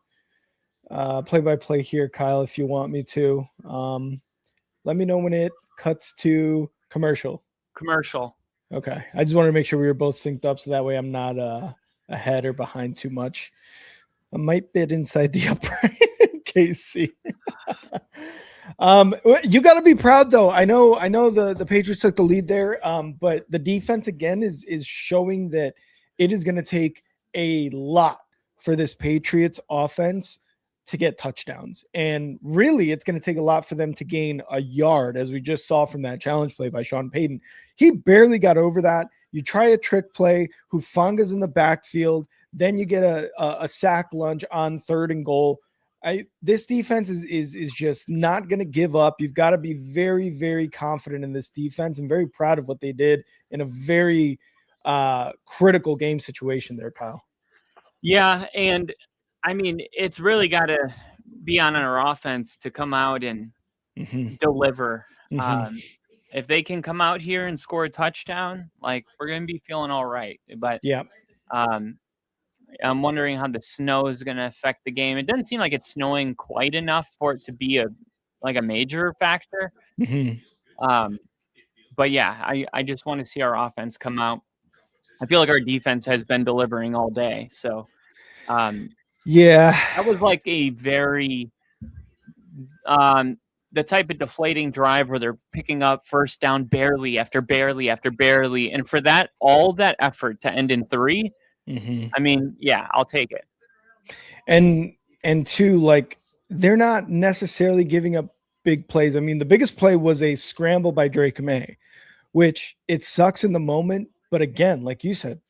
[SPEAKER 1] play-by-play here, Kyle, if you want me to. Let me know when it cuts to commercial. Okay. I just wanted to make sure we were both synced up so that way I'm not ahead or behind too much. I might bid inside the upright, KC. You got to be proud though. I know the Patriots took the lead there, but the defense again is showing that it is going to take a lot for this Patriots offense to get touchdowns, and really it's going to take a lot for them to gain a yard, as we just saw from that challenge play by Sean Payton. He barely got over that. You try a trick play, Hufanga's in the backfield, then you get a sack lunch on 3rd and goal. This defense is just not going to give up. You've got to be very, very confident in this defense and very proud of what they did in a very critical game situation there, Kyle.
[SPEAKER 2] Yeah, and I mean, it's really got to be on our offense to come out and deliver. If they can come out here and score a touchdown, we're going to be feeling all right. But
[SPEAKER 1] yeah,
[SPEAKER 2] I'm wondering how the snow is going to affect the game. It doesn't seem like it's snowing quite enough for it to be a major factor. But yeah, I just want to see our offense come out. I feel like our defense has been delivering all day. So that was a very the type of deflating drive where they're picking up first down barely after barely after barely. And for that, all that effort to end in 3, I mean, yeah, I'll take it.
[SPEAKER 1] And two, they're not necessarily giving up big plays. I mean, the biggest play was a scramble by Drake May, which it sucks in the moment. But again, like you said,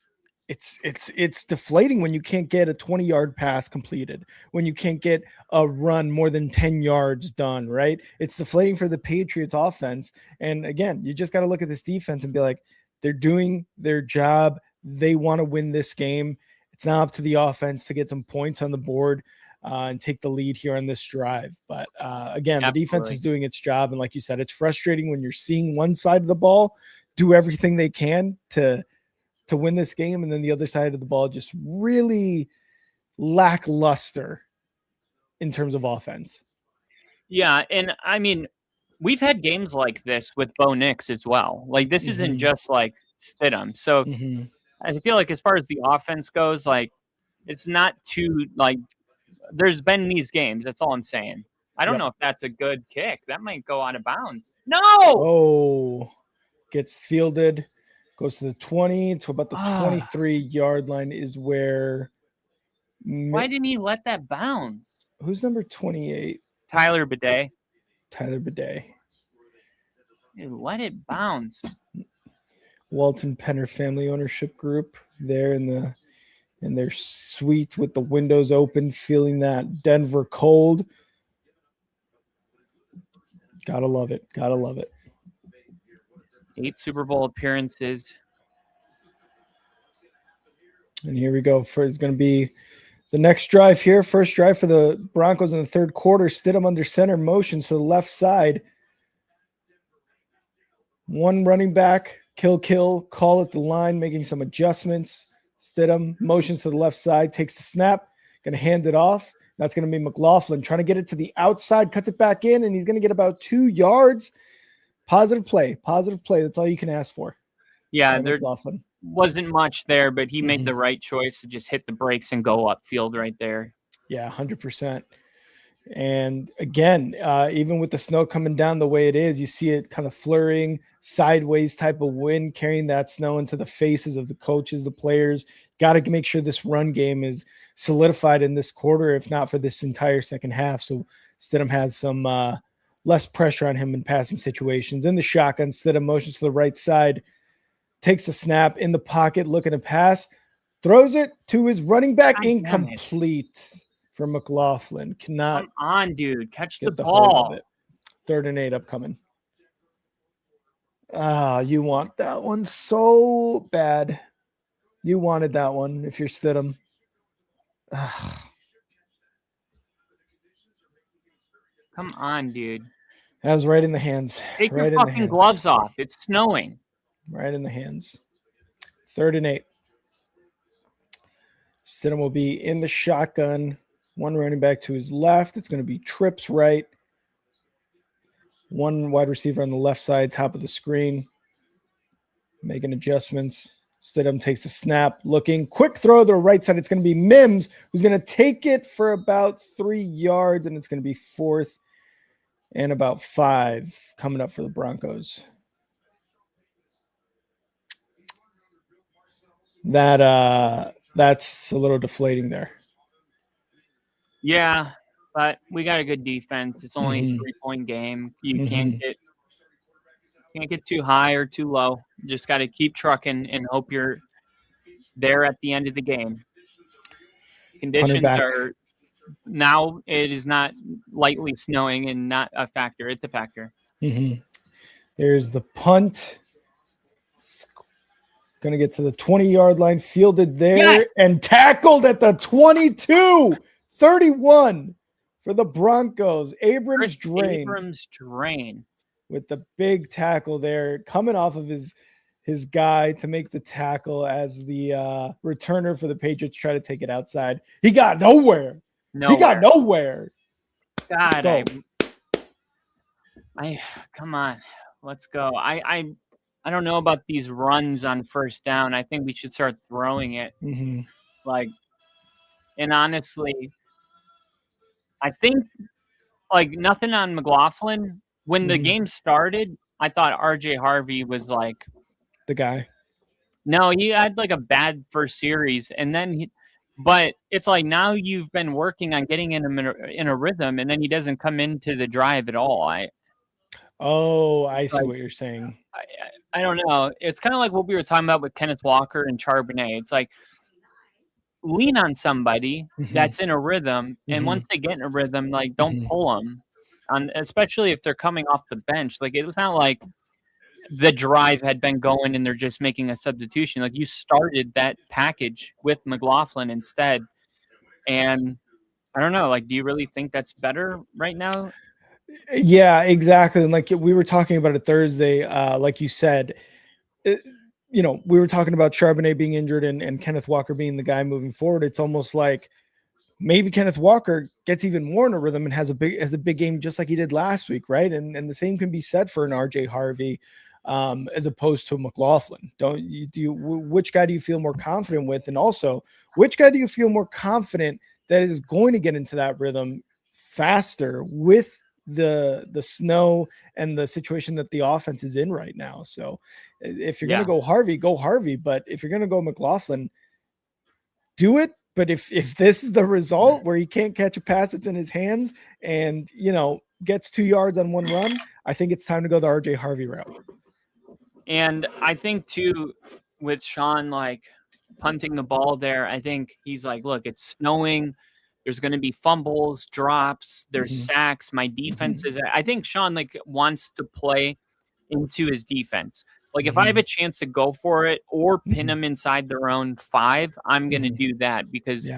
[SPEAKER 1] it's deflating when you can't get a 20-yard pass completed, when you can't get a run more than 10 yards done, right? It's deflating for the Patriots offense. And again, you just got to look at this defense and be like, they're doing their job. They want to win this game. It's not up to the offense to get some points on the board and take the lead here on this drive. But again, the defense is doing its job. And like you said, it's frustrating when you're seeing one side of the ball do everything they can to win this game, and then the other side of the ball just really lackluster in terms of offense.
[SPEAKER 2] Yeah, and I mean, we've had games like this with Bo Nix as well. This isn't just Stidham. So I feel like as far as the offense goes, it's not too there's been these games. That's all I'm saying. I don't know if that's a good kick. That might go out of bounds. No!
[SPEAKER 1] Oh, gets fielded. Goes to the 20 to about the 23-yard line is where.
[SPEAKER 2] Why didn't he let that bounce?
[SPEAKER 1] Who's number 28?
[SPEAKER 2] Tyler Bidet.
[SPEAKER 1] Dude,
[SPEAKER 2] let it bounce.
[SPEAKER 1] Walton Penner family ownership group there in their suite with the windows open, feeling that Denver cold. Gotta love it. Gotta love it.
[SPEAKER 2] 8 Super Bowl appearances.
[SPEAKER 1] And here we go. It's going to be the next drive here. First drive for the Broncos in the third quarter. Stidham under center, motions to the left side. One running back, kill, call at the line, making some adjustments. Stidham motions to the left side, takes the snap, going to hand it off. That's going to be McLaughlin trying to get it to the outside, cuts it back in, and he's going to get about 2 yards. Positive play. That's all you can ask for.
[SPEAKER 2] Yeah, there
[SPEAKER 1] McLaughlin
[SPEAKER 2] wasn't much there, but he made the right choice to just hit the brakes and go upfield right there.
[SPEAKER 1] Yeah, 100%. And again, even with the snow coming down the way it is, you see it kind of flurrying, sideways type of wind, carrying that snow into the faces of the coaches, the players. Got to make sure this run game is solidified in this quarter, if not for this entire second half. So Stidham has some less pressure on him in passing situations. In the shotgun, Stidham motions to the right side, takes a snap in the pocket, looking to pass, throws it to his running back, incomplete for McLaughlin. Cannot.
[SPEAKER 2] Come on, dude. Catch the
[SPEAKER 1] hold of
[SPEAKER 2] ball.
[SPEAKER 1] it. 3rd and 8 upcoming. You want that one so bad. You wanted that one if you're Stidham.
[SPEAKER 2] Come on, dude.
[SPEAKER 1] That was right in the hands.
[SPEAKER 2] Take
[SPEAKER 1] right
[SPEAKER 2] your fucking gloves off. It's snowing.
[SPEAKER 1] Right in the hands. 3rd and 8. Stidham will be in the shotgun. One running back to his left. It's going to be trips right. One wide receiver on the left side, top of the screen. Making adjustments. Stidham takes a snap, looking. Quick throw to the right side. It's going to be Mims, who's going to take it for about 3 yards, and it's going to be 4th and about 5 coming up for the Broncos. That's a little deflating there.
[SPEAKER 2] Yeah, but we got a good defense. It's only a 3-point game. You can't get too high or too low. You just got to keep trucking and hope you're there at the end of the game. Conditions are now. It is not lightly snowing and not a factor. It's a factor.
[SPEAKER 1] There's the punt. Going to get to the 20-yard line, fielded there and tackled at the 22, 31 for the Broncos. Abrams Drain with the big tackle there, coming off of his guy to make the tackle as the returner for the Patriots try to take it outside. He got nowhere. He got nowhere.
[SPEAKER 2] God, come on, let's go. I don't know about these runs on first down. I think we should start throwing it. And honestly, I think nothing on McLaughlin. When the game started, I thought RJ Harvey was
[SPEAKER 1] the guy.
[SPEAKER 2] No, he had a bad first series, and then but it's now you've been working on getting him in a rhythm, and then he doesn't come into the drive at all. I see what you're saying. I don't know. It's kind of like what we were talking about with Kenneth Walker and Charbonnet. It's lean on somebody that's in a rhythm, and once they get in a rhythm, don't pull them. Especially if they're coming off the bench. It was not like the drive had been going and they're just making a substitution. You started that package with McLaughlin instead. And I don't know, do you really think that's better right now?
[SPEAKER 1] Yeah, exactly. And we were talking about it Thursday, like you said, we were talking about Charbonnet being injured and Kenneth Walker being the guy moving forward. It's almost like maybe Kenneth Walker gets even more in a rhythm and has a big game just like he did last week, right? And the same can be said for an RJ Harvey as opposed to McLaughlin. Which guy do you feel more confident with? And also, which guy do you feel more confident that is going to get into that rhythm faster with the snow and the situation that the offense is in right now? So if you're going to go Harvey. But if you're going to go McLaughlin, do it. But if this is the result where he can't catch a pass that's in his hands and, gets 2 yards on one run, I think it's time to go the RJ Harvey route.
[SPEAKER 2] And I think too, with Sean like punting the ball there, I think he's like, look, it's snowing. There's going to be fumbles, drops, there's sacks. My defense is. I think Sean like wants to play into his defense. Like if I have a chance to go for it or pin them inside their own 5, I'm going to do that because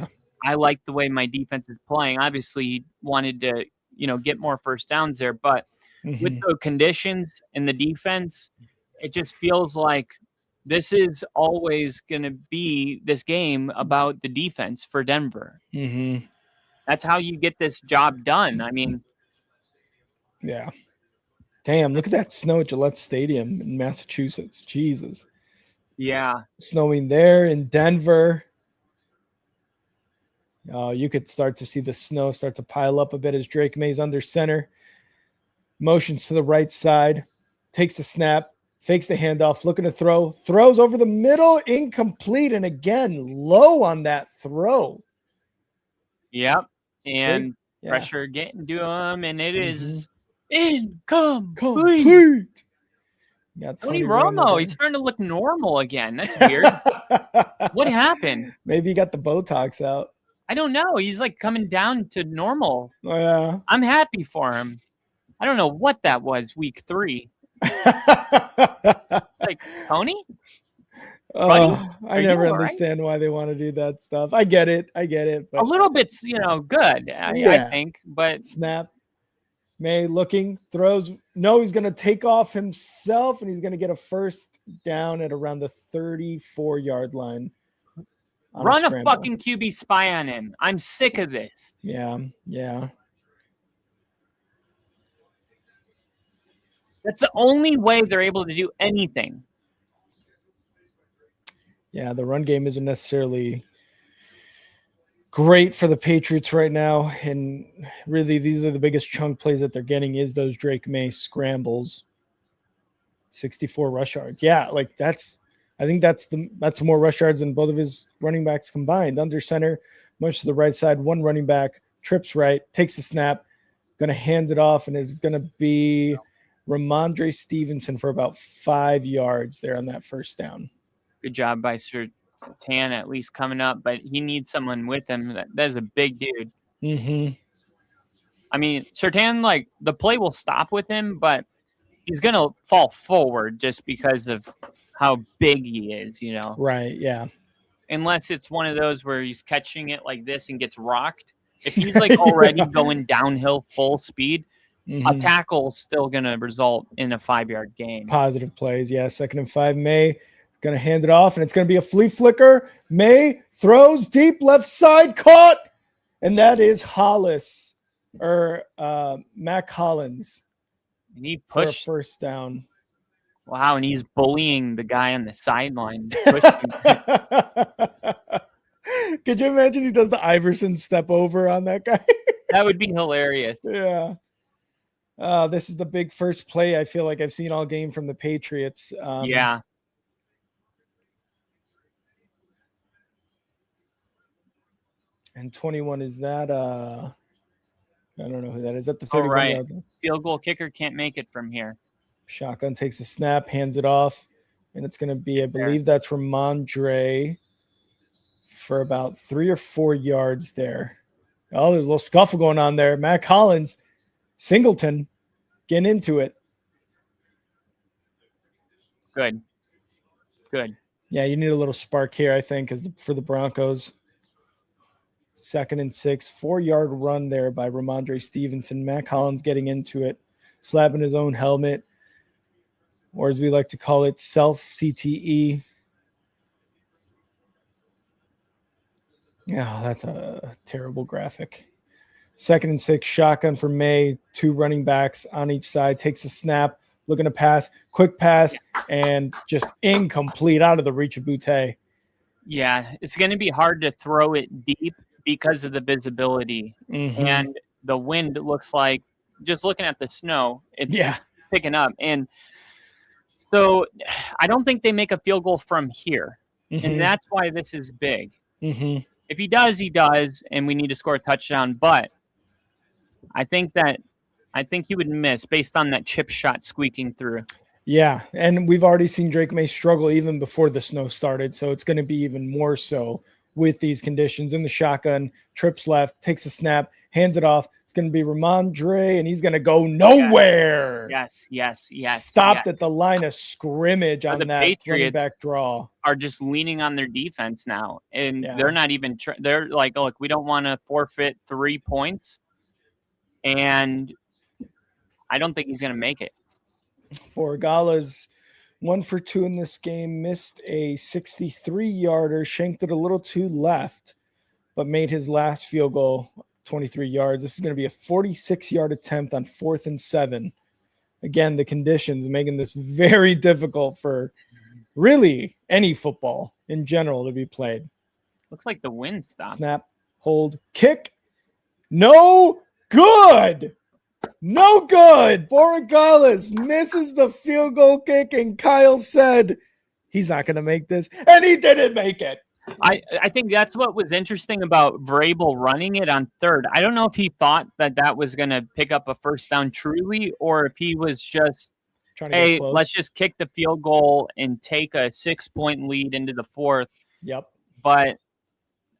[SPEAKER 2] I like the way my defense is playing. Obviously, he wanted to, get more first downs there, but with the conditions and the defense, it just feels like this is always going to be this game about the defense for Denver. That's how you get this job done. I mean,
[SPEAKER 1] yeah. Damn, look at that snow at Gillette Stadium in Massachusetts. Jesus.
[SPEAKER 2] Yeah.
[SPEAKER 1] Snowing there in Denver. You could start to see the snow start to pile up a bit as Drake May's under center. Motions to the right side. Takes the snap. Fakes the handoff. Looking to throw. Throws over the middle. Incomplete. And again, low on that throw.
[SPEAKER 2] Yep. And pressure getting to him. And it is incomplete. Tony Romo, he's starting to look normal again. That's weird. What happened?
[SPEAKER 1] Maybe he got the Botox out.
[SPEAKER 2] I don't know. He's like coming down to normal.
[SPEAKER 1] Oh, yeah.
[SPEAKER 2] I'm happy for him. I don't know what that was week 3. Like, Tony?
[SPEAKER 1] I never understand why they want to do that stuff. I get it. But
[SPEAKER 2] a little bit's, good, I think. But
[SPEAKER 1] snap. May looking, throws. No, he's going to take off himself, and he's going to get a first down at around the 34-yard line.
[SPEAKER 2] Run a fucking QB spy on him. I'm sick of this.
[SPEAKER 1] Yeah.
[SPEAKER 2] That's the only way they're able to do anything.
[SPEAKER 1] Yeah, the run game isn't necessarily great for the Patriots right now. And really, these are the biggest chunk plays that they're getting is those Drake May scrambles. 64 rush yards. Yeah, like I think that's more rush yards than both of his running backs combined. Under center, much to the right side, one running back, trips right, takes the snap, going to hand it off, and it's going to be Ramondre Stevenson for about 5 yards there on that first down.
[SPEAKER 2] Good job by Surtain at least coming up, but he needs someone with him. That's a big dude. I mean, Surtain, like, the play will stop with him, but he's going to fall forward just because of how big he is,
[SPEAKER 1] Right, yeah.
[SPEAKER 2] Unless it's one of those where he's catching it like this and gets rocked. If he's like already going downhill full speed, a tackle's still going to result in a 5-yard gain.
[SPEAKER 1] Positive plays, yeah. 2nd and 5. May going to hand it off, and it's going to be a flea flicker. May throws deep left side, caught, and that is Hollis or Mac Hollins.
[SPEAKER 2] And he pushed
[SPEAKER 1] for a first down.
[SPEAKER 2] Wow, and he's bullying the guy on the sideline.
[SPEAKER 1] Could you imagine he does the Iverson step over on that guy?
[SPEAKER 2] That would be hilarious.
[SPEAKER 1] Yeah. This is the big first play I feel like I've seen all game from the Patriots.
[SPEAKER 2] Yeah.
[SPEAKER 1] And 21 is that I don't know who that is. At the 31
[SPEAKER 2] right.
[SPEAKER 1] yard line.
[SPEAKER 2] Field goal kicker can't make it from here.
[SPEAKER 1] Shotgun takes the snap, hands it off, and it's going to be, I believe that's Ramondre for about 3 or 4 yards there. Oh, there's a little scuffle going on there. Matt Collins, Singleton, getting into it.
[SPEAKER 2] Good.
[SPEAKER 1] Yeah, you need a little spark here, I think, for the Broncos. 2nd and 6, 4-yard run there by Ramondre Stevenson. Matt Collins getting into it, slapping his own helmet, or as we like to call it, self-CTE. Yeah, that's a terrible graphic. 2nd and 6, shotgun for May, 2 running backs on each side, takes a snap, looking to pass, quick pass, and just incomplete out of the reach of Boutte.
[SPEAKER 2] Yeah, it's going to be hard to throw it deep because of the visibility. And the wind looks like, just looking at the snow, it's picking up. And so I don't think they make a field goal from here. And that's why this is big. If he does, he does, and we need to score a touchdown. But I think he would miss based on that chip shot squeaking through.
[SPEAKER 1] Yeah, and we've already seen Drake May struggle even before the snow started, so it's going to be even more so with these conditions. In the shotgun, trips left, takes a snap, hands it off. It's going to be Ramondre, and he's going to go nowhere.
[SPEAKER 2] Yes.
[SPEAKER 1] Stopped at the line of scrimmage on
[SPEAKER 2] the
[SPEAKER 1] that running
[SPEAKER 2] Patriots
[SPEAKER 1] back draw.
[SPEAKER 2] Are just leaning on their defense now, and
[SPEAKER 1] Yeah.
[SPEAKER 2] they're not even. They're like, look, we don't want to forfeit 3 points, and I don't think he's going to make it.
[SPEAKER 1] Borregala's 1 for 2 in this game, missed a 63-yarder, shanked it a little too left, but made his last field goal 23 yards. This is going to be a 46-yard attempt on 4th and 7. Again, the conditions making this very difficult for really any football in general to be played.
[SPEAKER 2] Looks like the wind stopped.
[SPEAKER 1] Snap, hold, kick. No good. No good. Borregales misses the field goal kick, and Kyle said he's not going to make this, and he didn't make it.
[SPEAKER 2] I think that's what was interesting about Vrabel running it on 3rd. I don't know if he thought that was going to pick up a first down truly, or if he was just, hey, let's just kick the field goal and take a 6-point lead into the 4th.
[SPEAKER 1] Yep.
[SPEAKER 2] But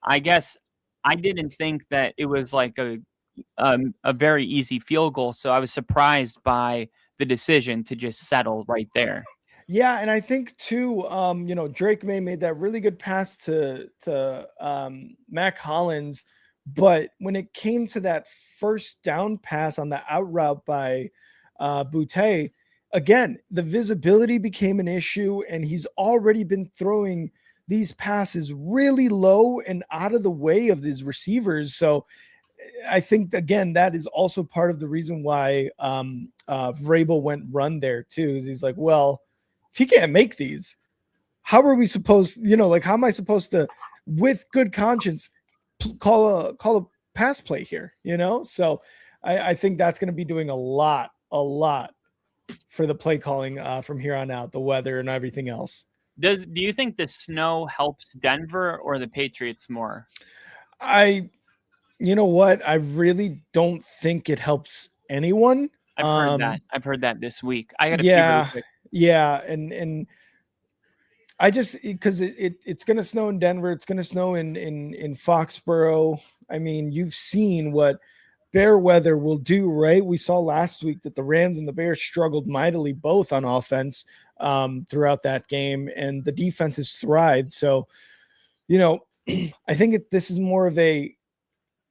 [SPEAKER 2] I guess I didn't think that it was like a very easy field goal, so I was surprised by the decision to just settle right there.
[SPEAKER 1] Yeah, and I think too, Drake May made that really good pass to Mac Hollins, but when it came to that first down pass on the out route by Boutte, again, the visibility became an issue, and he's already been throwing these passes really low and out of the way of these receivers. So I think, again, that is also part of the reason why Vrabel went run there too. Is he's like, well, if he can't make these, how are we supposed, how am I supposed to, with good conscience, call a pass play here, So I think that's going to be doing a lot for the play calling from here on out, the weather and everything else.
[SPEAKER 2] Do you think the snow helps Denver or the Patriots more?
[SPEAKER 1] You know what? I really don't think it helps anyone.
[SPEAKER 2] I've heard that this week. I got to
[SPEAKER 1] really quick. Yeah, and I just, because it's going to snow in Denver, it's going to snow in Foxborough. I mean, you've seen what bear weather will do, right? We saw last week that the Rams and the Bears struggled mightily both on offense throughout that game, and the defense has thrived. So, I think this is more of a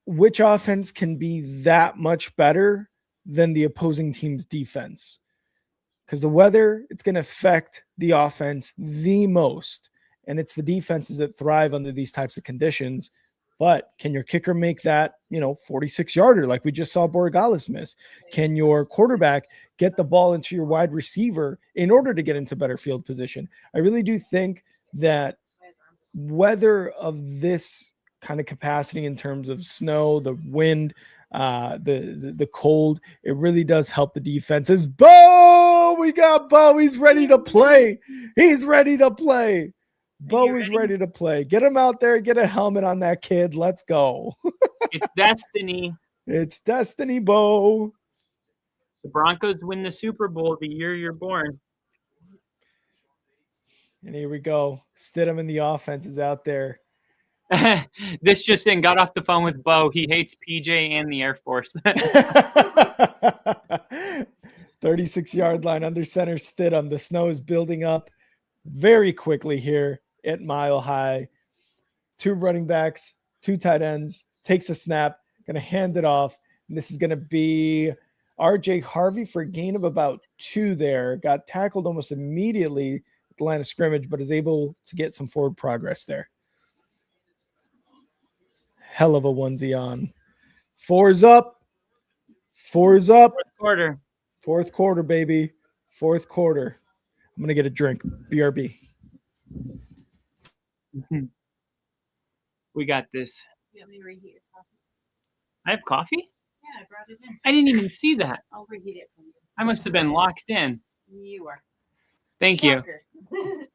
[SPEAKER 1] which offense can be that much better than the opposing team's defense. Because the weather, it's going to affect the offense the most. And it's the defenses that thrive under these types of conditions. But can your kicker make that, 46-yarder like we just saw Borregales miss? Can your quarterback get the ball into your wide receiver in order to get into better field position? I really do think that weather of this kind of capacity in terms of snow, the wind, the cold, it really does help the defenses. Bo, we got Bo. He's ready to play. Bo is ready to play. Get him out there. Get a helmet on that kid. Let's go.
[SPEAKER 2] It's destiny.
[SPEAKER 1] It's destiny, Bo.
[SPEAKER 2] The Broncos win the Super Bowl the year you're born.
[SPEAKER 1] And here we go. Stidham in the offense is out there.
[SPEAKER 2] This just in, got off the phone with Bo. He hates PJ and the Air Force.
[SPEAKER 1] 36-yard line under center Stidham. The snow is building up very quickly here at Mile High. 2 running backs, 2 tight ends, takes a snap, going to hand it off. And this is going to be RJ Harvey for a gain of about 2 there. Got tackled almost immediately at the line of scrimmage, but is able to get some forward progress there. Hell of a onesie on. 4's up. 4's up. Fourth quarter, baby. Fourth quarter. I'm going to get a drink. BRB.
[SPEAKER 2] We got this.
[SPEAKER 7] You want me to reheat your coffee?
[SPEAKER 2] I have coffee?
[SPEAKER 7] Yeah, I brought it in.
[SPEAKER 2] I didn't even see that.
[SPEAKER 7] I'll reheat it for you.
[SPEAKER 2] I must have been locked in.
[SPEAKER 7] You are.
[SPEAKER 2] Thank you.
[SPEAKER 7] Anything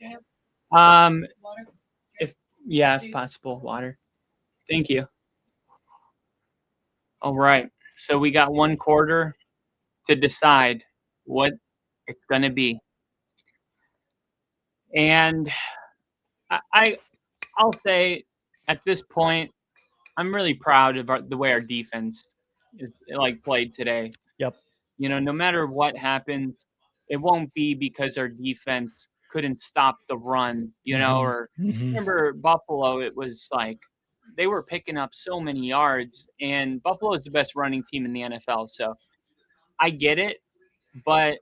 [SPEAKER 7] else? Water?
[SPEAKER 2] If possible, water. Thank you. All right. So we got 1 quarter to decide what It's going to be. And I'll say at this point, I'm really proud of the way our defense is played today.
[SPEAKER 1] Yep.
[SPEAKER 2] No matter what happens, it won't be because our defense couldn't stop the run, or remember Buffalo, it was like they were picking up so many yards, and Buffalo is the best running team in the NFL. So I get it, but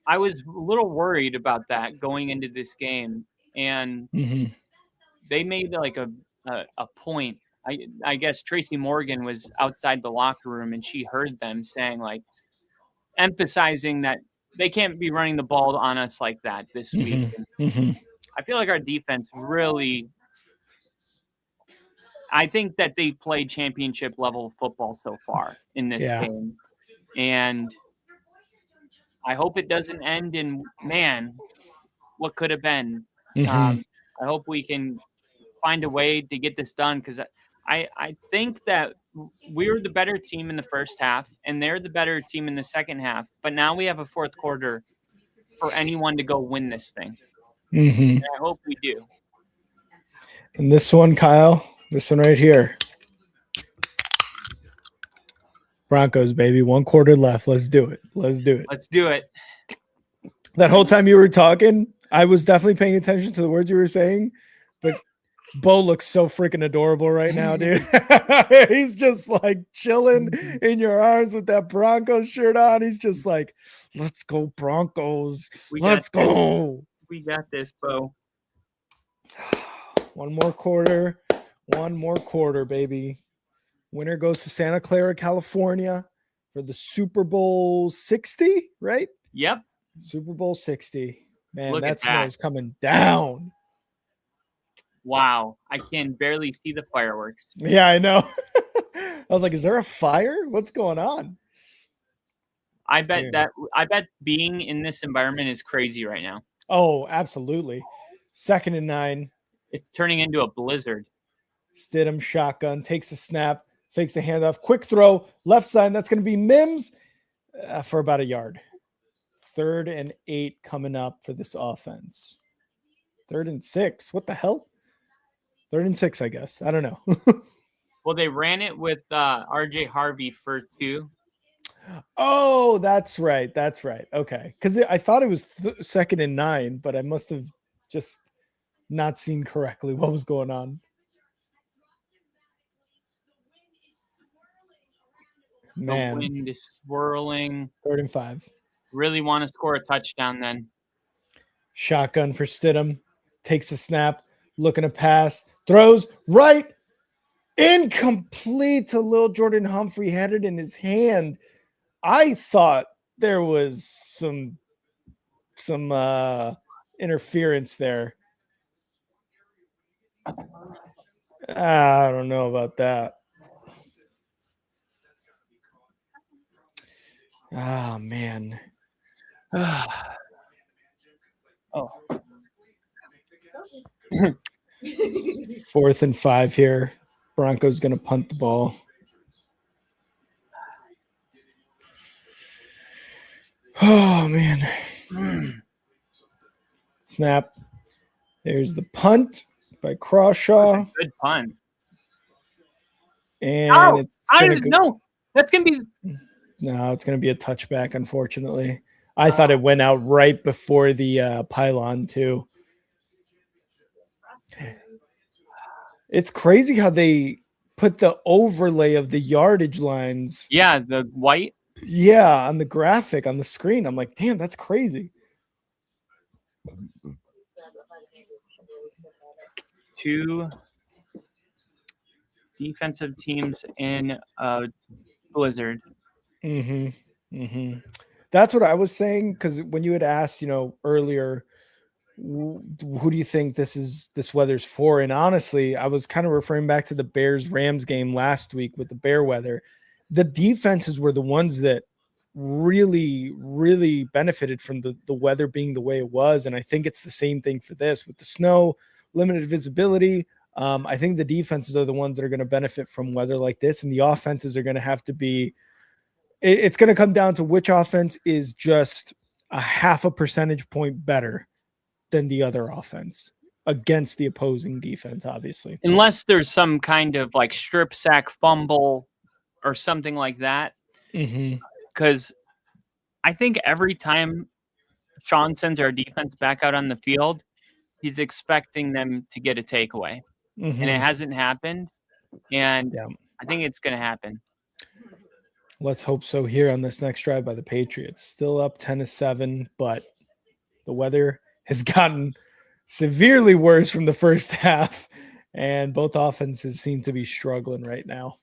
[SPEAKER 2] I was a little worried about that going into this game, and they made like a point. I guess Tracy Morgan was outside the locker room, and she heard them saying, like, emphasizing that they can't be running the ball on us like that this week. I feel like our defense really, I think that they played championship level football so far in this game. And I hope it doesn't end in, man, what could have been. I hope we can find a way to get this done, because I think that we're the better team in the first half and they're the better team in the second half. But now we have a fourth quarter for anyone to go win this thing. And I hope we do.
[SPEAKER 1] And this one, Kyle, this one right here. Broncos, baby. 1 quarter left. Let's do it. Let's do it.
[SPEAKER 2] Let's do it.
[SPEAKER 1] That whole time you were talking, I was definitely paying attention to the words you were saying, but Bo looks so freaking adorable right now, dude. He's just like chilling in your arms with that Broncos shirt on. He's just like, let's go Broncos. Let's go.
[SPEAKER 2] We got this, Bo.
[SPEAKER 1] 1 more quarter. 1 more quarter, baby. Winner goes to Santa Clara, California for the Super Bowl 60, right?
[SPEAKER 2] Yep.
[SPEAKER 1] Super Bowl 60. Man,
[SPEAKER 2] Look
[SPEAKER 1] that
[SPEAKER 2] at that.
[SPEAKER 1] snow's coming down.
[SPEAKER 2] Wow. I can barely see the fireworks.
[SPEAKER 1] Yeah, I know. I was like, is there a fire? What's going on?
[SPEAKER 2] I bet being in this environment is crazy right now.
[SPEAKER 1] Oh, absolutely. 2nd and 9.
[SPEAKER 2] It's turning into a blizzard.
[SPEAKER 1] Stidham shotgun, takes a snap, fakes the handoff, quick throw, left side. That's going to be Mims for about a yard. 3rd and 8 coming up for this offense. 3rd and 6. What the hell? 3rd and 6, I guess. I don't know.
[SPEAKER 2] Well, they ran it with RJ Harvey for 2.
[SPEAKER 1] Oh, that's right. That's right. Okay. Because I thought it was 2nd and 9, but I must have just not seen correctly what was going on. Man.
[SPEAKER 2] The wind is swirling.
[SPEAKER 1] 3rd and 5.
[SPEAKER 2] Really want to score a touchdown then.
[SPEAKER 1] Shotgun for Stidham. Takes a snap. Looking to pass. Throws right. Incomplete to Lil Jordan Humphrey. Had it in his hand. I thought there was some interference there. I don't know about that. Ah, man.
[SPEAKER 2] Oh.
[SPEAKER 1] 4th and 5 here. Broncos going to punt the ball. Oh, man. Snap. There's the punt by Crawshaw.
[SPEAKER 2] Good punt.
[SPEAKER 1] And it's
[SPEAKER 2] no. That's going to be.
[SPEAKER 1] No, it's going to be a touchback, unfortunately. I thought it went out right before the pylon, too. It's crazy how they put the overlay of the yardage lines.
[SPEAKER 2] Yeah, the white.
[SPEAKER 1] Yeah, on the graphic on the screen. I'm like, damn, that's crazy.
[SPEAKER 2] 2 defensive teams in a blizzard.
[SPEAKER 1] That's what I was saying, because when you had asked, earlier, who do you think this weather's for? And honestly, I was kind of referring back to the Bears-Rams game last week with the bear weather. The defenses were the ones that really, really benefited from the weather being the way it was. And I think it's the same thing for this with the snow, limited visibility. I think the defenses are the ones that are going to benefit from weather like this. And the offenses are going to have to be, it's going to come down to which offense is just a half a percentage point better than the other offense against the opposing defense, obviously.
[SPEAKER 2] Unless there's some kind of like strip sack fumble or something like that.
[SPEAKER 1] Mm-hmm.
[SPEAKER 2] Because I think every time Sean sends our defense back out on the field, he's expecting them to get a takeaway.
[SPEAKER 1] Mm-hmm.
[SPEAKER 2] And it hasn't happened. And
[SPEAKER 1] Yeah.
[SPEAKER 2] I think it's going to happen.
[SPEAKER 1] Let's hope so here on this next drive by the Patriots. Still up 10-7, but the weather has gotten severely worse from the first half, and both offenses seem to be struggling right now.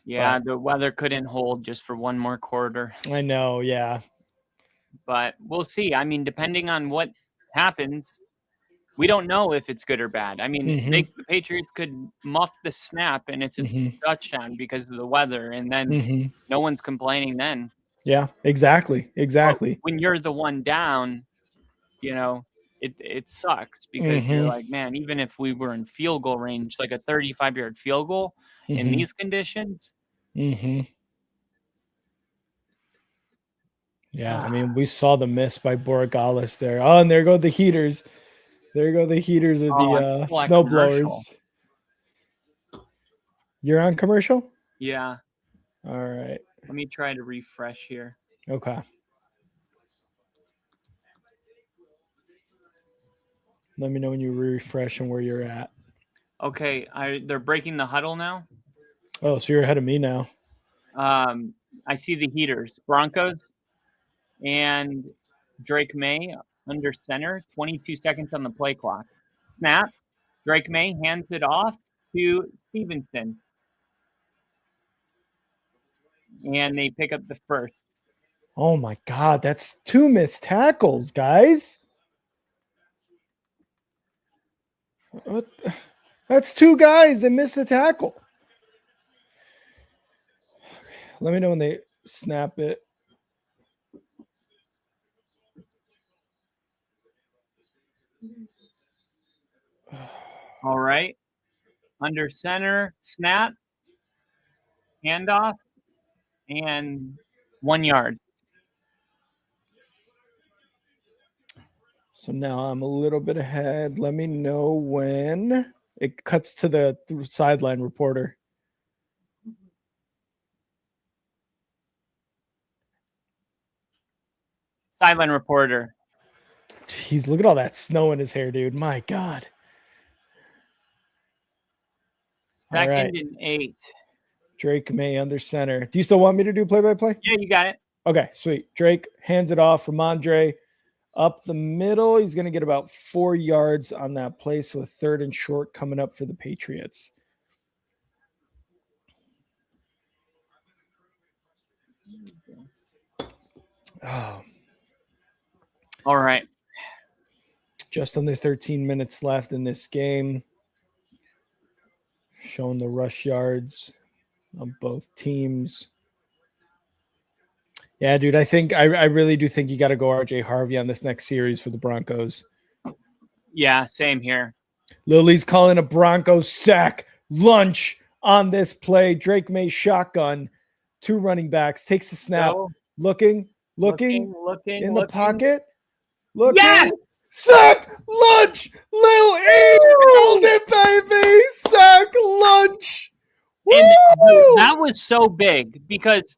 [SPEAKER 2] Yeah, the weather couldn't hold just for one more quarter.
[SPEAKER 1] I know, yeah.
[SPEAKER 2] But we'll see. I mean, depending on what happens, we don't know if it's good or bad. I mean, the Patriots could muff the snap and it's a touchdown because of the weather, and then no one's complaining then.
[SPEAKER 1] Yeah, exactly.
[SPEAKER 2] But when you're the one down, you know, it sucks because you're like, man, even if we were in field goal range, like a 35-yard field goal in these conditions.
[SPEAKER 1] Yeah, I mean, we saw the miss by Borregales there. Oh, and there go the heaters. There go the heaters with the snow blowers. You're on commercial?
[SPEAKER 2] Yeah.
[SPEAKER 1] All right.
[SPEAKER 2] Let me try to refresh here.
[SPEAKER 1] Okay. Let me know when you refresh and where you're at.
[SPEAKER 2] Okay, they're breaking the huddle now.
[SPEAKER 1] Oh, so you're ahead of me now.
[SPEAKER 2] I see the heaters. Broncos and Drake May under center. 22 seconds on the play clock. Snap. Drake May hands it off to Stevenson. And they pick up the first.
[SPEAKER 1] Oh, my God. That's 2 missed tackles, guys. What? That's 2 guys that missed the tackle. Let me know when they snap it.
[SPEAKER 2] All right. Under center, snap, handoff, and 1 yard.
[SPEAKER 1] So now I'm a little bit ahead. Let me know when it cuts to the sideline reporter.
[SPEAKER 2] Sideline reporter.
[SPEAKER 1] Jeez, look at all that snow in his hair, dude. My God.
[SPEAKER 2] Second and 8.
[SPEAKER 1] Drake May under center. Do you still want me to do play-by-play?
[SPEAKER 2] Yeah, you got it.
[SPEAKER 1] Okay, sweet. Drake hands it off from Andre up the middle. He's going to get about 4 yards on that play. So a 3rd and short coming up for the Patriots. Oh.
[SPEAKER 2] All right.
[SPEAKER 1] Just under 13 minutes left in this game. Showing the rush yards on both teams. Yeah, dude, I really do think you got to go RJ Harvey on this next series for the Broncos.
[SPEAKER 2] Yeah, same here.
[SPEAKER 1] Lily's calling a Broncos sack lunch on this play. Drake May shotgun, 2 running backs, takes the snap, looking in the pocket. Looking.
[SPEAKER 2] Yes!
[SPEAKER 1] Sack lunch! Lil E called it, baby! Sack lunch!
[SPEAKER 2] And
[SPEAKER 1] Woo!
[SPEAKER 2] that was so big because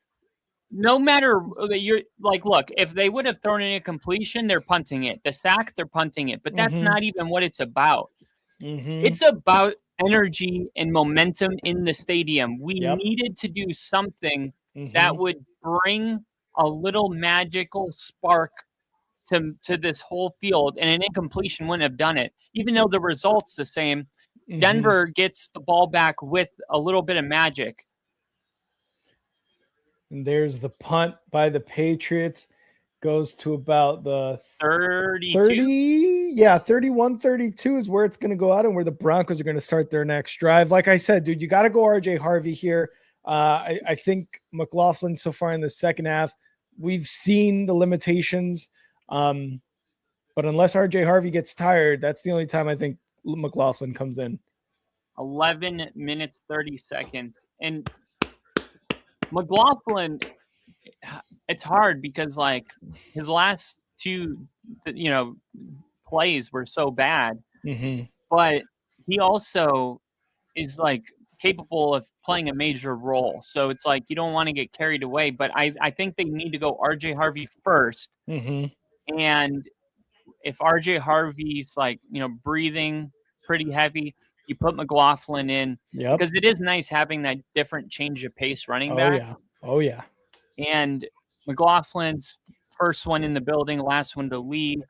[SPEAKER 2] no matter you're like, look, if they would have thrown in a completion, they're punting it. The sack, they're punting it. But that's not even what it's about. It's about energy and momentum in the stadium. We needed to do something that would bring a little magical spark to this whole field, and an incompletion wouldn't have done it. Even though the result's the same, Denver gets the ball back with a little bit of magic.
[SPEAKER 1] And there's the punt by the Patriots. Goes to about the
[SPEAKER 2] 32.
[SPEAKER 1] 31-32 is where it's going to go out and where the Broncos are going to start their next drive. Like I said, dude, you got to go RJ Harvey here. I think McLaughlin so far in the second half, we've seen the limitations. But unless RJ Harvey gets tired, that's the only time I think McLaughlin comes in.
[SPEAKER 2] 11 minutes, 30 seconds. And McLaughlin, it's hard because like his last two, plays were so bad,
[SPEAKER 1] Mm-hmm.
[SPEAKER 2] but he also is like capable of playing a major role. So it's like you don't want to get carried away. But I think they need to go RJ Harvey first.
[SPEAKER 1] Mm-hmm.
[SPEAKER 2] And if RJ Harvey's like, breathing pretty heavy, you put McLaughlin in
[SPEAKER 1] Yep.
[SPEAKER 2] because it is nice having that different change of pace running
[SPEAKER 1] Oh
[SPEAKER 2] back.
[SPEAKER 1] yeah. Oh yeah.
[SPEAKER 2] And McLaughlin's first one in the building, last one to leave.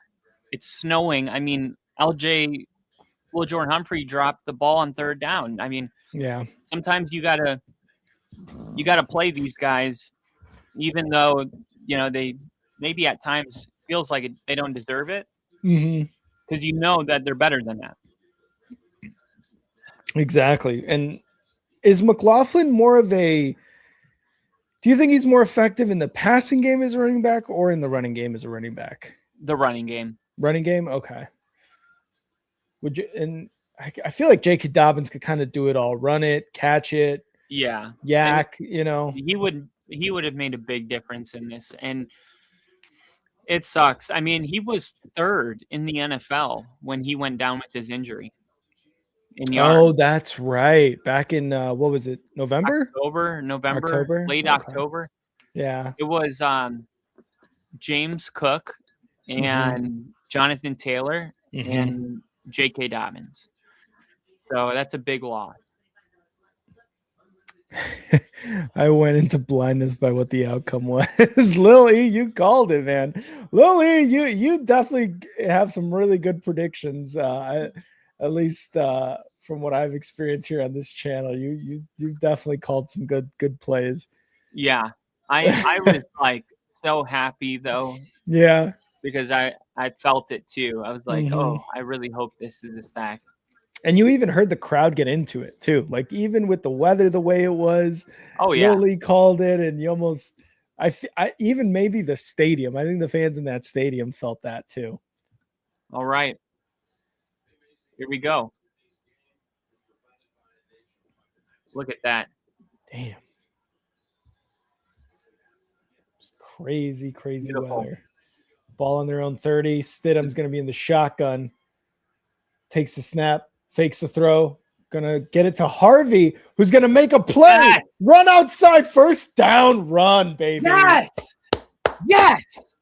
[SPEAKER 2] It's snowing. I mean, Will Jordan Humphrey dropped the ball on third down. I mean,
[SPEAKER 1] Yeah.
[SPEAKER 2] sometimes you gotta play these guys, even though they maybe at times feels like they don't deserve it,
[SPEAKER 1] Mm-hmm.
[SPEAKER 2] because you know that they're better than that.
[SPEAKER 1] Exactly. And is McLaughlin more of a? Do you think he's more effective in the passing game as a running back or in the running game as a running back?
[SPEAKER 2] The running game.
[SPEAKER 1] Running game, okay. Would you? And I feel like J.K. Dobbins could kind of do it all: run it, catch it,
[SPEAKER 2] Yeah.
[SPEAKER 1] yak.
[SPEAKER 2] He would have made a big difference in this, and it sucks. I mean, he was third in the NFL when he went down with his injury in yards.
[SPEAKER 1] Oh, that's right. Back in what was it? November,
[SPEAKER 2] late
[SPEAKER 1] Okay.
[SPEAKER 2] October.
[SPEAKER 1] Yeah.
[SPEAKER 2] It was James Cook and Jonathan Taylor and J.K. Dobbins. So that's a big loss.
[SPEAKER 1] I went into blindness by what the outcome was. Lily, you called it, man. Lily, you definitely have some really good predictions. At least from what I've experienced here on this channel, you've definitely called some good plays.
[SPEAKER 2] Yeah, I was like so happy though.
[SPEAKER 1] Yeah,
[SPEAKER 2] because I felt it too. I was like, oh, I really hope this is a sack.
[SPEAKER 1] And you even heard the crowd get into it too. Like even with the weather the way it was.
[SPEAKER 2] Oh yeah.
[SPEAKER 1] Lily called it, and you almost I even maybe the stadium. I think the fans in that stadium felt that too.
[SPEAKER 2] All right. Here we go. Look at that.
[SPEAKER 1] Damn. Crazy
[SPEAKER 2] Beautiful.
[SPEAKER 1] weather. Ball on their own 30. Stidham's going to be in the shotgun. Takes the snap, fakes the throw. Going to get it to Harvey, who's going to make a play.
[SPEAKER 2] Yes!
[SPEAKER 1] Run outside, first down, run, baby.
[SPEAKER 2] Yes! Yes!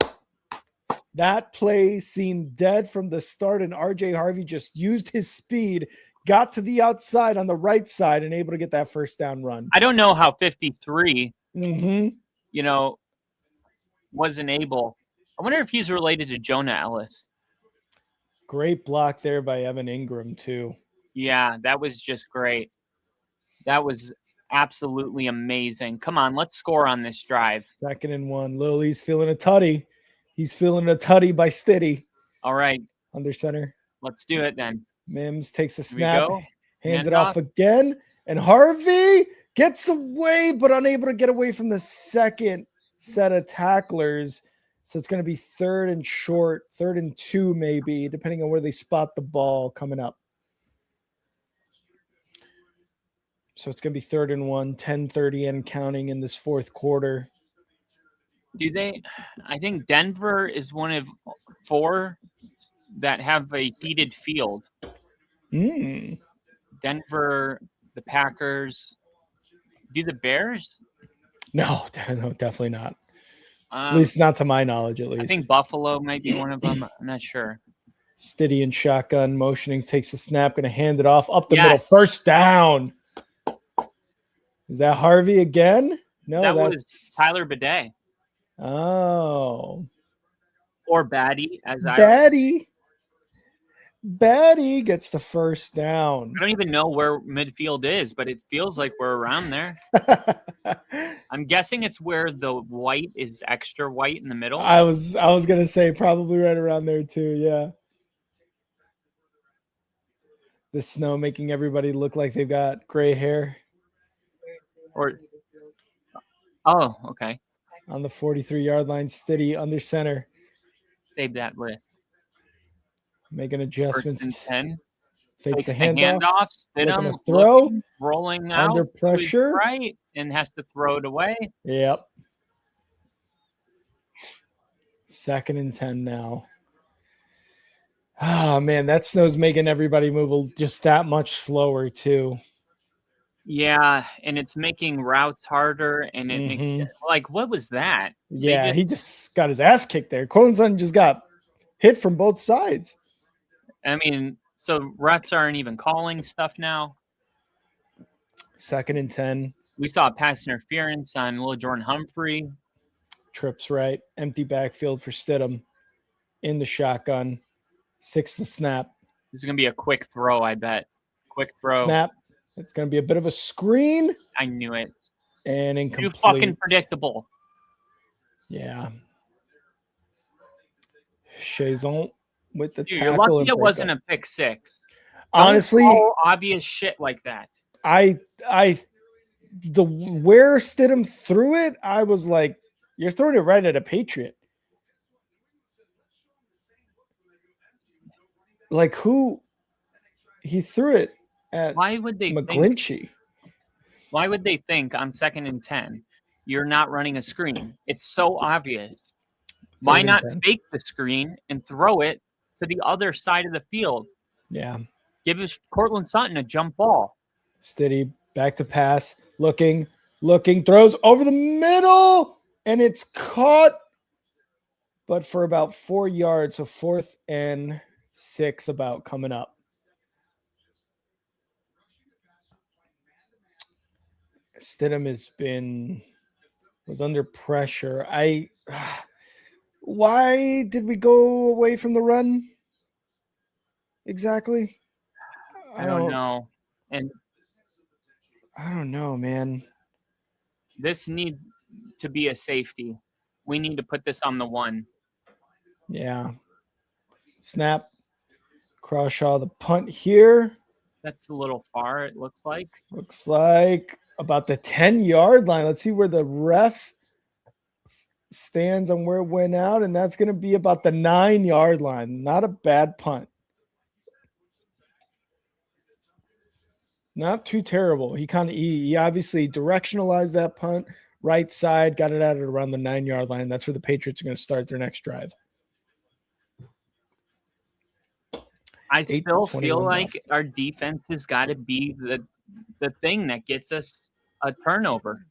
[SPEAKER 1] That play seemed dead from the start, and RJ Harvey just used his speed, got to the outside on the right side, and able to get that first down run.
[SPEAKER 2] I don't know how 53,
[SPEAKER 1] Mm-hmm.
[SPEAKER 2] wasn't able. I wonder if he's related to Jonah Ellis.
[SPEAKER 1] Great block there by Evan Ingram, too.
[SPEAKER 2] Yeah, that was just great. That was absolutely amazing. Come on, let's score on this drive.
[SPEAKER 1] 2nd and 1. Lily's feeling a tutty. He's feeling a tutty by Stiddy.
[SPEAKER 2] All right.
[SPEAKER 1] Under center.
[SPEAKER 2] Let's do it then.
[SPEAKER 1] Mims takes a
[SPEAKER 2] Here we
[SPEAKER 1] snap,
[SPEAKER 2] go.
[SPEAKER 1] hands it
[SPEAKER 2] Handoff.
[SPEAKER 1] off again, and Harvey gets away, but unable to get away from the second set of tacklers. So it's going to be 3rd and short, 3rd and 2 maybe, depending on where they spot the ball coming up. So it's going to be 3rd and 1, 10:30 and counting in this fourth quarter.
[SPEAKER 2] Do they? I think Denver is one of 4 that have a heated field. Denver, the Packers. Do the Bears?
[SPEAKER 1] No, definitely not. At least not to my knowledge, at least.
[SPEAKER 2] I think Buffalo might be one of them. I'm not sure.
[SPEAKER 1] Stiddy and shotgun motioning, takes a snap, going to hand it off up the middle. First down. Is that Harvey again? No,
[SPEAKER 2] that
[SPEAKER 1] that's
[SPEAKER 2] was Tyler Bidet.
[SPEAKER 1] Oh.
[SPEAKER 2] Or Batty, as
[SPEAKER 1] Batty gets the first down.
[SPEAKER 2] I don't even know where midfield is, but it feels like we're around there. I'm guessing it's where the white is extra white in the middle.
[SPEAKER 1] I was gonna say probably right around there too, yeah. The snow making everybody look like they've got gray hair.
[SPEAKER 2] Oh, okay.
[SPEAKER 1] On the 43-yard line, Stiddy under center.
[SPEAKER 2] Save that list.
[SPEAKER 1] Making adjustments.
[SPEAKER 2] 1st and 10.
[SPEAKER 1] Fakes the
[SPEAKER 2] handoff.
[SPEAKER 1] Stidham throw.
[SPEAKER 2] Rolling out.
[SPEAKER 1] Under pressure.
[SPEAKER 2] Right. And has to throw it away.
[SPEAKER 1] Yep. 2nd and 10 now. Oh, man, that snow's making everybody move just that much slower, too.
[SPEAKER 2] Yeah, and it's making routes harder, and it makes
[SPEAKER 1] Mhm.
[SPEAKER 2] like, what was that?
[SPEAKER 1] Yeah, he just got his ass kicked there. Cortland Sutton just got hit from both sides.
[SPEAKER 2] I mean, so refs aren't even calling stuff now.
[SPEAKER 1] 2nd and 10.
[SPEAKER 2] We saw a pass interference on Lil Jordan Humphrey.
[SPEAKER 1] Trips right. Empty backfield for Stidham in the shotgun. 6 to snap.
[SPEAKER 2] This is going to be a quick throw, I bet. Quick throw.
[SPEAKER 1] Snap. It's going to be a bit of a screen.
[SPEAKER 2] I knew it.
[SPEAKER 1] And
[SPEAKER 2] Too
[SPEAKER 1] incomplete.
[SPEAKER 2] fucking predictable.
[SPEAKER 1] Yeah. Chazon with the
[SPEAKER 2] Dude,
[SPEAKER 1] tackle.
[SPEAKER 2] you're lucky
[SPEAKER 1] and
[SPEAKER 2] it wasn't
[SPEAKER 1] breakup.
[SPEAKER 2] a pick six.
[SPEAKER 1] Honestly,
[SPEAKER 2] Don't call obvious shit like that.
[SPEAKER 1] Where Stidham threw it, I was like, you're throwing it right at a Patriot. Like who? He threw it at
[SPEAKER 2] Why would they
[SPEAKER 1] McGlinchey.
[SPEAKER 2] Why would they think on 2nd and 10 you're not running a screen? It's so obvious. Why not fake the screen and throw it to the other side of the field?
[SPEAKER 1] Yeah.
[SPEAKER 2] Give us Cortland Sutton a jump ball.
[SPEAKER 1] Steady, back to pass, looking, throws over the middle, and it's caught, but for about 4 yards. So 4th and 6 about coming up. Stidham was under pressure. Why did we go away from the run? Exactly.
[SPEAKER 2] I don't know. And
[SPEAKER 1] I don't know, man.
[SPEAKER 2] This needs to be a safety. We need to put this on the 1.
[SPEAKER 1] Yeah. Snap. Crawshaw, the punt here.
[SPEAKER 2] That's a little far, it looks like.
[SPEAKER 1] Looks like about the 10-yard line. Let's see where the ref stands on where it went out, and that's going to be about the 9-yard line. Not a bad punt. Not too terrible. He obviously directionalized that punt right side, got it out at around the 9-yard line. That's where the Patriots are going to start their next drive.
[SPEAKER 2] I still feel like our defense has got to be the thing that gets us a turnover.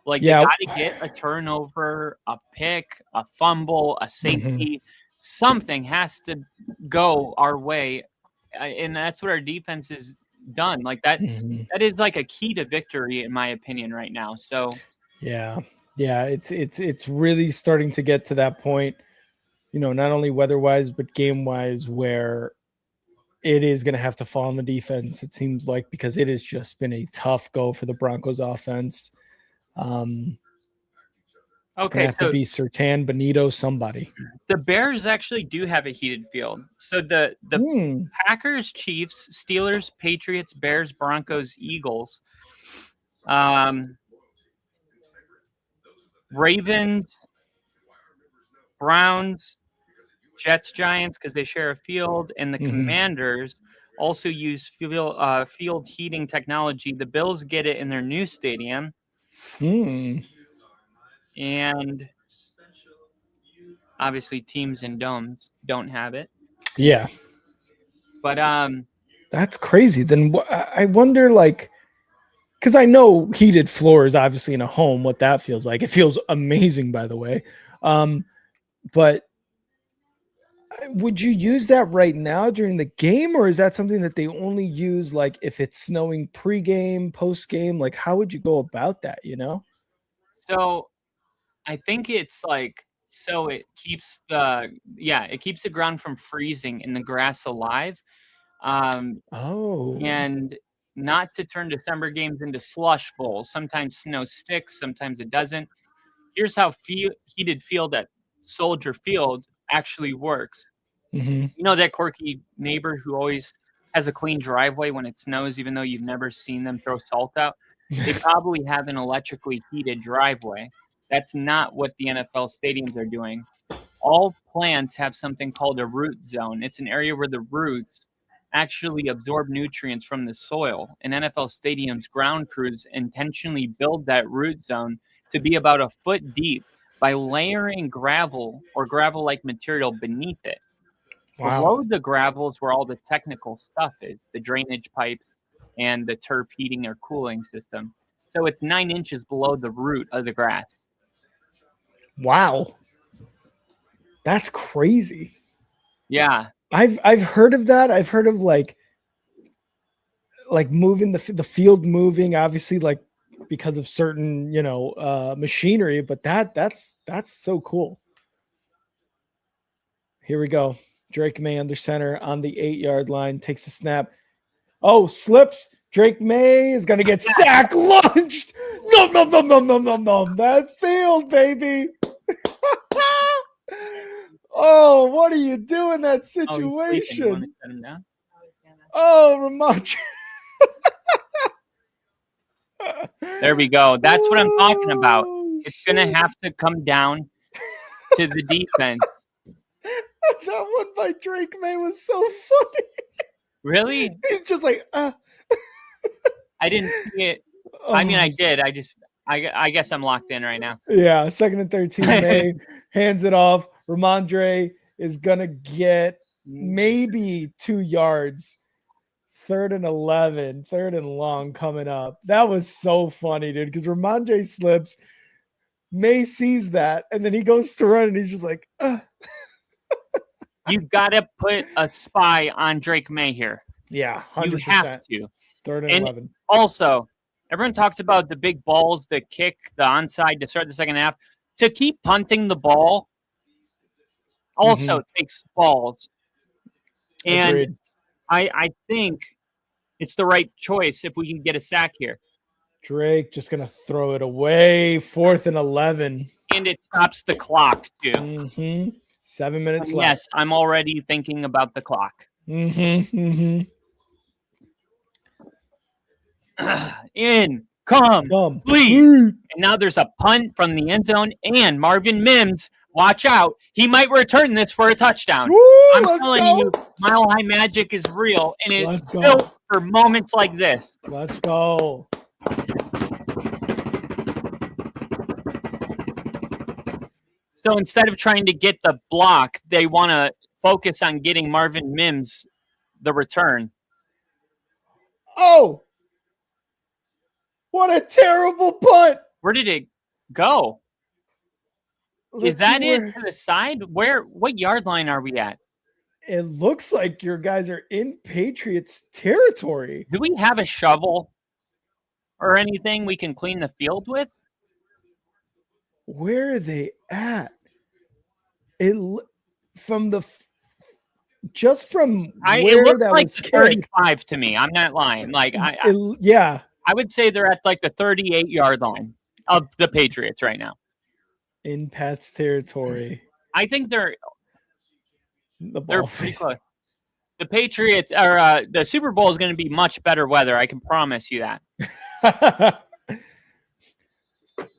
[SPEAKER 2] Like, you got to get a turnover, a pick, a fumble, a safety. Something has to go our way, and that's what our defense has done. Like that is like a key to victory, in my opinion, right now. So
[SPEAKER 1] yeah, it's really starting to get to that point, not only weather-wise but game-wise, where it is going to have to fall on the defense, it seems like, because it has just been a tough go for the Broncos offense.
[SPEAKER 2] Okay,
[SPEAKER 1] have to be Surtain, Benito, somebody.
[SPEAKER 2] The Bears actually do have a heated field. So the Packers, Chiefs, Steelers, Patriots, Bears, Broncos, Eagles, Ravens, Browns, Jets, Giants, because they share a field, and the Commanders also use field heating technology. The Bills get it in their new stadium. And obviously teams and domes don't have it.
[SPEAKER 1] Yeah.
[SPEAKER 2] But
[SPEAKER 1] that's crazy. Then I wonder, like, because I know heated floors, obviously, in a home, what that feels like. It feels amazing, by the way. But would you use that right now during the game, or is that something that they only use, like, if it's snowing pregame, postgame? Like, how would you go about that,
[SPEAKER 2] So I think it's like, so it keeps the ground from freezing and the grass alive. And not to turn December games into slush bowls. Sometimes snow sticks, sometimes it doesn't. Here's how heated field at Soldier Field actually works. You know that quirky neighbor who always has a clean driveway when it snows, even though you've never seen them throw salt out? They probably have an electrically heated driveway. That's not what the NFL stadiums are doing. All plants have something called a root zone. It's an area where the roots actually absorb nutrients from the soil. And NFL stadiums ground crews intentionally build that root zone to be about a foot deep by layering gravel or gravel-like material beneath it.
[SPEAKER 1] Wow.
[SPEAKER 2] Below the gravel is where all the technical stuff is, the drainage pipes and the turf heating or cooling system. So it's 9 inches below the root of the grass.
[SPEAKER 1] Wow. That's crazy.
[SPEAKER 2] Yeah.
[SPEAKER 1] I've heard of that. I've heard of like moving the field moving, obviously, like because of certain, machinery, but that's so cool. Here we go. Drake May under center on the 8-yard line, takes a snap. Oh, slips. Drake May is going to get sack launched. No. That field, baby. Oh, what do you do in that situation? Oh, Ramondre.
[SPEAKER 2] There we go. That's what I'm talking about. It's going to have to come down to the defense.
[SPEAKER 1] That one by Drake May was so funny.
[SPEAKER 2] Really?
[SPEAKER 1] He's just like,
[SPEAKER 2] I didn't see it. I mean, I did. I guess I'm locked in right now.
[SPEAKER 1] Yeah, 2nd and 13. May hands it off. Ramondre is going to get maybe 2 yards. 3rd and 11, 3rd and long coming up. That was so funny, dude, because Ramondre slips. May sees that, and then he goes to run, and he's just like,
[SPEAKER 2] You've got to put a spy on Drake May here.
[SPEAKER 1] Yeah, 100%.
[SPEAKER 2] You have to.
[SPEAKER 1] 3rd and 11.
[SPEAKER 2] Also, everyone talks about the big balls, the kick, the onside to start the second half. To keep punting the ball also takes balls. And
[SPEAKER 1] Agreed.
[SPEAKER 2] I think it's the right choice if we can get a sack here.
[SPEAKER 1] Drake just going to throw it away. 4th and 11.
[SPEAKER 2] And it stops the clock, too.
[SPEAKER 1] 7 minutes left.
[SPEAKER 2] Yes, I'm already thinking about the clock. Incomplete. And now there's a punt from the end zone, and Marvin Mims, watch out. He might return this for a touchdown. I'm telling you, Mile High Magic is real, and it's built for moments like this.
[SPEAKER 1] Let's go.
[SPEAKER 2] So instead of trying to get the block, they want to focus on getting Marvin Mims the return.
[SPEAKER 1] Oh, what a terrible punt.
[SPEAKER 2] Where did it go?
[SPEAKER 1] Let's
[SPEAKER 2] Is that
[SPEAKER 1] see
[SPEAKER 2] it
[SPEAKER 1] where-
[SPEAKER 2] to the side? What yard line are we at?
[SPEAKER 1] It looks like your guys are in Patriots territory.
[SPEAKER 2] Do we have a shovel or anything we can clean the field with?
[SPEAKER 1] Where are they at? From
[SPEAKER 2] It
[SPEAKER 1] where
[SPEAKER 2] looks
[SPEAKER 1] that
[SPEAKER 2] like
[SPEAKER 1] was
[SPEAKER 2] the
[SPEAKER 1] kicked.
[SPEAKER 2] 35 to me. I'm not lying. Like
[SPEAKER 1] Yeah,
[SPEAKER 2] I would say they're at like the 38-yard line of the Patriots right now.
[SPEAKER 1] in Pat's territory.
[SPEAKER 2] I think they're
[SPEAKER 1] Ball
[SPEAKER 2] pretty
[SPEAKER 1] face.
[SPEAKER 2] close. The Patriots are the Super Bowl is going to be much better weather. I can promise you that.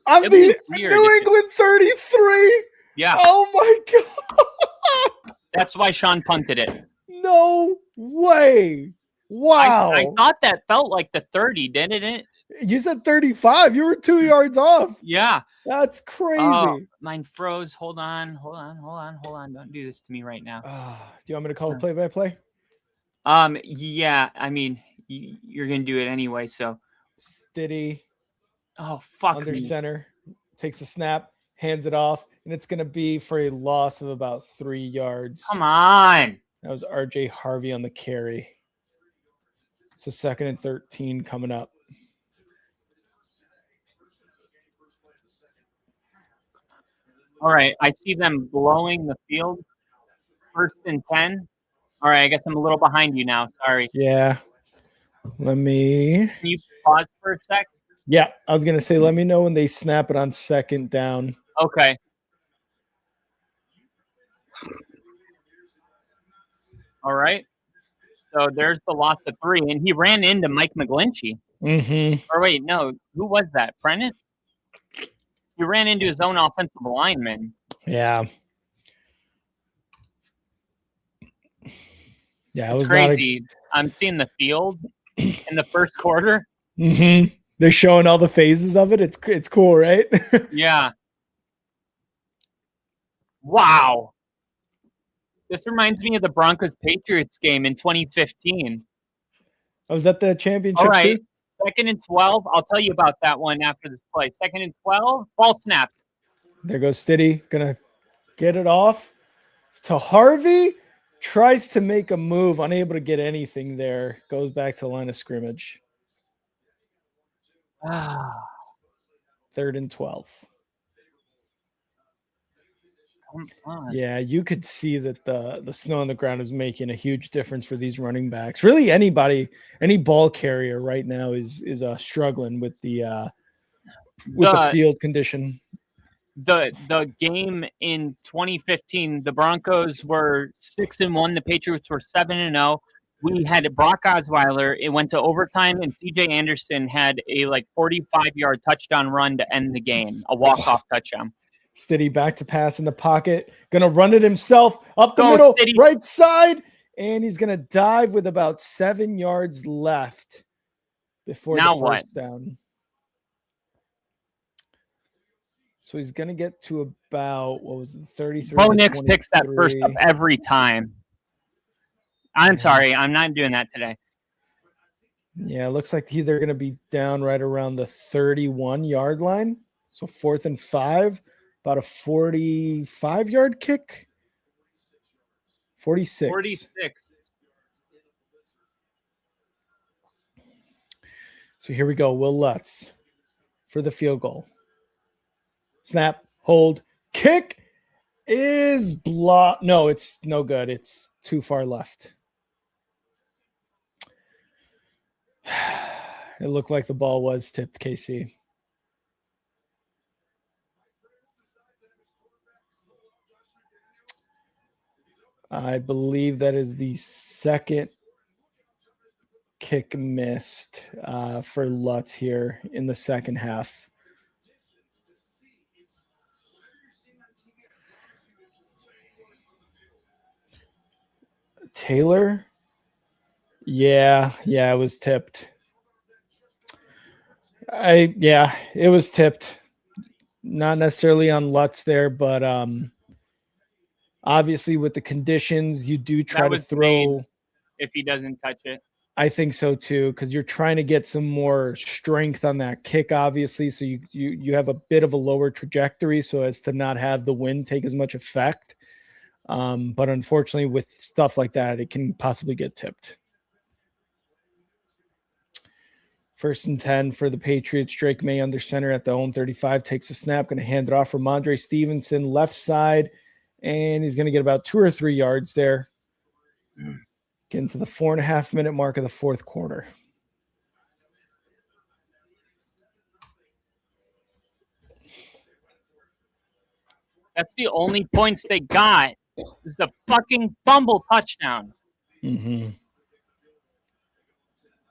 [SPEAKER 1] I'm
[SPEAKER 2] It
[SPEAKER 1] the
[SPEAKER 2] was weird.
[SPEAKER 1] New England 33.
[SPEAKER 2] Yeah,
[SPEAKER 1] Oh my god!
[SPEAKER 2] that's why Sean punted it.
[SPEAKER 1] No way! Wow!
[SPEAKER 2] I thought that felt like the 30, didn't it?
[SPEAKER 1] You said 35. You were 2 yards off.
[SPEAKER 2] Yeah.
[SPEAKER 1] That's crazy.
[SPEAKER 2] Oh, mine froze. Hold on. Don't do this to me right now.
[SPEAKER 1] Do you want me to call the play-by-play?
[SPEAKER 2] Yeah. I mean, you're gonna do it anyway. So,
[SPEAKER 1] Stiddy
[SPEAKER 2] oh fuck
[SPEAKER 1] under
[SPEAKER 2] me.
[SPEAKER 1] center takes a snap, hands it off, and it's gonna be for a loss of about 3 yards.
[SPEAKER 2] Come on.
[SPEAKER 1] That was RJ Harvey on the carry. So 2nd and 13 coming up.
[SPEAKER 2] All right. I see them blowing the field. 1st and 10. All right. I guess I'm a little behind you now. Sorry.
[SPEAKER 1] Yeah. Let me.
[SPEAKER 2] Can you pause for a sec?
[SPEAKER 1] Yeah, I was gonna say, let me know when they snap it on 2nd down.
[SPEAKER 2] Okay. All right. So there's the loss of 3, and he ran into Mike McGlinchey.
[SPEAKER 1] Mm-hmm.
[SPEAKER 2] Or wait, no, who was that? Prentice? He ran into his own offensive lineman.
[SPEAKER 1] Yeah. Yeah, it
[SPEAKER 2] It's
[SPEAKER 1] was
[SPEAKER 2] crazy. I'm seeing the field in the first quarter.
[SPEAKER 1] Mm-hmm. They're showing all the phases of it. It's cool, right?
[SPEAKER 2] Yeah. Wow. This reminds me of the Broncos-Patriots game in 2015.
[SPEAKER 1] Oh, was that the championship
[SPEAKER 2] All right.
[SPEAKER 1] too?
[SPEAKER 2] 2nd and 12. I'll tell you about that one after this play. 2nd and 12. Ball snapped.
[SPEAKER 1] There goes Stiddy. Gonna get it off to Harvey. Tries to make a move, unable to get anything there. Goes back to the line of scrimmage. 3rd and 12.
[SPEAKER 2] Come on.
[SPEAKER 1] Yeah, you could see that the snow on the ground is making a huge difference for these running backs. Really, any ball carrier right now is struggling with the field condition.
[SPEAKER 2] The game in 2015, the Broncos were 6-1. The Patriots were 7-0. We had Brock Osweiler. It went to overtime, and CJ Anderson had a 45-yard touchdown run to end the game, a walk-off touchdown.
[SPEAKER 1] Stiddy back to pass in the pocket. Gonna run it himself up the
[SPEAKER 2] Go,
[SPEAKER 1] middle,
[SPEAKER 2] Stiddy.
[SPEAKER 1] right side, and he's gonna dive with about 7 yards left before
[SPEAKER 2] Now
[SPEAKER 1] the
[SPEAKER 2] what?
[SPEAKER 1] first down. So he's gonna get to about 33.
[SPEAKER 2] Bo
[SPEAKER 1] to
[SPEAKER 2] Nix picks that first up
[SPEAKER 1] 23.
[SPEAKER 2] every time. I'm sorry, I'm not doing that today.
[SPEAKER 1] Yeah, it looks like they're gonna be down right around the 31-yard line. So 4th and 5. About a 45-yard kick. 46.
[SPEAKER 2] 46.
[SPEAKER 1] So here we go. Will Lutz for the field goal. Snap, hold, kick is blocked. No, it's no good. It's too far left. It looked like the ball was tipped, KC. I believe that is the second kick missed for Lutz here in the second half. Taylor? Yeah, it was tipped. It was tipped. Not necessarily on Lutz there, but obviously with the conditions, you do try to throw
[SPEAKER 2] made if he doesn't touch it.
[SPEAKER 1] I think so too, because you're trying to get some more strength on that kick, obviously. So you have a bit of a lower trajectory so as to not have the wind take as much effect. But unfortunately, with stuff like that, it can possibly get tipped. 1st and 10 for the Patriots. Drake May under center at the own 35. Takes a snap. Going to hand it off for Ramondre Stevenson, left side. And he's going to get about 2 or 3 yards there. Getting to the 4.5-minute mark of the fourth quarter.
[SPEAKER 2] That's the only points they got. Is the fucking fumble touchdown.
[SPEAKER 1] Mm-hmm.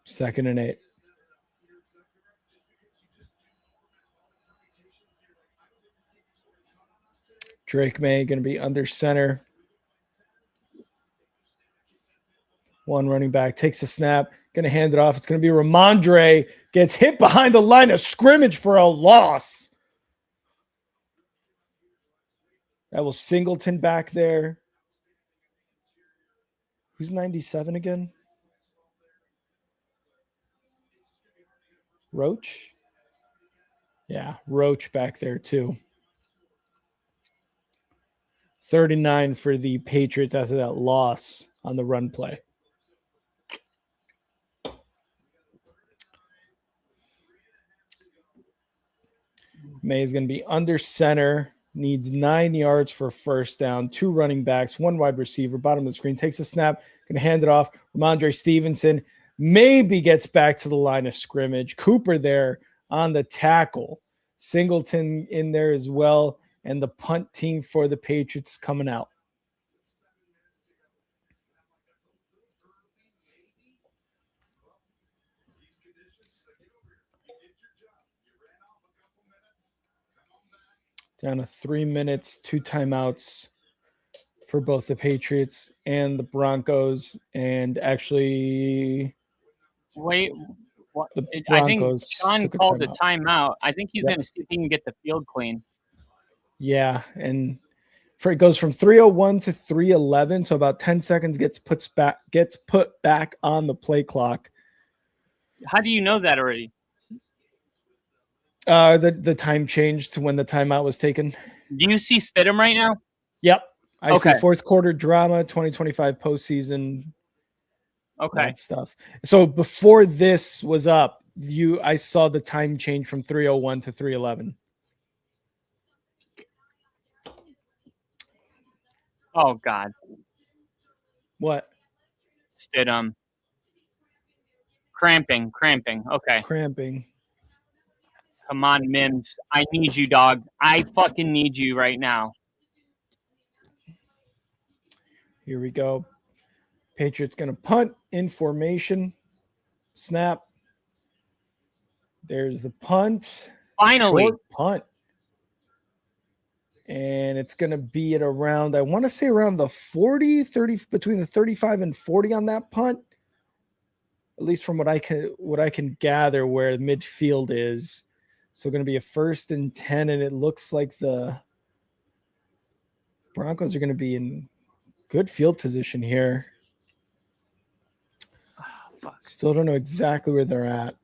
[SPEAKER 1] 2nd and 8. Drake May going to be under center. One running back takes a snap, going to hand it off. It's going to be Ramondre. Gets hit behind the line of scrimmage for a loss. That was Singleton back there. Who's 97 again? Roach? Yeah, Roach back there too. 39 for the Patriots after that loss on the run play. May is going to be under center. Needs 9 yards for first down. 2 running backs, 1 wide receiver. Bottom of the screen. Takes a snap. Going to hand it off. Ramondre Stevenson maybe gets back to the line of scrimmage. Cooper there on the tackle. Singleton in there as well. And the punt team for the Patriots coming out. Down to 3 minutes, 2 timeouts for both the Patriots and the Broncos. And actually,
[SPEAKER 2] Wait, what?
[SPEAKER 1] The
[SPEAKER 2] I think
[SPEAKER 1] Broncos
[SPEAKER 2] Sean
[SPEAKER 1] took a
[SPEAKER 2] called the
[SPEAKER 1] timeout.
[SPEAKER 2] timeout. I think he's
[SPEAKER 1] Yep.
[SPEAKER 2] going to see if he can get the field clean.
[SPEAKER 1] Yeah, and It goes from 3:01 to 3:11, so about 10 seconds gets put back on the play clock.
[SPEAKER 2] How do you know that already?
[SPEAKER 1] The time changed to when the timeout was taken.
[SPEAKER 2] Do you see Stidham right now?
[SPEAKER 1] Yep, I see
[SPEAKER 2] Okay.
[SPEAKER 1] fourth quarter drama, 2025 postseason.
[SPEAKER 2] Okay.
[SPEAKER 1] That stuff. So before this was up, I saw the time change from 3:01 to 3:11.
[SPEAKER 2] Oh God.
[SPEAKER 1] What?
[SPEAKER 2] Stidham. Cramping. Okay.
[SPEAKER 1] Cramping.
[SPEAKER 2] Come on, Mims. I need you, dog. I fucking need you right now.
[SPEAKER 1] Here we go. Patriots going to punt in formation. Snap. There's the punt.
[SPEAKER 2] Finally.
[SPEAKER 1] Short punt. And it's going to be at around, I want to say around the 40, 30, between the 35 and 40 on that punt. At least from what I can gather where midfield is. So going to be a 1st and 10, and it looks like the Broncos are going to be in good field position here.
[SPEAKER 2] Oh,
[SPEAKER 1] Still don't know exactly where they're at.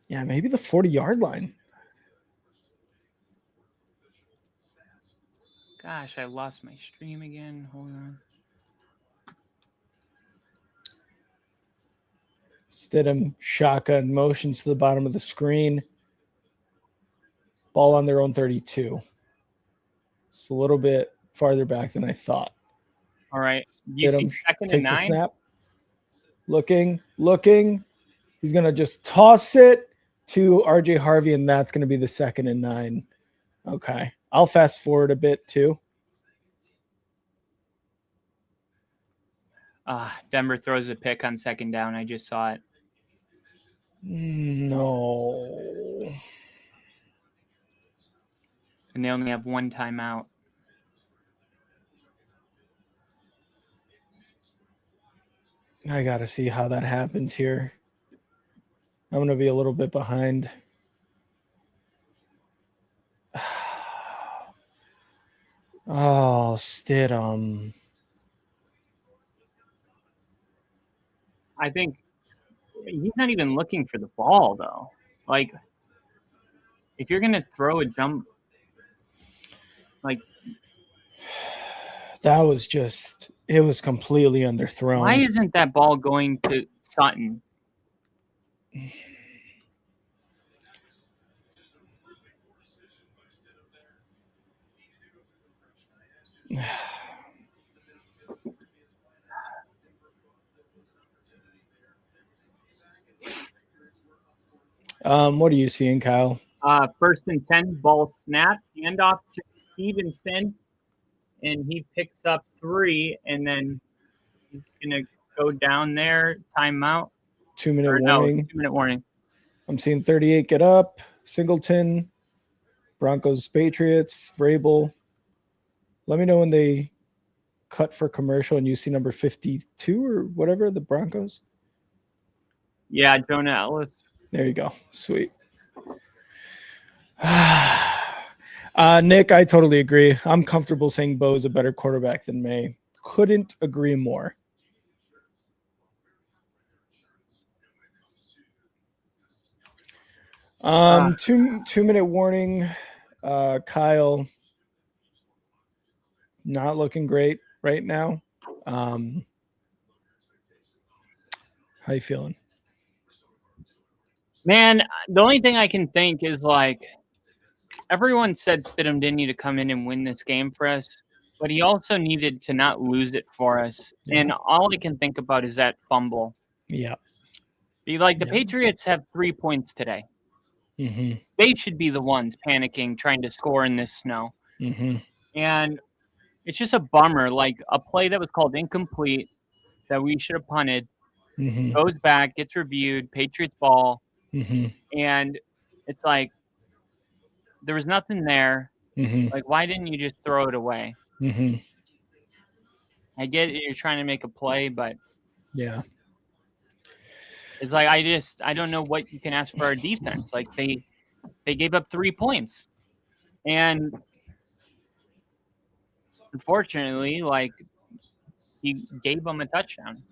[SPEAKER 1] Yeah, maybe the 40-yard line.
[SPEAKER 2] Gosh, I lost my stream again. Hold on.
[SPEAKER 1] Stidham, shotgun, motions to the bottom of the screen. Ball on their own 32. It's a little bit farther back than I thought.
[SPEAKER 2] All right. You see
[SPEAKER 1] Stidham
[SPEAKER 2] 2nd and
[SPEAKER 1] takes the
[SPEAKER 2] 9?
[SPEAKER 1] snap. Looking. He's going to just toss it to RJ Harvey, and that's going to be the 2nd and 9. Okay. I'll fast forward a bit too.
[SPEAKER 2] Denver throws a pick on 2nd down. I just saw it.
[SPEAKER 1] No.
[SPEAKER 2] And they only have 1 timeout.
[SPEAKER 1] I got to see how that happens here. I'm going to be a little bit behind. Oh, Stidham.
[SPEAKER 2] I think he's not even looking for the ball, though. Like, if you're going to throw a jump, like,
[SPEAKER 1] that was just, it was completely underthrown.
[SPEAKER 2] why isn't that ball going to Sutton?
[SPEAKER 1] What are you seeing, Kyle?
[SPEAKER 2] 1st and 10, ball snap, handoff to Stevenson, and he picks up 3, and then he's going to go down there, timeout.
[SPEAKER 1] 2-minute warning.
[SPEAKER 2] 2-minute warning.
[SPEAKER 1] I'm seeing 38 get up, Singleton, Broncos, Patriots, Vrabel. Let me know when they cut for commercial and you see number 52 or whatever, the Broncos.
[SPEAKER 2] Yeah, Jonah Ellis.
[SPEAKER 1] There you go. Sweet. Nick, I totally agree. I'm comfortable saying Bo is a better quarterback than May. Couldn't agree more. Two-minute warning. Kyle, not looking great right now. How you feeling?
[SPEAKER 2] Man, the only thing I can think is, like, everyone said Stidham didn't need to come in and win this game for us, but he also needed to not lose it for us.
[SPEAKER 1] Yeah.
[SPEAKER 2] And all I can think about is that fumble.
[SPEAKER 1] Yeah.
[SPEAKER 2] The Patriots have 3 points today.
[SPEAKER 1] Mm-hmm.
[SPEAKER 2] They should be the ones panicking, trying to score in this snow.
[SPEAKER 1] Mm-hmm.
[SPEAKER 2] And it's just a bummer. Like, a play that was called incomplete that we should have punted,
[SPEAKER 1] Mm-hmm.
[SPEAKER 2] goes back, gets reviewed, Patriots ball,
[SPEAKER 1] Mm-hmm.
[SPEAKER 2] and it's like there was nothing there.
[SPEAKER 1] Mm-hmm.
[SPEAKER 2] Like, why didn't you just throw it away?
[SPEAKER 1] Mm-hmm.
[SPEAKER 2] I get it, you're trying to make a play, but
[SPEAKER 1] Yeah.
[SPEAKER 2] it's like I don't know what you can ask for our defense. Like, they gave up 3 points. And unfortunately, like, he gave him a touchdown.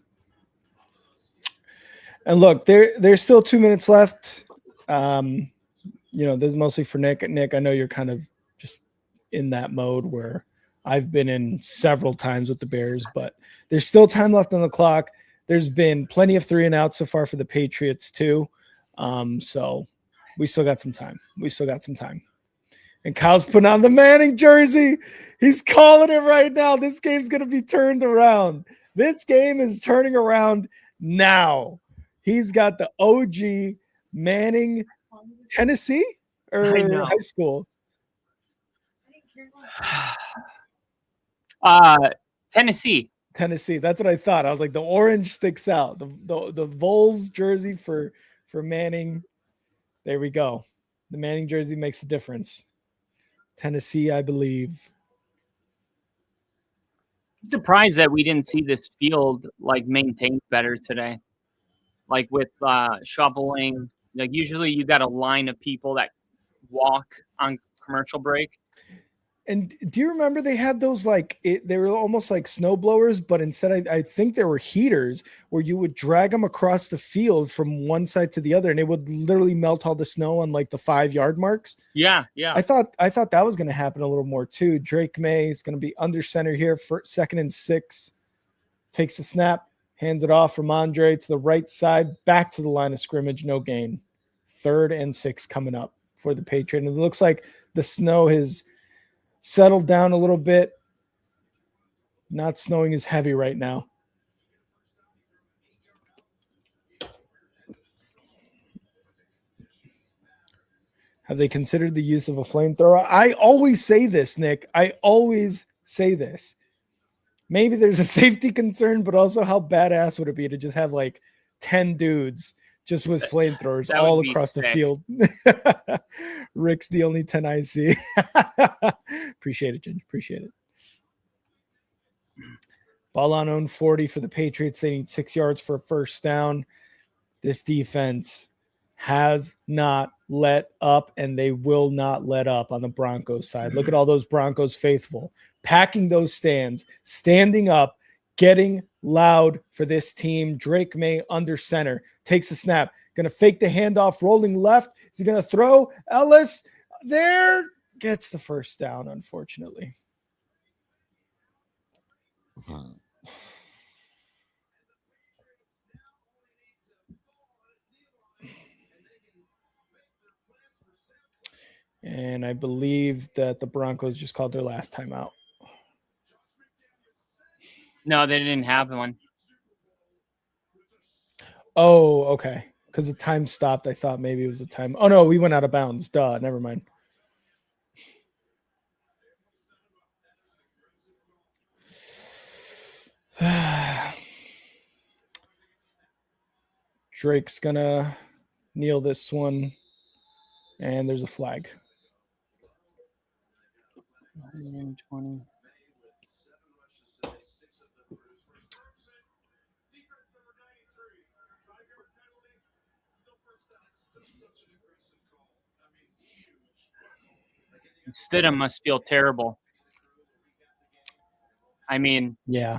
[SPEAKER 1] And look, there's still 2 minutes left. This is mostly for Nick. Nick, I know you're kind of just in that mode where I've been in several times with the Bears, but there's still time left on the clock. There's been plenty of 3 and outs so far for the Patriots too. So we still got some time. And Kyle's putting on the Manning jersey. He's calling it right now. This game's going to be turned around. This game is turning around now. He's got the OG Manning, Tennessee or high school?
[SPEAKER 2] Tennessee.
[SPEAKER 1] That's what I thought. I was like, the orange sticks out. The Vols jersey for Manning. There we go. The Manning jersey makes a difference. Tennessee, I believe.
[SPEAKER 2] I'm surprised that we didn't see this field like maintained better today. Like with shoveling, like usually you got a line of people that walk on commercial break.
[SPEAKER 1] And do you remember they had those they were almost like snow blowers, but instead I think they were heaters where you would drag them across the field from one side to the other, and it would literally melt all the snow on like the 5-yard marks.
[SPEAKER 2] Yeah.
[SPEAKER 1] I thought that was going to happen a little more too. Drake May is going to be under center here for 2nd and 6. Takes the snap, hands it off from Andre to the right side, back to the line of scrimmage, no gain. 3rd and 6 coming up for the Patriots. And it looks like the snow has settled down a little bit. Not snowing as heavy right now. Have they considered the use of a flamethrower? I always say this, Nick. I always say this. Maybe there's a safety concern, but also how badass would it be to just have like 10 dudes just with flamethrowers all across the field? Rick's the only 10 I see. Appreciate it, Ginge. Appreciate it. Ball on own 40 for the Patriots. They need 6 yards for a first down. This defense has not let up, and they will not let up on the Broncos side. Look at all those Broncos faithful packing those stands, standing up, getting loud for this team. Drake May under center, takes the snap, going to fake the handoff, rolling left. Is he going to throw? Ellis there gets the first down, unfortunately. And I believe that the Broncos just called their last timeout.
[SPEAKER 2] No, they didn't have one.
[SPEAKER 1] Oh, okay. Because the time stopped. I thought maybe it was a time. Oh, no, we went out of bounds. Duh. Never mind. Drake's going to kneel this one. And there's a flag.
[SPEAKER 2] 120. Stidham must feel terrible. I mean,
[SPEAKER 1] yeah.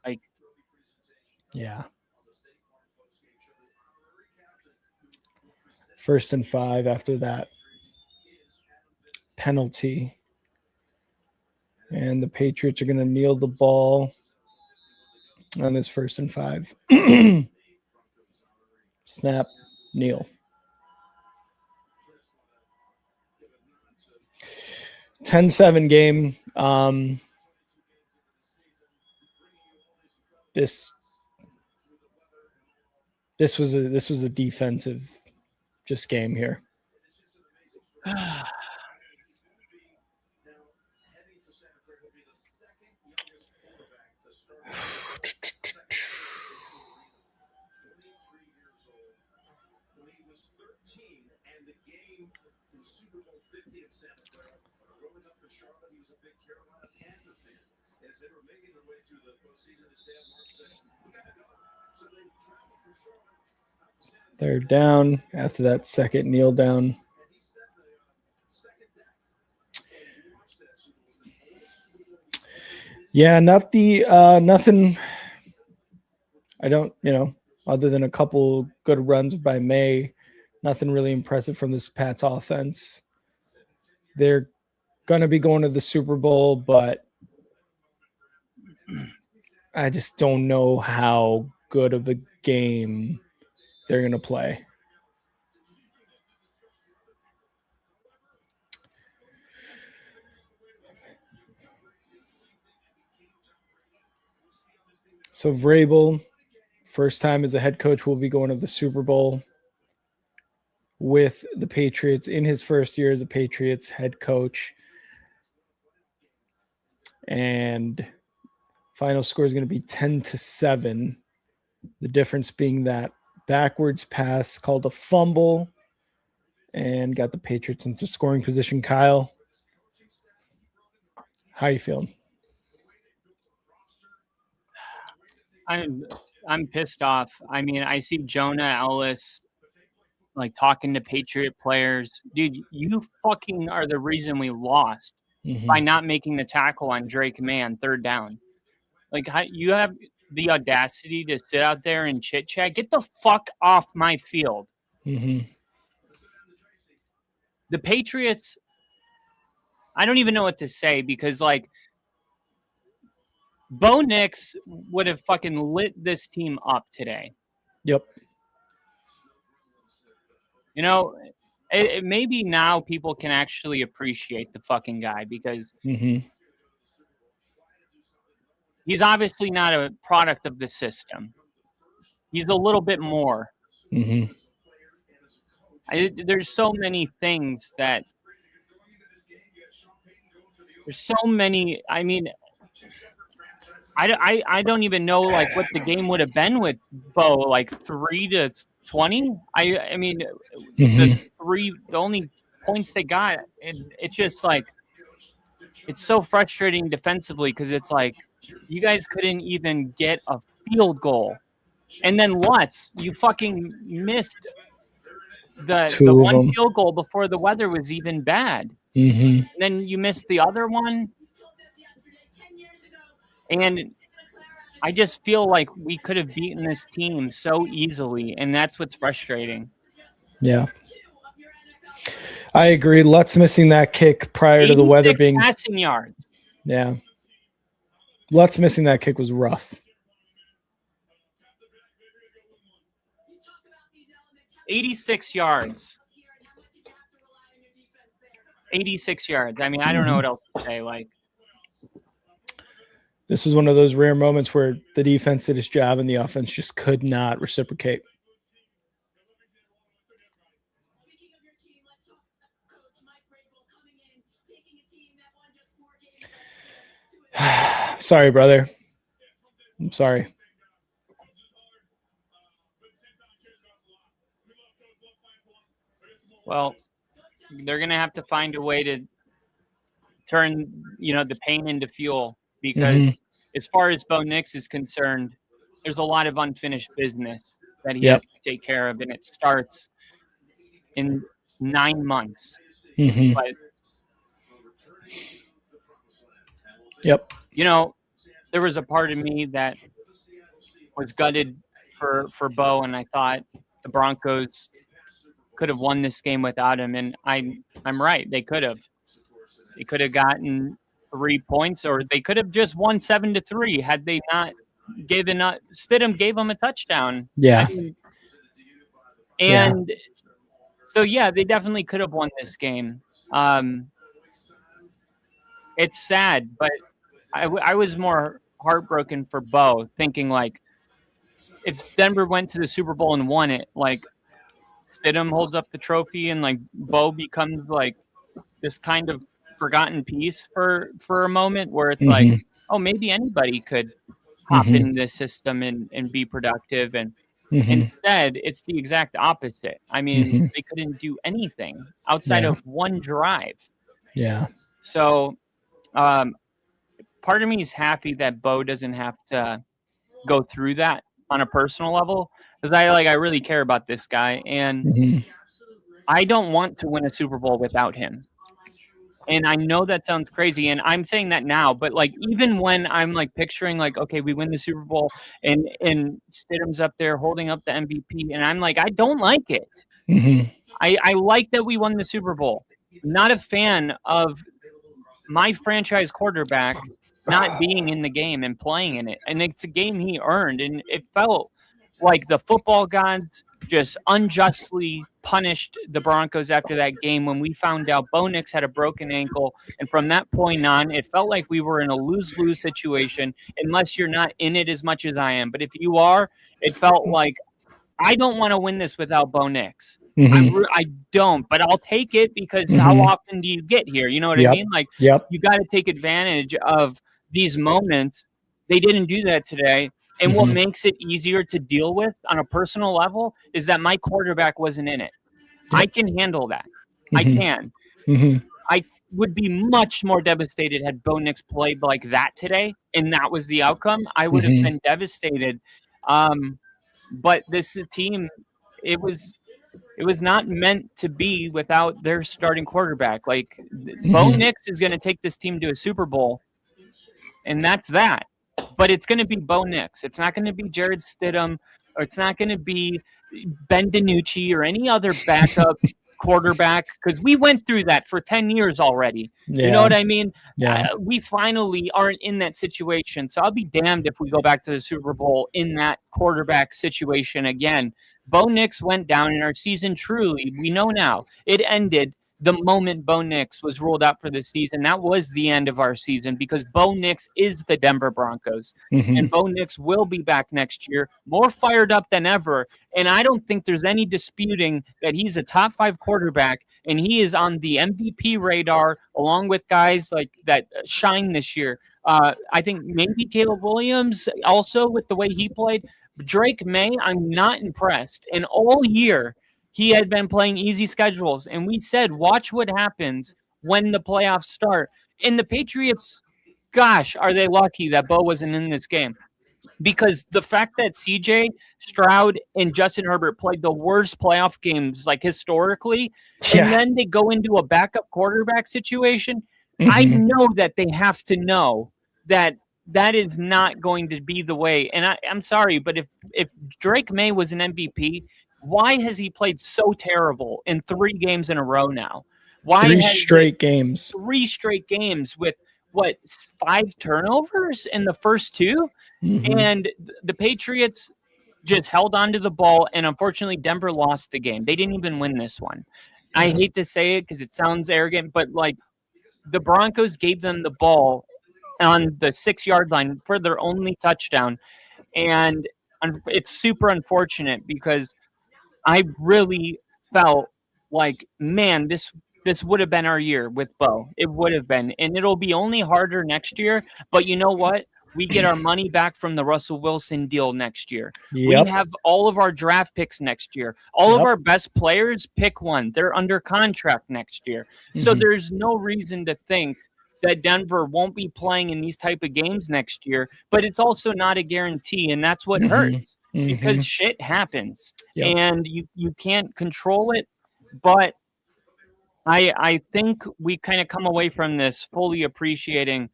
[SPEAKER 2] Like,
[SPEAKER 1] yeah. 1st and 5 after that penalty. And the Patriots are going to kneel the ball on this 1st and 5. Snap, kneel. 10-7 game. This was a defensive just game here. They're down after that second kneel down. Yeah, not the nothing. I don't, other than a couple good runs by May, nothing really impressive from this Pats offense. They're going to be going to the Super Bowl, but I just don't know how good of a game they're going to play. So Vrabel, first time as a head coach, will be going to the Super Bowl with the Patriots in his first year as a Patriots head coach. And final score is going to be 10-7. The difference being that backwards pass called a fumble and got the Patriots into scoring position. Kyle, how you feeling?
[SPEAKER 2] I'm pissed off. I mean, I see Jonah Ellis like talking to Patriot players. Dude, you fucking are the reason we lost by not making the tackle on Drake May, third down. Like, how, you have the audacity to sit out there and chit chat? Get the fuck off my field.
[SPEAKER 1] Mm-hmm.
[SPEAKER 2] The Patriots, I don't even know what to say because, like, Bo Nix would have fucking lit this team up today.
[SPEAKER 1] Yep.
[SPEAKER 2] You know, maybe now people can actually appreciate the fucking guy because he's obviously not a product of the system. He's a little bit more. There's so many things that there's so many. I mean, I don't even know like what the game would have been with Bo, like 3-20. I mean, the only points they got, it's just like it's so frustrating defensively because it's like you guys couldn't even get a field goal, and then Lutz, you fucking missed the one field goal before the weather was even bad. And then you missed the other one. And I just feel like we could have beaten this team so easily, and that's what's frustrating.
[SPEAKER 1] Yeah. I agree. Lutz missing that kick prior to the weather being
[SPEAKER 2] passing yards.
[SPEAKER 1] Yeah. Lutz missing that kick was rough.
[SPEAKER 2] 86 yards. 86 yards. I mean, I don't know what else to say. Like,
[SPEAKER 1] this was one of those rare moments where the defense did its job and the offense just could not reciprocate. Sorry, brother. I'm sorry.
[SPEAKER 2] Well, they're going to have to find a way to turn, the pain into fuel because as far as Bo Nix is concerned, there's a lot of unfinished business that he has to take care of, and it starts in 9 months. But, there was a part of me that was gutted for Bo, and I thought the Broncos could have won this game without him, and I'm right. They could have. They could have gotten 3 points, or they could have just won 7-3 had they not given up. Stidham gave them a touchdown.
[SPEAKER 1] Yeah.
[SPEAKER 2] So they definitely could have won this game. It's sad, but I was more heartbroken for Bo, thinking like if Denver went to the Super Bowl and won it, like Stidham holds up the trophy and like Bo becomes like this kind of forgotten piece for a moment where it's like, oh, maybe anybody could hop in this system and be productive. And instead, it's the exact opposite. I mean, they couldn't do anything outside of one drive.
[SPEAKER 1] Yeah.
[SPEAKER 2] So part of me is happy that Bo doesn't have to go through that on a personal level because I really care about this guy. And I don't want to win a Super Bowl without him. And I know that sounds crazy, and I'm saying that now, but like even when I'm like picturing like, okay, we win the Super Bowl and Stidham's up there holding up the MVP, and I'm like, I don't like it.
[SPEAKER 1] Mm-hmm.
[SPEAKER 2] I like that we won the Super Bowl. Not a fan of my franchise quarterback not being in the game and playing in it. And it's a game he earned. And it felt like the football gods just unjustly punished the Broncos after that game when we found out Bo Nix had a broken ankle. And from that point on, it felt like we were in a lose-lose situation unless you're not in it as much as I am. But if you are, it felt like I don't want to win this without Bo Nix.
[SPEAKER 1] Mm-hmm.
[SPEAKER 2] I don't, but I'll take it because
[SPEAKER 1] Mhm.
[SPEAKER 2] how often do you get here? You know what I
[SPEAKER 1] Yep.
[SPEAKER 2] mean? Like,
[SPEAKER 1] Yep.
[SPEAKER 2] you got to take advantage of these moments. They didn't do that today. And what
[SPEAKER 1] Mhm.
[SPEAKER 2] makes it easier to deal with on a personal level is that my quarterback wasn't in it.
[SPEAKER 1] Yep.
[SPEAKER 2] I can handle that. I
[SPEAKER 1] Mhm.
[SPEAKER 2] can.
[SPEAKER 1] Mhm.
[SPEAKER 2] I would be much more devastated had Bo Nix played like that today, and that was the outcome. I would have
[SPEAKER 1] Mhm.
[SPEAKER 2] been devastated. But this team, it was not meant to be without their starting quarterback. Like Bo
[SPEAKER 1] Mhm.
[SPEAKER 2] Nix is going to take this team to a Super Bowl, and that's that. But it's going to be Bo Nix. It's not going to be Jared Stidham, or it's not going to be Ben DiNucci or any other backup quarterback, because we went through that for 10 years already. You know
[SPEAKER 1] Yeah.
[SPEAKER 2] what I mean?
[SPEAKER 1] Yeah.
[SPEAKER 2] We finally aren't in that situation. So I'll be damned if we go back to the Super Bowl in that quarterback situation again. Bo Nix went down in our season. Truly, we know now it ended the moment Bo Nix was ruled out for the season. That was the end of our season because Bo Nix is the Denver Broncos.
[SPEAKER 1] Mhm.
[SPEAKER 2] And Bo Nix will be back next year, more fired up than ever. And I don't think there's any disputing that he's a top 5 quarterback, and he is on the MVP radar along with guys like that shine this year. I think maybe Caleb Williams also with the way he played. Drake May, I'm not impressed. And all year, he had been playing easy schedules. And we said, watch what happens when the playoffs start. And the Patriots, gosh, are they lucky that Bo wasn't in this game? Because the fact that CJ Stroud and Justin Herbert played the worst playoff games like historically,
[SPEAKER 1] Yeah.
[SPEAKER 2] and then they go into a backup quarterback situation, I
[SPEAKER 1] Mhm.
[SPEAKER 2] know that they have to know that that is not going to be the way. And I'm sorry, but if Drake May was an MVP, why has he played so terrible in 3 games in a row now? Why
[SPEAKER 1] 3
[SPEAKER 2] has he-
[SPEAKER 1] straight games.
[SPEAKER 2] 3 straight games with what 5 turnovers in the first 2?
[SPEAKER 1] Mhm.
[SPEAKER 2] And the Patriots just held on to the ball, and unfortunately, Denver lost the game. They didn't even win this one. I hate to say it because it sounds arrogant, but like the Broncos gave them the ball on the 6-yard line for their only touchdown, and it's super unfortunate because I really felt like, man, this would have been our year with Bo. It would have been, and it'll be only harder next year. But you know what? We get our money back from the Russell Wilson deal next year. We
[SPEAKER 1] Yep.
[SPEAKER 2] have all of our draft picks next year. All of
[SPEAKER 1] Yep.
[SPEAKER 2] our best players, pick one. They're under contract next year. So
[SPEAKER 1] Mhm.
[SPEAKER 2] there's no reason to think that Denver won't be playing in these type of games next year. But it's also not a guarantee, and that's what
[SPEAKER 1] Mhm.
[SPEAKER 2] hurts because
[SPEAKER 1] Mhm.
[SPEAKER 2] shit happens.
[SPEAKER 1] Yep.
[SPEAKER 2] And you can't control it. But I think we kind of come away from this fully appreciating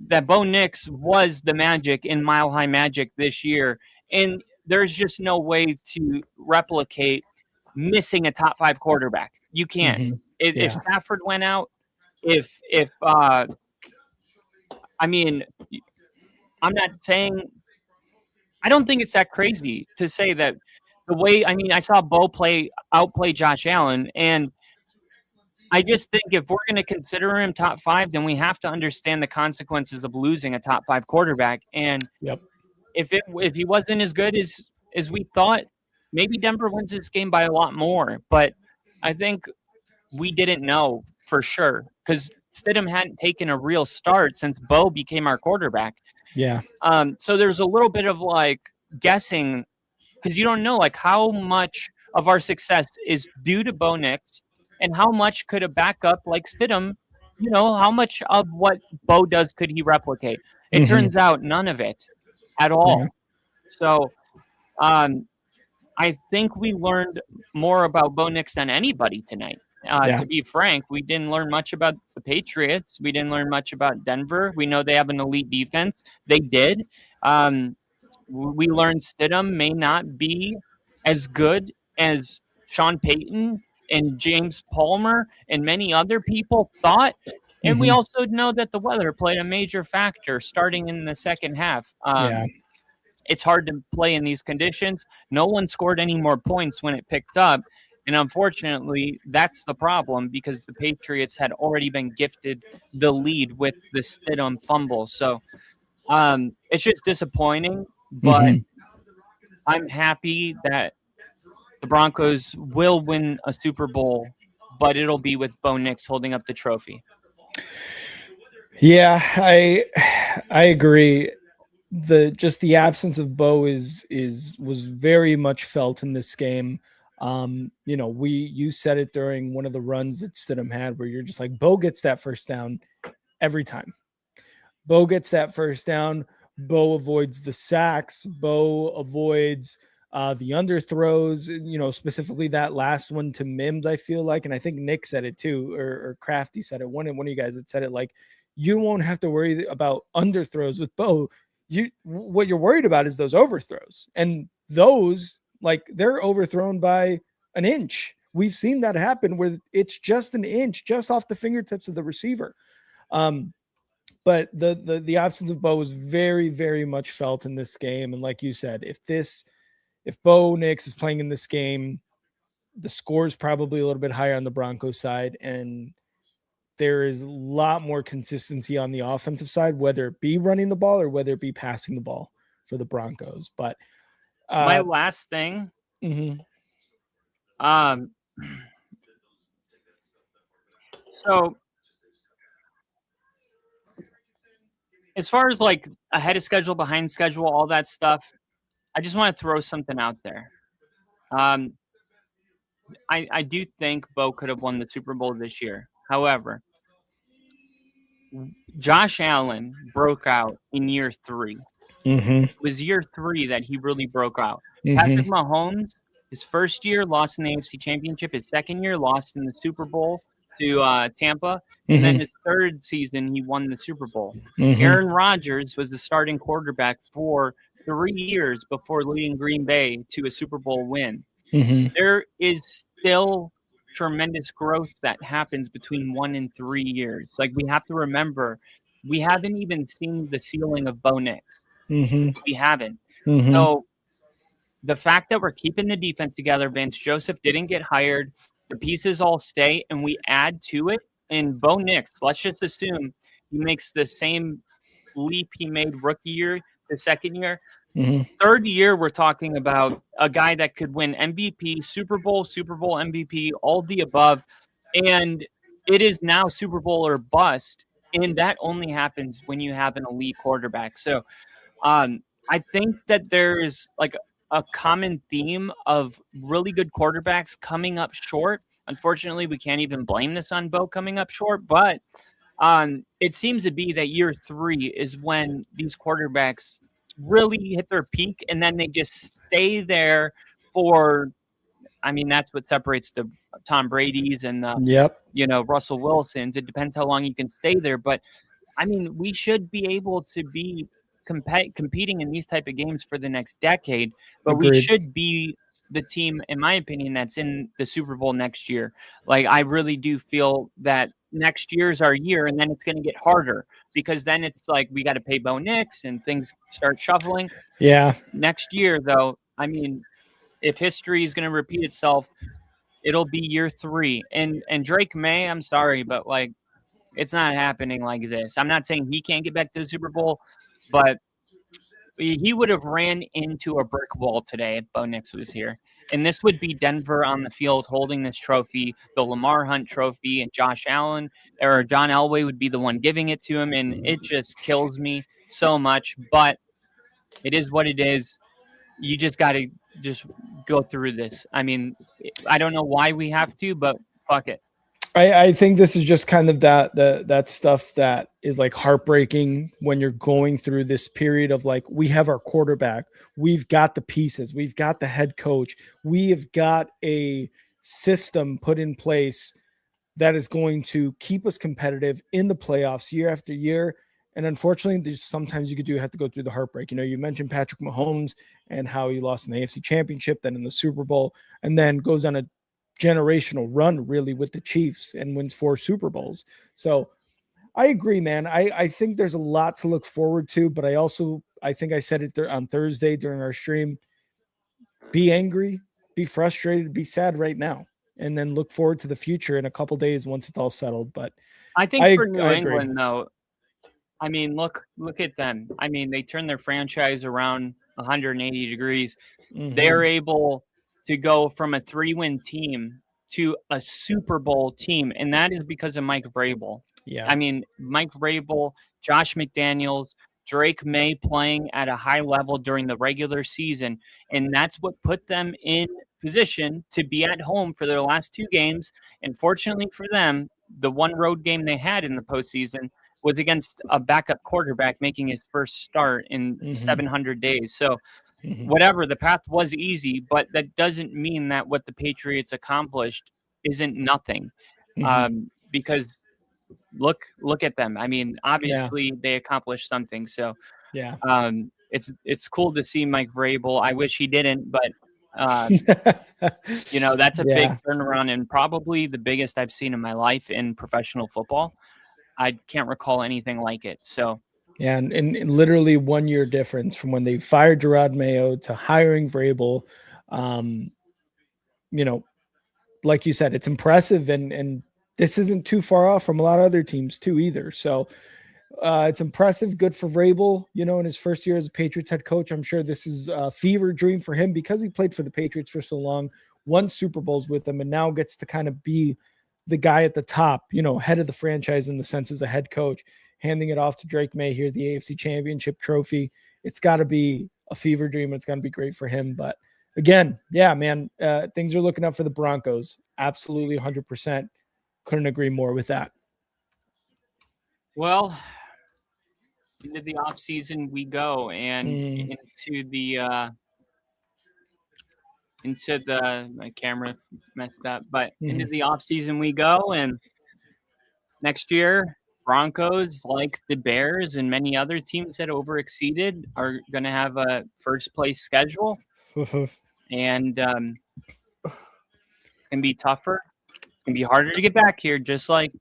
[SPEAKER 2] that Bo Nix was the magic in Mile High Magic this year, and there's just no way to replicate missing a top 5 quarterback. You can't.
[SPEAKER 1] Mhm.
[SPEAKER 2] If
[SPEAKER 1] Yeah.
[SPEAKER 2] Stafford went out, if I mean, I'm not saying I don't think it's that crazy to say that the way I saw Bo outplay Josh Allen, and I just think if we're going to consider him top 5, then we have to understand the consequences of losing a top 5 quarterback. And
[SPEAKER 1] Yep.
[SPEAKER 2] if he wasn't as good as we thought, maybe Denver wins this game by a lot more. But I think we didn't know for sure because Stidham hadn't taken a real start since Bo became our quarterback.
[SPEAKER 1] Yeah.
[SPEAKER 2] So there's a little bit of like guessing because you don't know like how much of our success is due to Bo Nix and how much could a backup like Stidham, how much of what Bo does could he replicate? It
[SPEAKER 1] Mhm.
[SPEAKER 2] turns out none of it at all.
[SPEAKER 1] Yeah.
[SPEAKER 2] So I think we learned more about Bo Nix than anybody tonight. To be frank, we didn't learn much about the Patriots. We didn't learn much about Denver. We know they have an elite defense. They did. We learned Stidham may not be as good as Sean Payton and James Palmer and many other people thought. And we also know that the weather played a major factor starting in the second half. It's hard to play in these conditions. No one scored any more points when it picked up. And unfortunately, that's the problem because the Patriots had already been gifted the lead with the Stidham fumble. So it's just disappointing, but I'm happy that the Broncos will win a Super Bowl, but it'll be with Bo Nix holding up the trophy.
[SPEAKER 1] Yeah, I agree. The absence of Bo was very much felt in this game. You said it during one of the runs that Stidham had where you're just like, Bo gets that first down every time. Bo gets that first down. Bo avoids the sacks. Bo avoids the underthrows, specifically that last one to Mims, I feel like. And I think Nick said it too, or Crafty said it. One of you guys had said it, like, you won't have to worry about underthrows with Bo. What you're worried about is those overthrows. And those, like, they're overthrown by an inch. We've seen that happen where it's just an inch, just off the fingertips of the receiver. But the absence of Bo was very, very much felt in this game. And like you said, if Bo Nix is playing in this game, the score is probably a little bit higher on the Broncos side, and there is a lot more consistency on the offensive side, whether it be running the ball or whether it be passing the ball for the Broncos. But
[SPEAKER 2] my last thing, so as far as like ahead of schedule, behind schedule, all that stuff, I just want to throw something out there. I do think Bo could have won the Super Bowl this year. However, Josh Allen broke out in year 3. It was year 3 that he really broke out. Patrick Mahomes, his first year lost in the AFC Championship. His second year lost in the Super Bowl to Tampa. And then his third season, he won the Super Bowl. Aaron Rodgers was the starting quarterback for 3 years before leading Green Bay to a Super Bowl win. There is still tremendous growth that happens between 1 and 3 years. Like, we have to remember, we haven't even seen the ceiling of Bo Nix. We haven't. So the fact that we're keeping the defense together, Vance Joseph didn't get hired, the pieces all stay, and we add to it. And Bo Nix, let's just assume he makes the same leap he made rookie year, the second year. Third year, we're talking about a guy that could win MVP, Super Bowl MVP, all the above. And it is now Super Bowl or bust. And that only happens when you have an elite quarterback. So I think that there's like a common theme of really good quarterbacks coming up short. Unfortunately, we can't even blame this on Bo coming up short, but it seems to be that year 3 is when these quarterbacks really hit their peak, and then they just stay there for, I mean, that's what separates the Tom Brady's and the, Russell Wilson's. It depends how long you can stay there, but I mean, we should be able to be competing in these type of games for the next decade, but we should be the team, in my opinion, that's in the Super Bowl next year. Like, I really do feel that next year's our year, and then it's going to get harder because then it's like we got to pay Bo Nix and things start shuffling. Next year, though, I mean, if history is going to repeat itself, it'll be year 3. And Drake May, I'm sorry, but like, it's not happening like this. I'm not saying he can't get back to the Super Bowl, but he would have ran into a brick wall today if Bo Nix was here. And this would be Denver on the field holding this trophy, the Lamar Hunt trophy, and Josh Allen or John Elway would be the one giving it to him. And it just kills me so much. But it is what it is. You just got to just go through this. I mean, I don't know why we have to, but fuck it.
[SPEAKER 1] I think this is just kind of that stuff that is like heartbreaking when you're going through this period of like, we have our quarterback, we've got the pieces, we've got the head coach, we have got a system put in place that is going to keep us competitive in the playoffs year after year. And unfortunately, there's sometimes you have to go through the heartbreak. You mentioned Patrick Mahomes and how he lost in the AFC Championship, then in the Super Bowl, and then goes on a generational run really with the Chiefs and wins 4 Super Bowls. So I agree, man. I think there's a lot to look forward to, but I think I said it on Thursday during our stream. Be angry, be frustrated, be sad right now, and then look forward to the future in a couple days once it's all settled. But
[SPEAKER 2] I think for New
[SPEAKER 1] I
[SPEAKER 2] England,
[SPEAKER 1] agree.
[SPEAKER 2] though, I mean, look at them. I mean, they turned their franchise around 180 degrees. They're able to go from a 3-win team to a Super Bowl team, and that is because of Mike Vrabel.
[SPEAKER 1] Yeah.
[SPEAKER 2] I mean, Mike Vrabel, Josh McDaniels, Drake May playing at a high level during the regular season, and that's what put them in position to be at home for their last 2 games. And fortunately for them, the one road game they had in the postseason was against a backup quarterback making his first start in 700 days. So whatever, the path was easy, but that doesn't mean that what the Patriots accomplished isn't nothing. Because look at them. I mean, obviously they accomplished something. So
[SPEAKER 1] Yeah.
[SPEAKER 2] It's cool to see Mike Vrabel. I wish he didn't, but that's a big turnaround and probably the biggest I've seen in my life in professional football. I can't recall anything like it. So
[SPEAKER 1] yeah, and literally 1 year difference from when they fired Gerard Mayo to hiring Vrabel. Like you said, it's impressive, and this isn't too far off from a lot of other teams too either. So it's impressive, good for Vrabel. In his first year as a Patriots head coach, I'm sure this is a fever dream for him because he played for the Patriots for so long, won Super Bowls with them, and now gets to kind of be the guy at the top, head of the franchise in the sense as a head coach, handing it off to Drake May here, the AFC Championship trophy. It's got to be a fever dream. It's going to be great for him. But again, yeah, man, things are looking up for the Broncos. Absolutely 100%. Couldn't agree more with that.
[SPEAKER 2] Well, into the off season we go, and into the my camera messed up, but into the off season we go, and next year Broncos, like the Bears and many other teams that overexceeded, are going to have a first place schedule, and it's going to be tougher. It's going to be harder to get back here, just like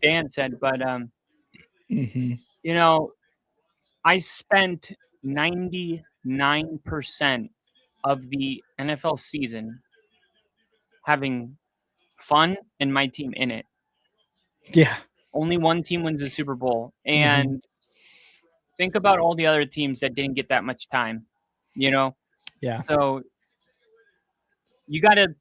[SPEAKER 2] Dan said. But I spent 99% of the NFL season having fun and my team in it.
[SPEAKER 1] Yeah.
[SPEAKER 2] Only one team wins the Super Bowl. And think about all the other teams that didn't get that much time,
[SPEAKER 1] Yeah.
[SPEAKER 2] So you gotta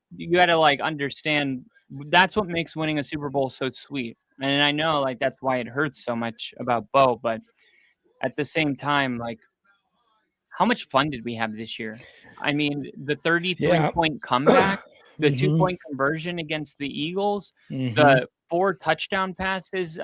[SPEAKER 2] like understand that's what makes winning a Super Bowl so sweet. And I know like that's why it hurts so much about Bo, but at the same time, like, how much fun did we have this year? I mean, the 33-point comeback, the 2-point conversion against the Eagles, the 4 touchdown passes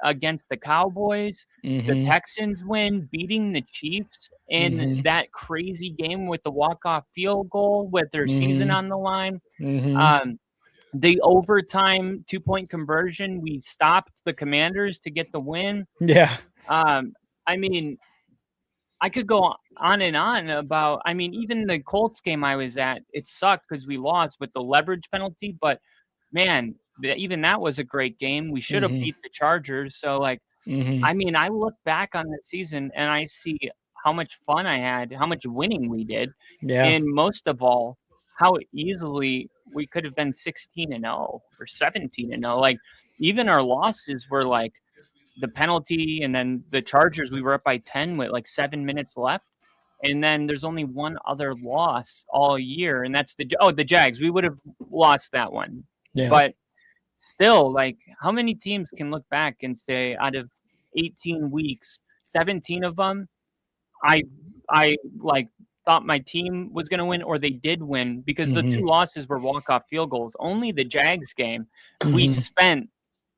[SPEAKER 2] against the Cowboys, the Texans win, beating the Chiefs in that crazy game with the walk-off field goal with their season on the line. The overtime 2-point conversion, we stopped the Commanders to get the win.
[SPEAKER 1] Yeah.
[SPEAKER 2] I mean, I could go on and on about, I mean, even the Colts game I was at, it sucked because we lost with the leverage penalty, but man, even that was a great game. We should have beat the Chargers. So like, I mean, I look back on the season and I see how much fun I had, how much winning we did.
[SPEAKER 1] Yeah.
[SPEAKER 2] And most of all, how easily we could have been 16-0 or 17-0. Like even our losses were like, the penalty, and then the Chargers, we were up by 10 with like 7 minutes left. And then there's only one other loss all year, and that's the Jags. We would have lost that one.
[SPEAKER 1] Yeah.
[SPEAKER 2] But still, like, how many teams can look back and say out of 18 weeks, 17 of them, I like thought my team was going to win, or they did win, because the 2 losses were walk-off field goals. Only the Jags game we spent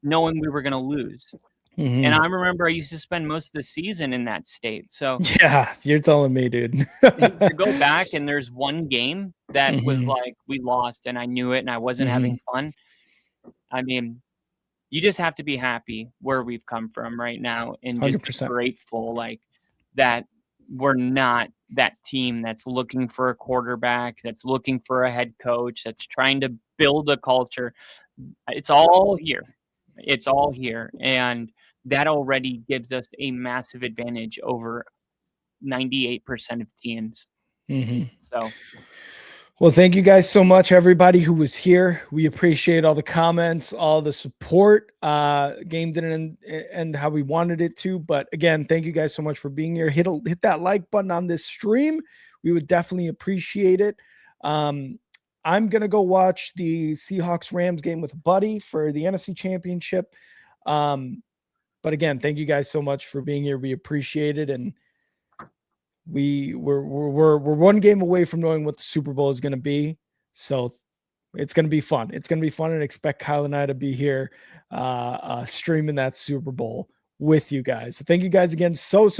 [SPEAKER 2] knowing we were going to lose. And I remember I used to spend most of the season in that state. So
[SPEAKER 1] yeah, you're telling me, dude.
[SPEAKER 2] to go back and there's one game that was like we lost and I knew it and I wasn't having fun. I mean, you just have to be happy where we've come from right now and just be
[SPEAKER 1] 100%.
[SPEAKER 2] grateful like that we're not that team that's looking for a quarterback, that's looking for a head coach, that's trying to build a culture. It's all here. It's all here. And that already gives us a massive advantage over 98% of teams. So
[SPEAKER 1] Well, thank you guys so much, everybody who was here. We appreciate all the comments, all the support. Game didn't end how we wanted it to, but again, thank you guys so much for being here. Hit that like button on this stream. We would definitely appreciate it. I'm gonna go watch the Seahawks-Rams game with a buddy for the NFC Championship. But again, thank you guys so much for being here. We appreciate it, and we're one game away from knowing what the Super Bowl is going to be. So it's going to be fun. It's going to be fun, and expect Kyle and I to be here streaming that Super Bowl with you guys. So thank you guys again so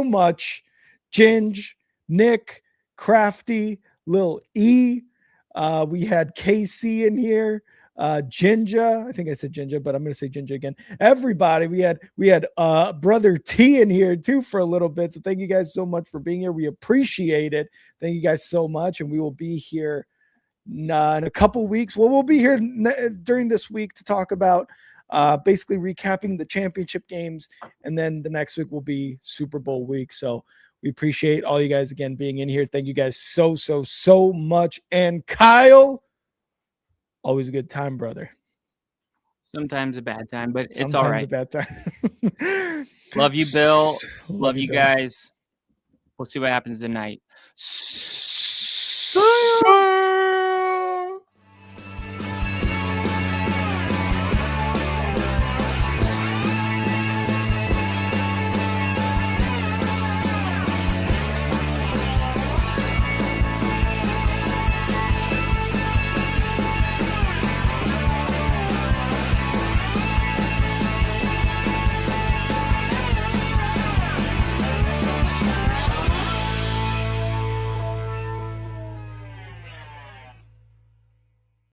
[SPEAKER 1] much. Ginge, Nick, Crafty, Lil E. We had KC in here. Jinja, I think I said Jinja, but I'm going to say Jinja again. Everybody, we had brother T in here too for a little bit. So thank you guys so much for being here. We appreciate it. Thank you guys so much. And we will be here in a couple weeks. Well, we'll be here during this week to talk about basically recapping the championship games. And then the next week will be Super Bowl week. So we appreciate all you guys again being in here. Thank you guys so much. And Kyle, always a good time, brother.
[SPEAKER 2] sometimes a bad time, but it's
[SPEAKER 1] Sometimes
[SPEAKER 2] all right.
[SPEAKER 1] a bad time.
[SPEAKER 2] Love you, Bill. Love you
[SPEAKER 1] Bill.
[SPEAKER 2] guys. We'll see what happens tonight.
[SPEAKER 1] See ya.